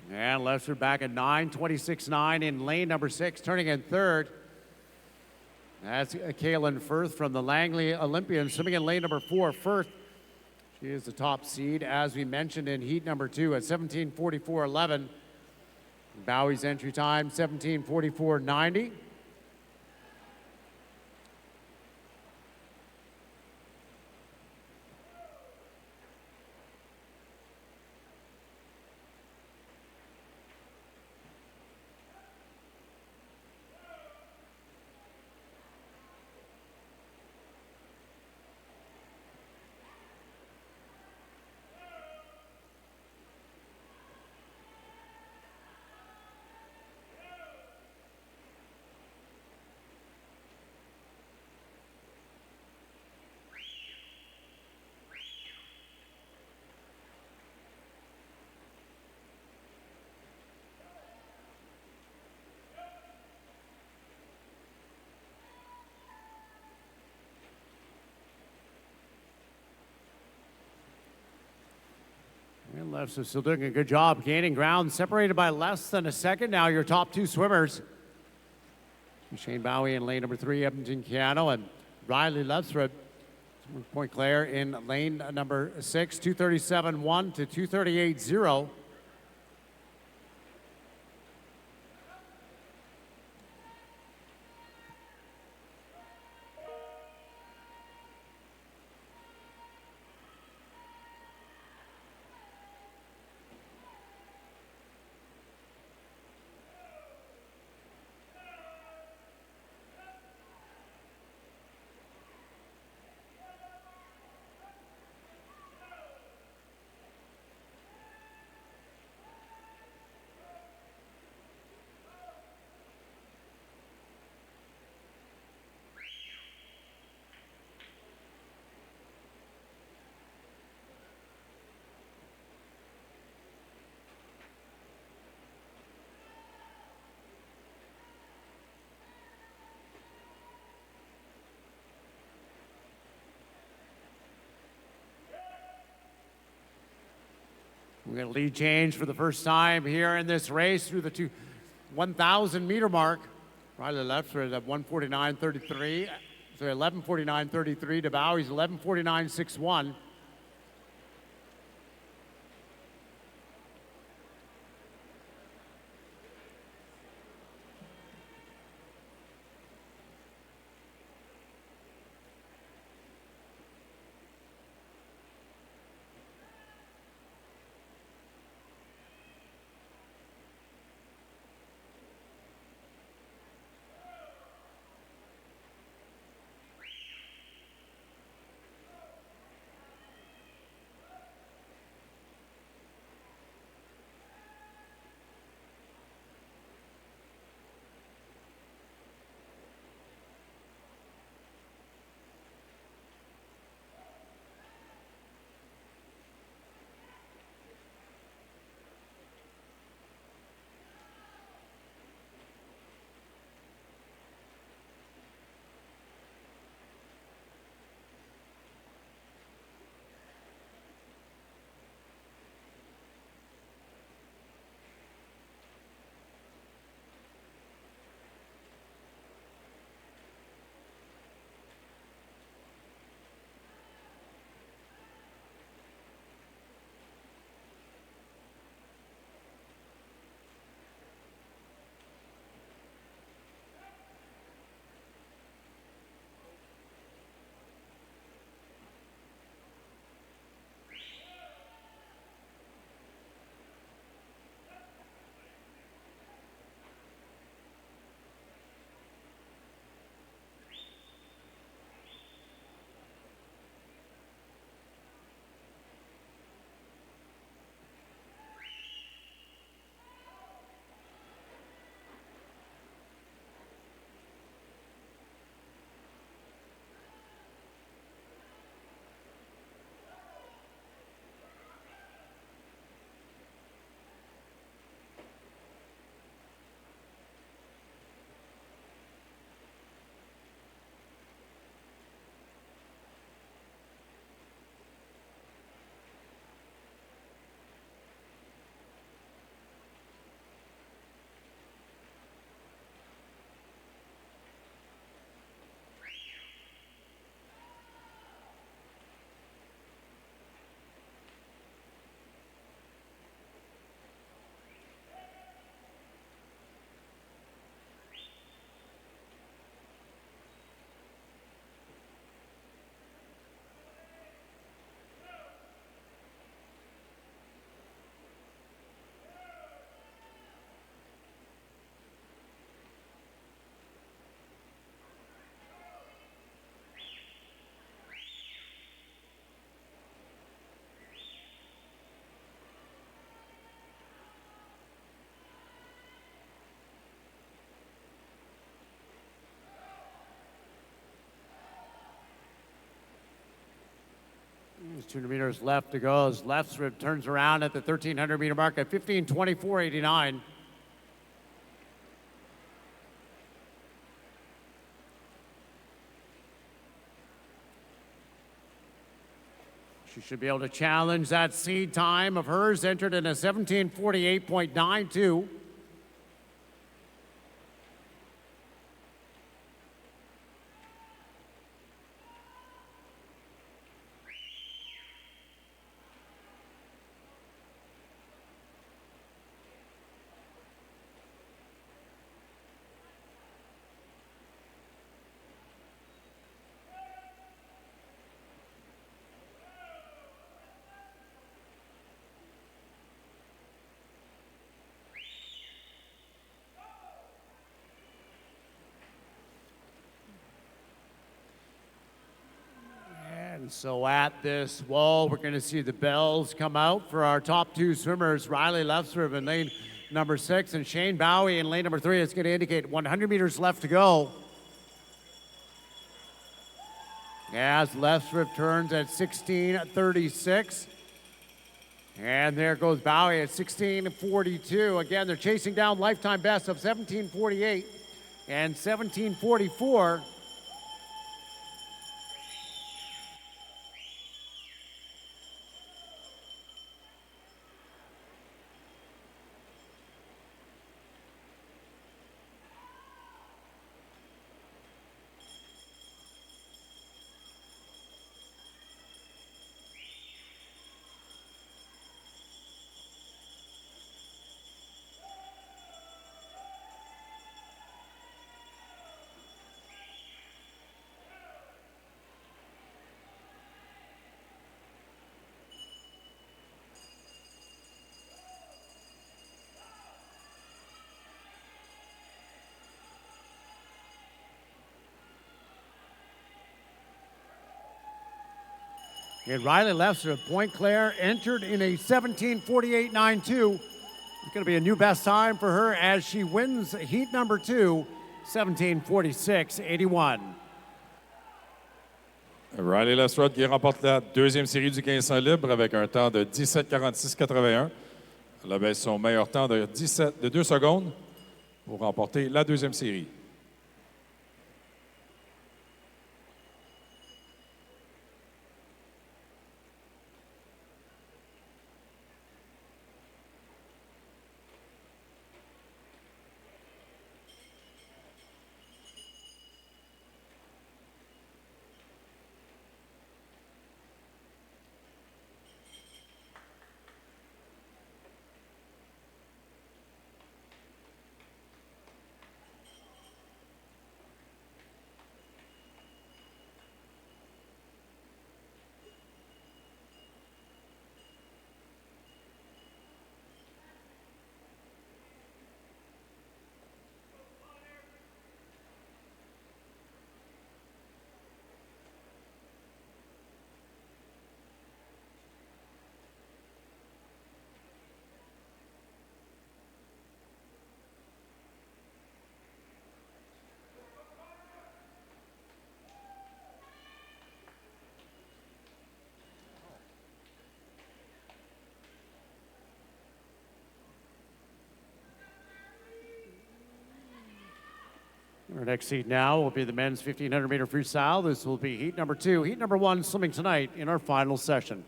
And Lefstrom back at 9:26.9 in lane number 6, turning in third. That's Kaylin Firth from the Langley Olympian, swimming in lane number 4. Firth, she is the top seed, as we mentioned, in heat number 2 at 17:44.11. Bowie's entry time, 17:44.90. Lefts are still doing a good job gaining ground, separated by less than a second now, your top two swimmers. Shane Bowie in lane number 3, Edmonton Keano, and Riley Lefsrud, Point Claire in lane number 6, 237.1 to 238.0. We're going to lead change for the first time here in this race through the 1,000 meter mark. Riley Lefsrud at 1:49.33, sorry, 11:49.33 to Bowie's 11:49.61. There's 200 meters left to go as Lefsrud turns around at the 1,300 meter mark at 15:24.89. She should be able to challenge that seed time of hers, entered in a 17:48.92. And so at this wall, we're going to see the bells come out for our top two swimmers, Riley Lefsrib in lane number 6 and Shane Bowie in lane number 3. It's going to indicate 100 meters left to go. As Lefsrib turns at 16:36. And there goes Bowie at 16:42. Again, they're chasing down lifetime bests of 17:48 and 17:44. And Riley Lefsrib of Point Claire entered in a 17:48.92. It's going to be a new best time for her as she wins heat number 2, 17:46.81.
Riley Lefsrib qui remporte la deuxième série du 1500 libre avec un temps de 17:46.81. Elle abaisse son meilleur temps de 2 secondes pour remporter la deuxième série.
Our next heat now will be the men's 1,500 meter freestyle. This will be heat number 2. Heat number 1 swimming tonight in our final session.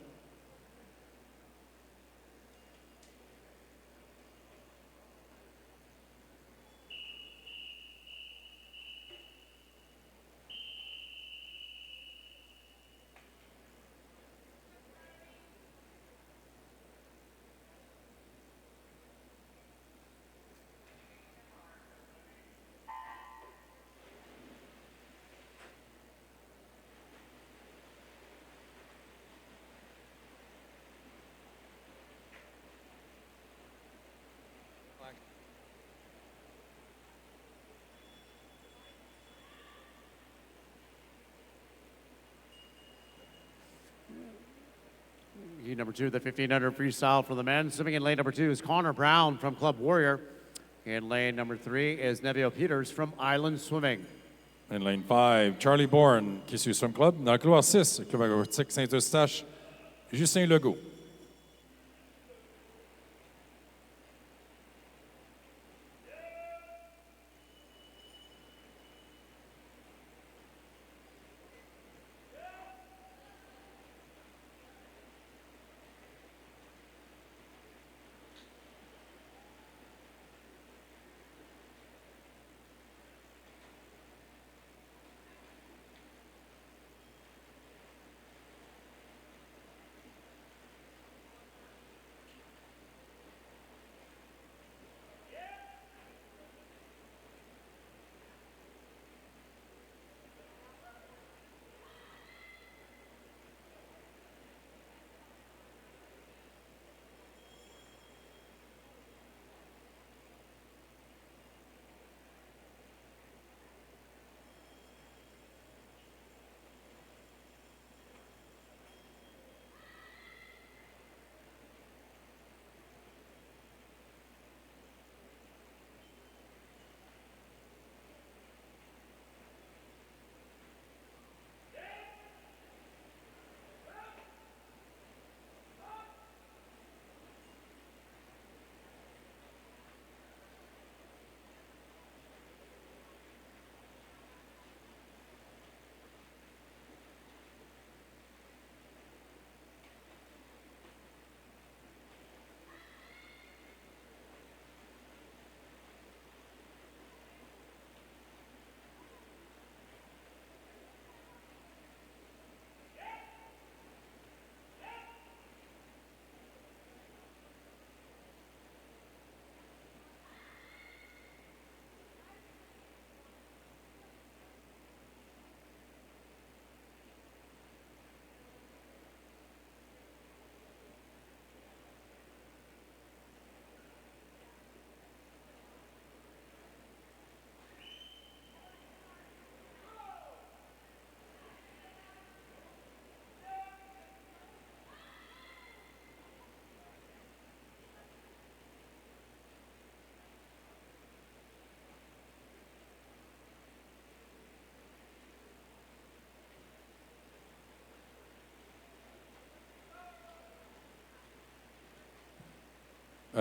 Heat number 2, the 1,500 freestyle for the men. Swimming in lane number 2 is Connor Brown from Club Warrior. In lane number 3 is Neville Peters from Island Swimming.
In lane 5, Charlie Bourne qui suit Swim Club. Dans le couloir 6, Club aquatique Saint-Eustache, Justin Legault.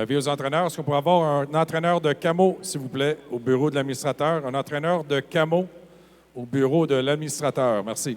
Vieux entraîneurs, est-ce qu'on pourrait avoir un entraîneur de camo, s'il vous plaît, au bureau de l'administrateur? Un entraîneur de camo au bureau de l'administrateur. Merci.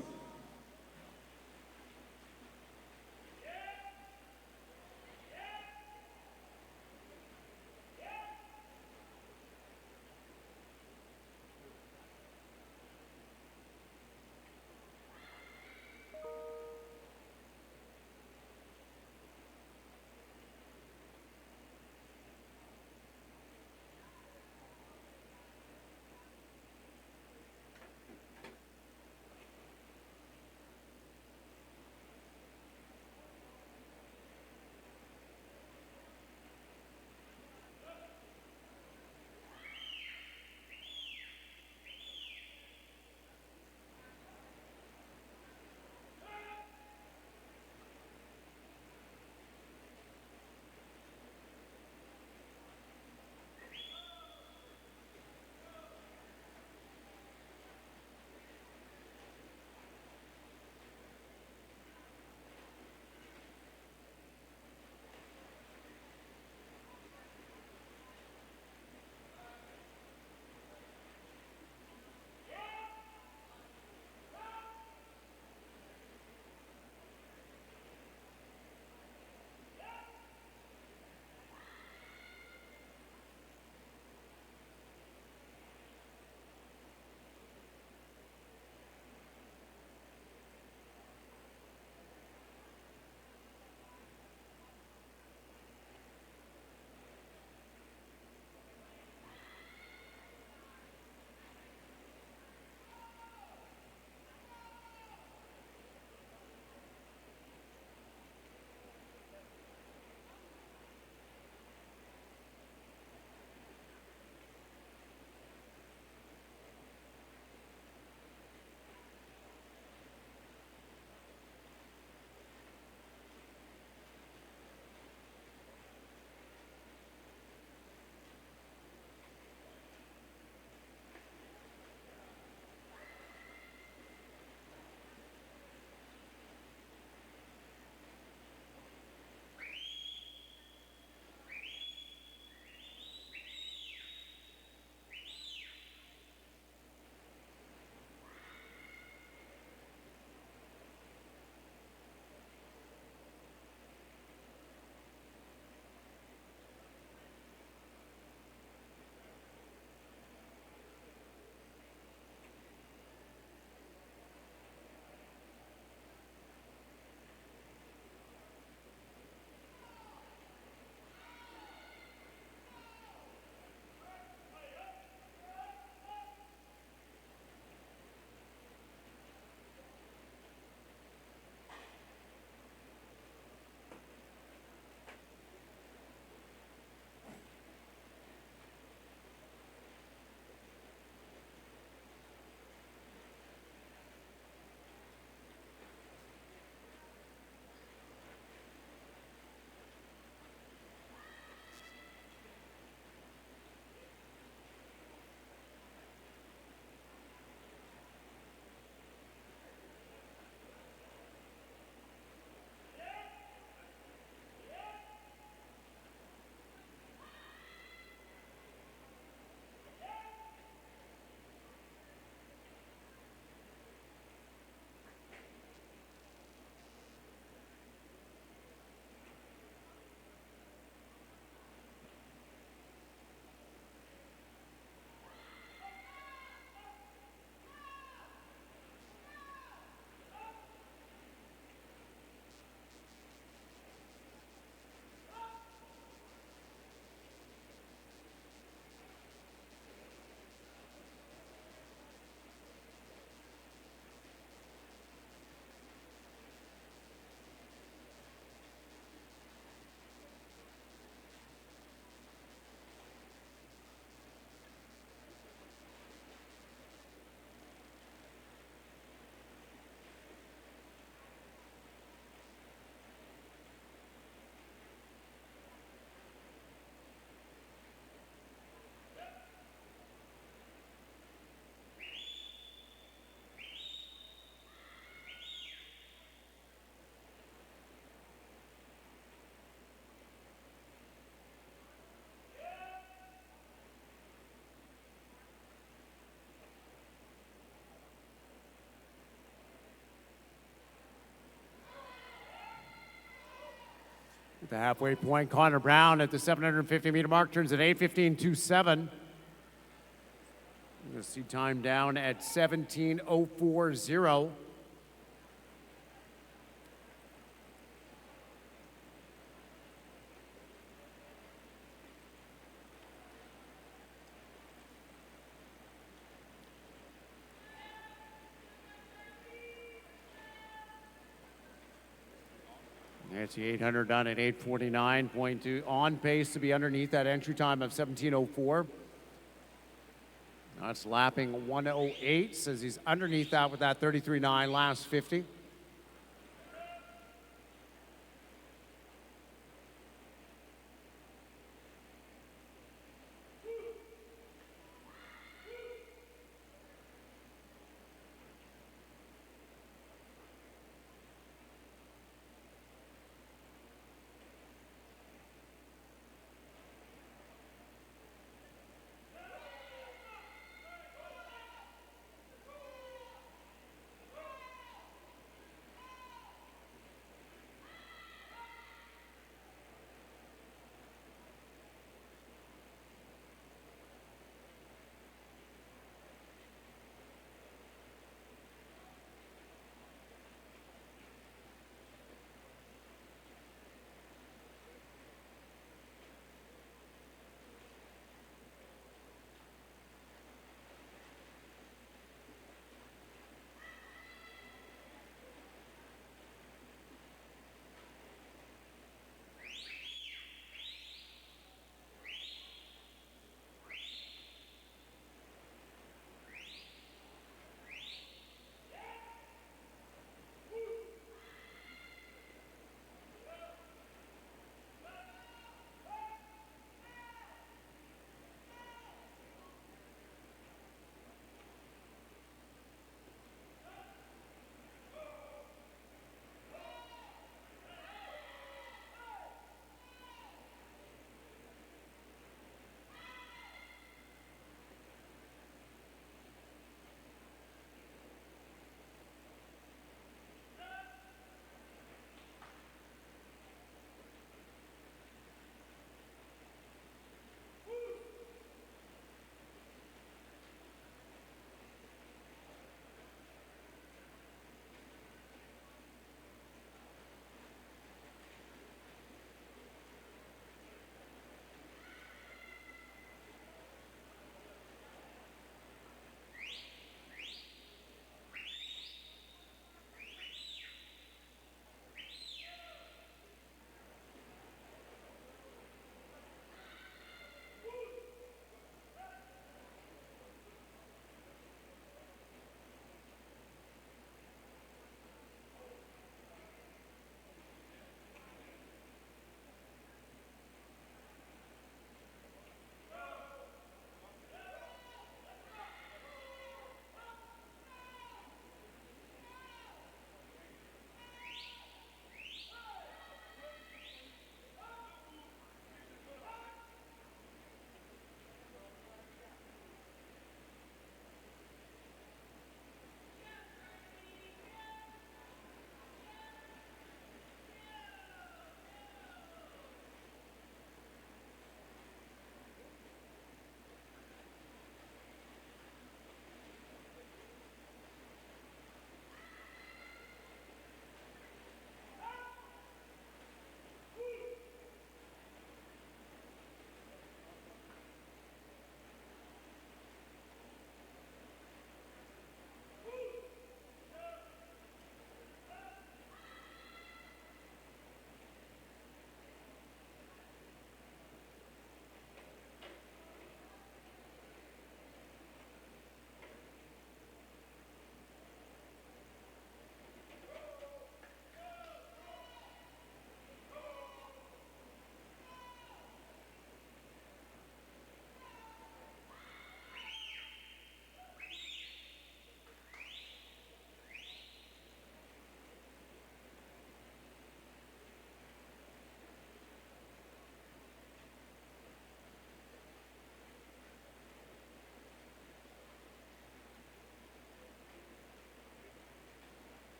the halfway point. Connor Brown at the 750-meter mark turns at 8:15.27. You're going to see time down at 17:04.0. That's the 800 done at 8:49.2, on pace to be underneath that entry time of 17:04. That's lapping 1:08, says he's underneath that with that 33.9 last 50.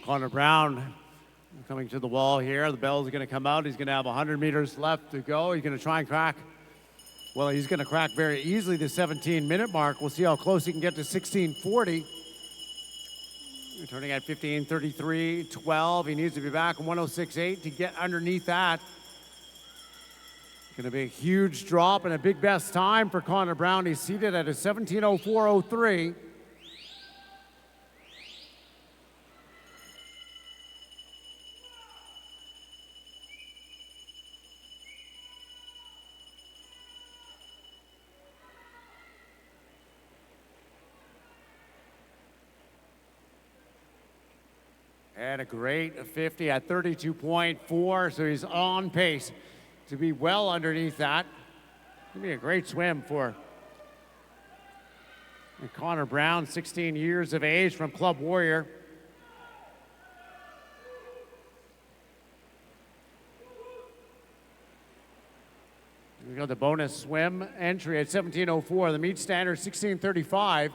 Connor Brown coming to the wall here. The bell's going to come out. He's going to have 100 meters left to go. He's going to try and crack. Well, he's going to crack very easily the 17-minute mark. We'll see how close he can get to 16:40. Returning at 15:33.12. He needs to be back in 106.8 to get underneath that. Going to be a huge drop and a big best time for Connor Brown. He's seated at a 17:04.03. And a great 50 at 32.4, so he's on pace to be well underneath that. It'll be a great swim for Connor Brown, 16 years of age from Club Warrior. We got the bonus swim entry at 17:04. The meet standard 16:35. Going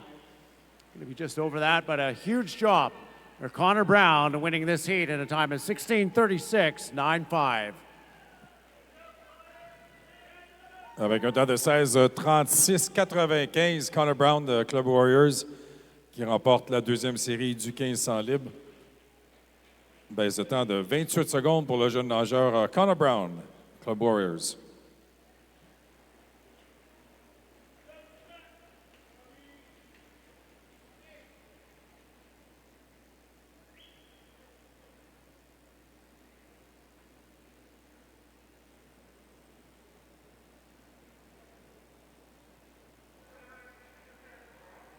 to be just over that, but a huge job for Connor Brown winning this heat in a time of 16:36.95.
Avec un temps de 16:36.95, Connor Brown de Club Warriors qui remporte la deuxième série du 1500 libre. Baisse de temps de 28 secondes pour le jeune nageur Connor Brown, Club Warriors.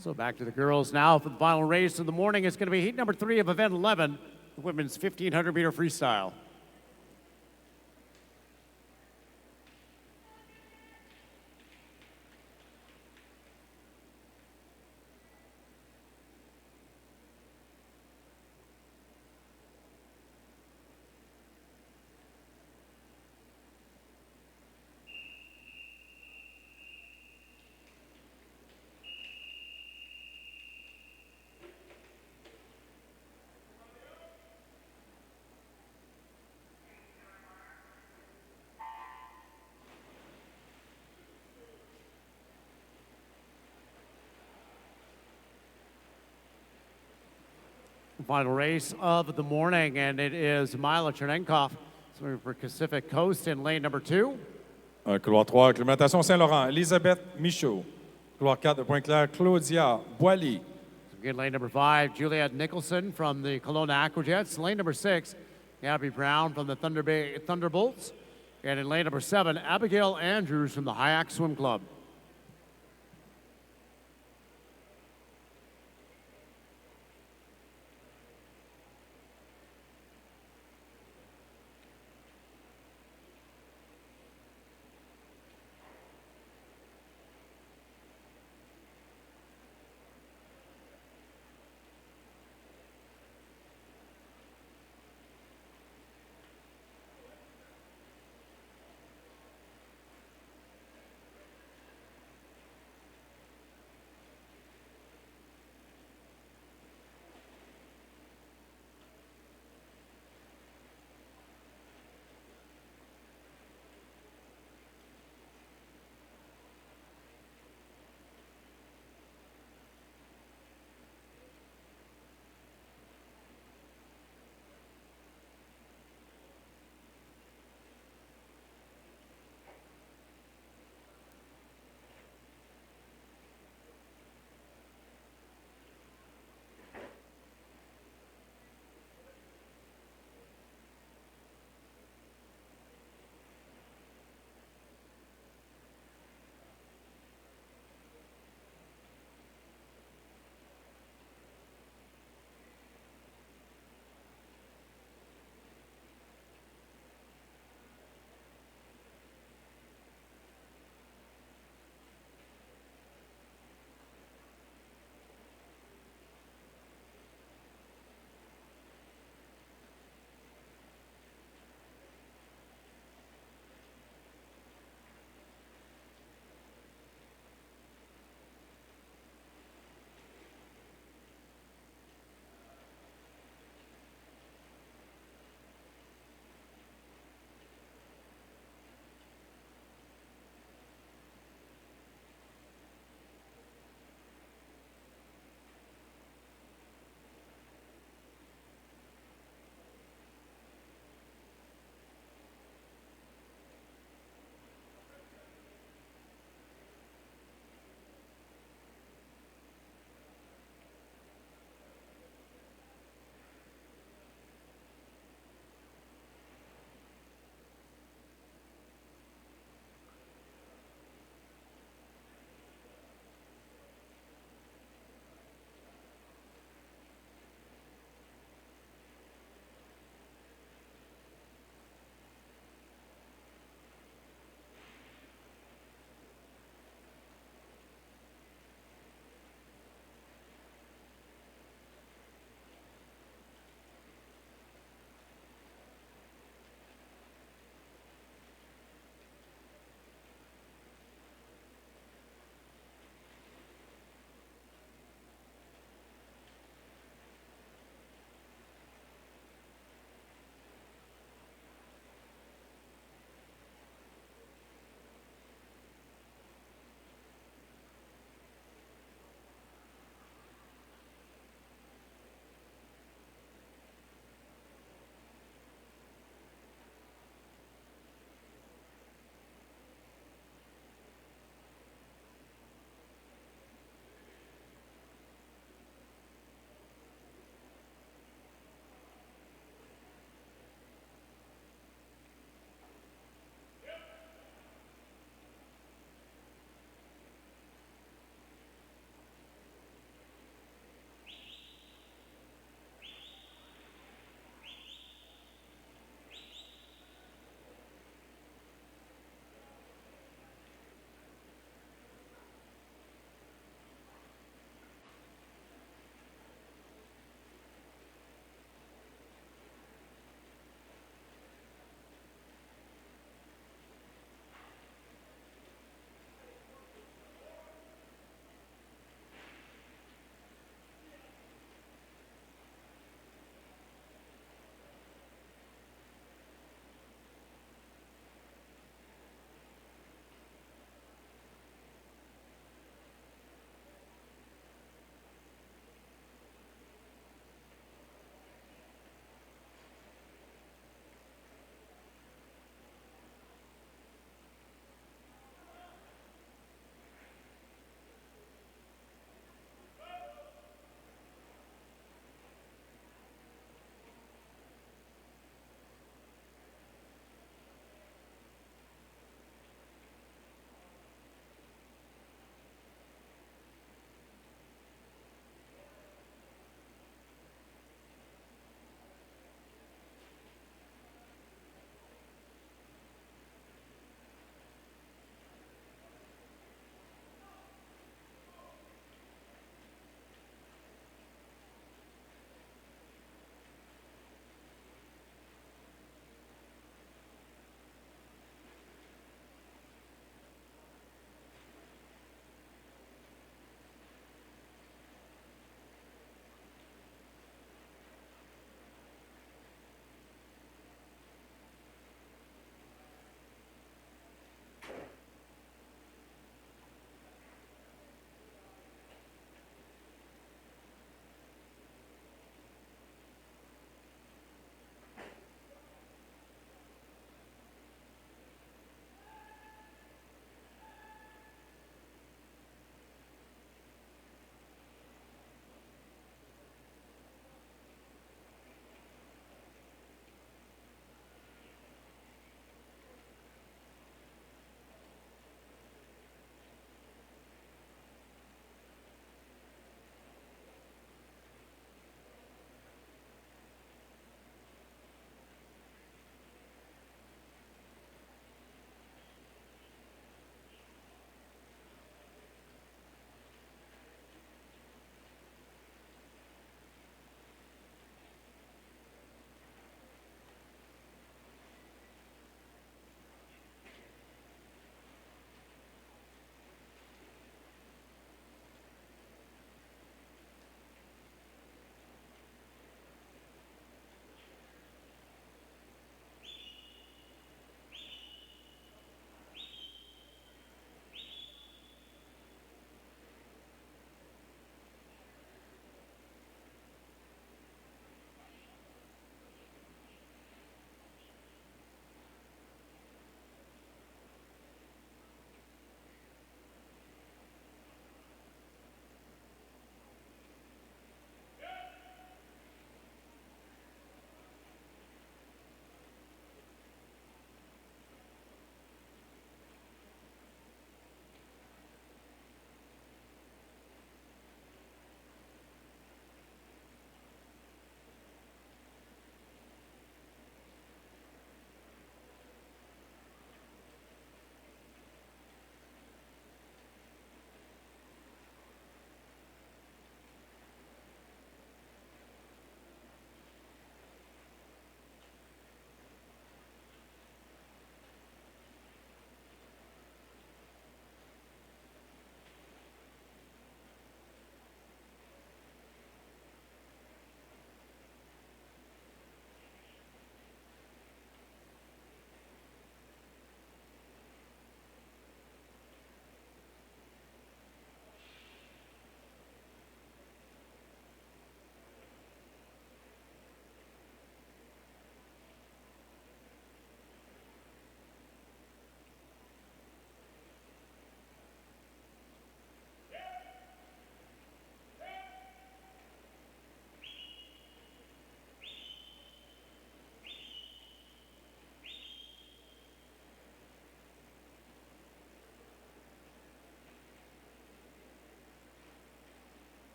So back to the girls now for the final race of the morning. It's going to be heat number 3 of event 11, the women's 1,500-meter freestyle. Final race of the morning, and it is Mila Chernenkov swimming for Pacific Coast in lane number 2.
Couloir 3, acclimatation Saint-Laurent, Elisabeth Michaud. Couloir 4 de Pointe-Claire, Claudia Boilly.
Again, lane number 5, Juliette Nicholson from the Kelowna Aquajets. Lane number 6, Gabby Brown from the Thunder Bay Thunderbolts. And in lane number 7, Abigail Andrews from the Hyack Swim Club.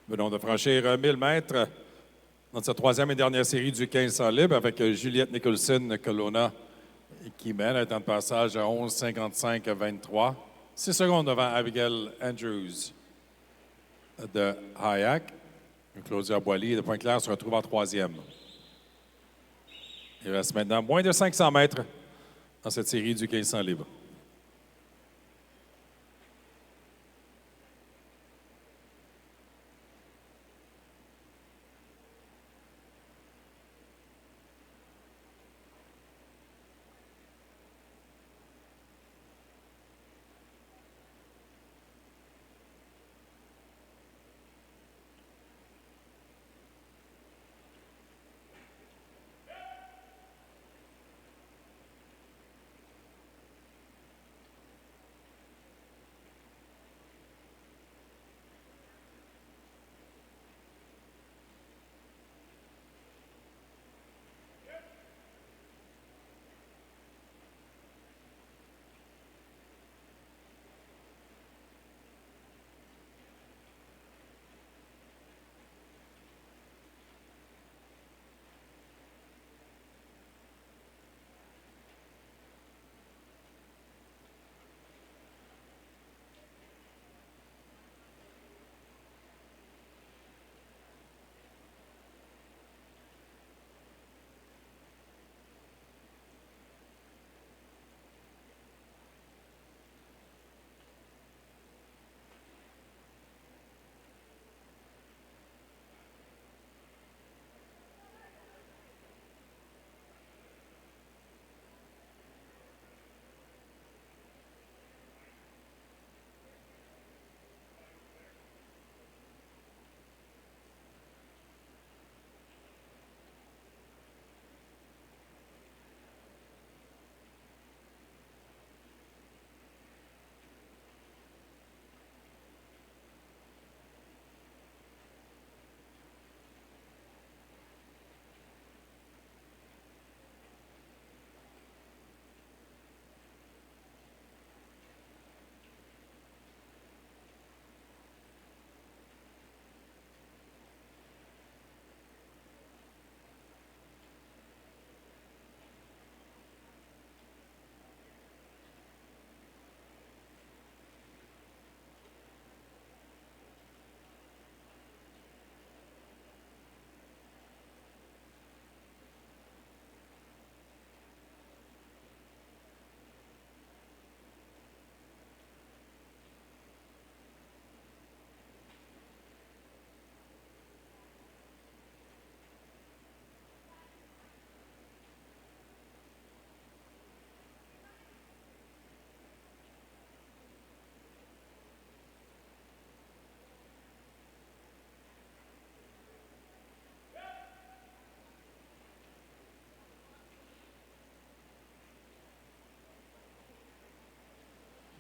Venons de franchir 1000 mètres dans sa troisième et dernière série du 1500 libre avec Juliette Nicholson-Colonna qui mène un temps de passage à 11,55,23. 6 secondes devant Abigail Andrews de Hayak. Claudia Boilly de Pointe-Claire se retrouve en troisième. Il reste maintenant moins de 500 mètres dans cette série du 1500 libre.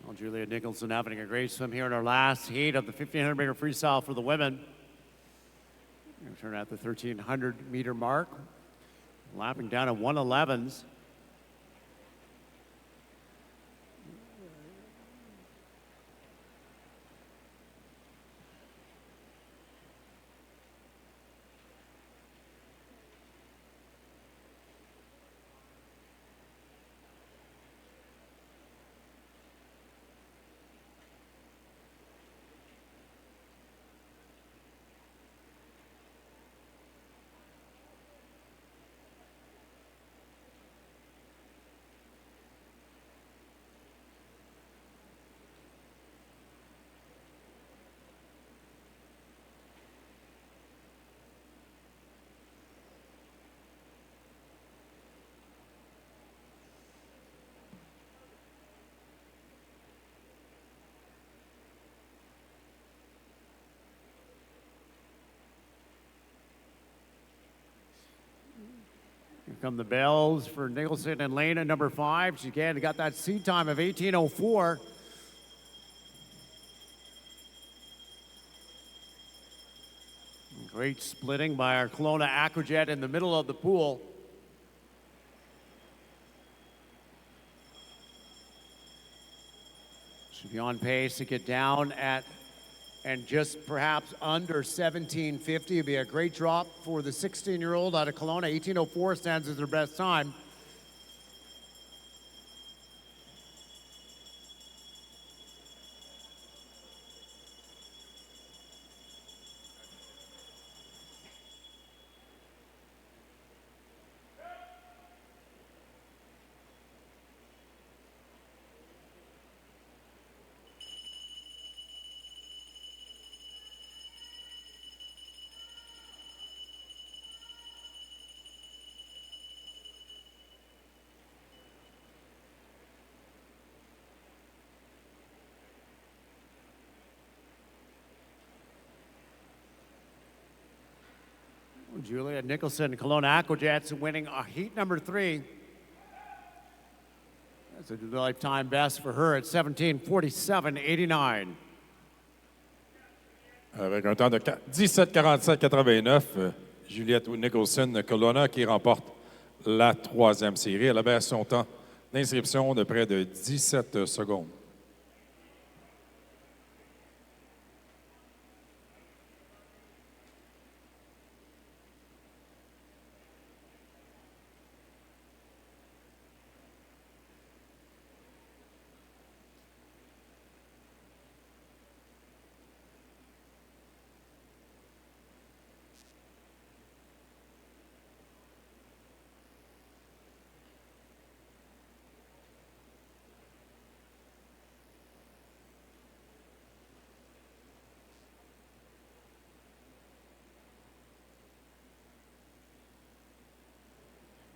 Well, Julia Nicholson having a great swim here in our last heat of the 1,500 meter freestyle for the women. We're turn at the 1,300 meter mark, lapping down at 1:11s. Here come the bells for Nicholson and Lane at number 5. She again got that seat time of 18:04. Great splitting by our Kelowna Aquajet in the middle of the pool. Should be on pace to get down at and just perhaps under 1750 would be a great drop for the 16-year-old out of Kelowna. 1804 stands as their best time. Julia Nicholson, Kelowna Aquajets, winning heat number 3. That's a lifetime best for her at 17:47.89.
Avec un temps de 17:47.89, Juliette Nicholson, Kelowna, qui remporte la 3e série. Elle avait son temps d'inscription de près de 17 secondes.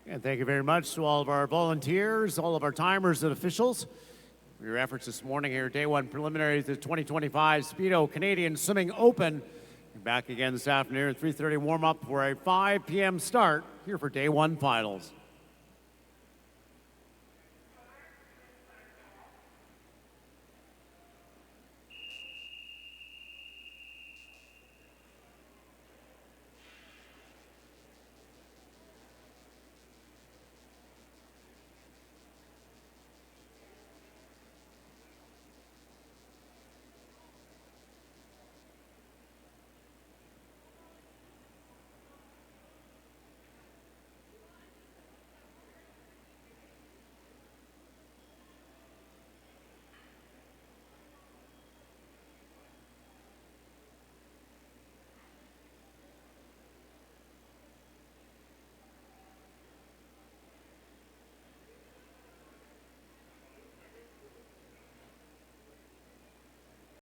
And thank you very much to all of our volunteers, all of our timers and officials for your efforts this morning here. Day 1 preliminaries to the 2025 Speedo Canadian Swimming Open. Back again this afternoon at 3:30 warm-up for a 5 p.m. start here for Day 1 finals.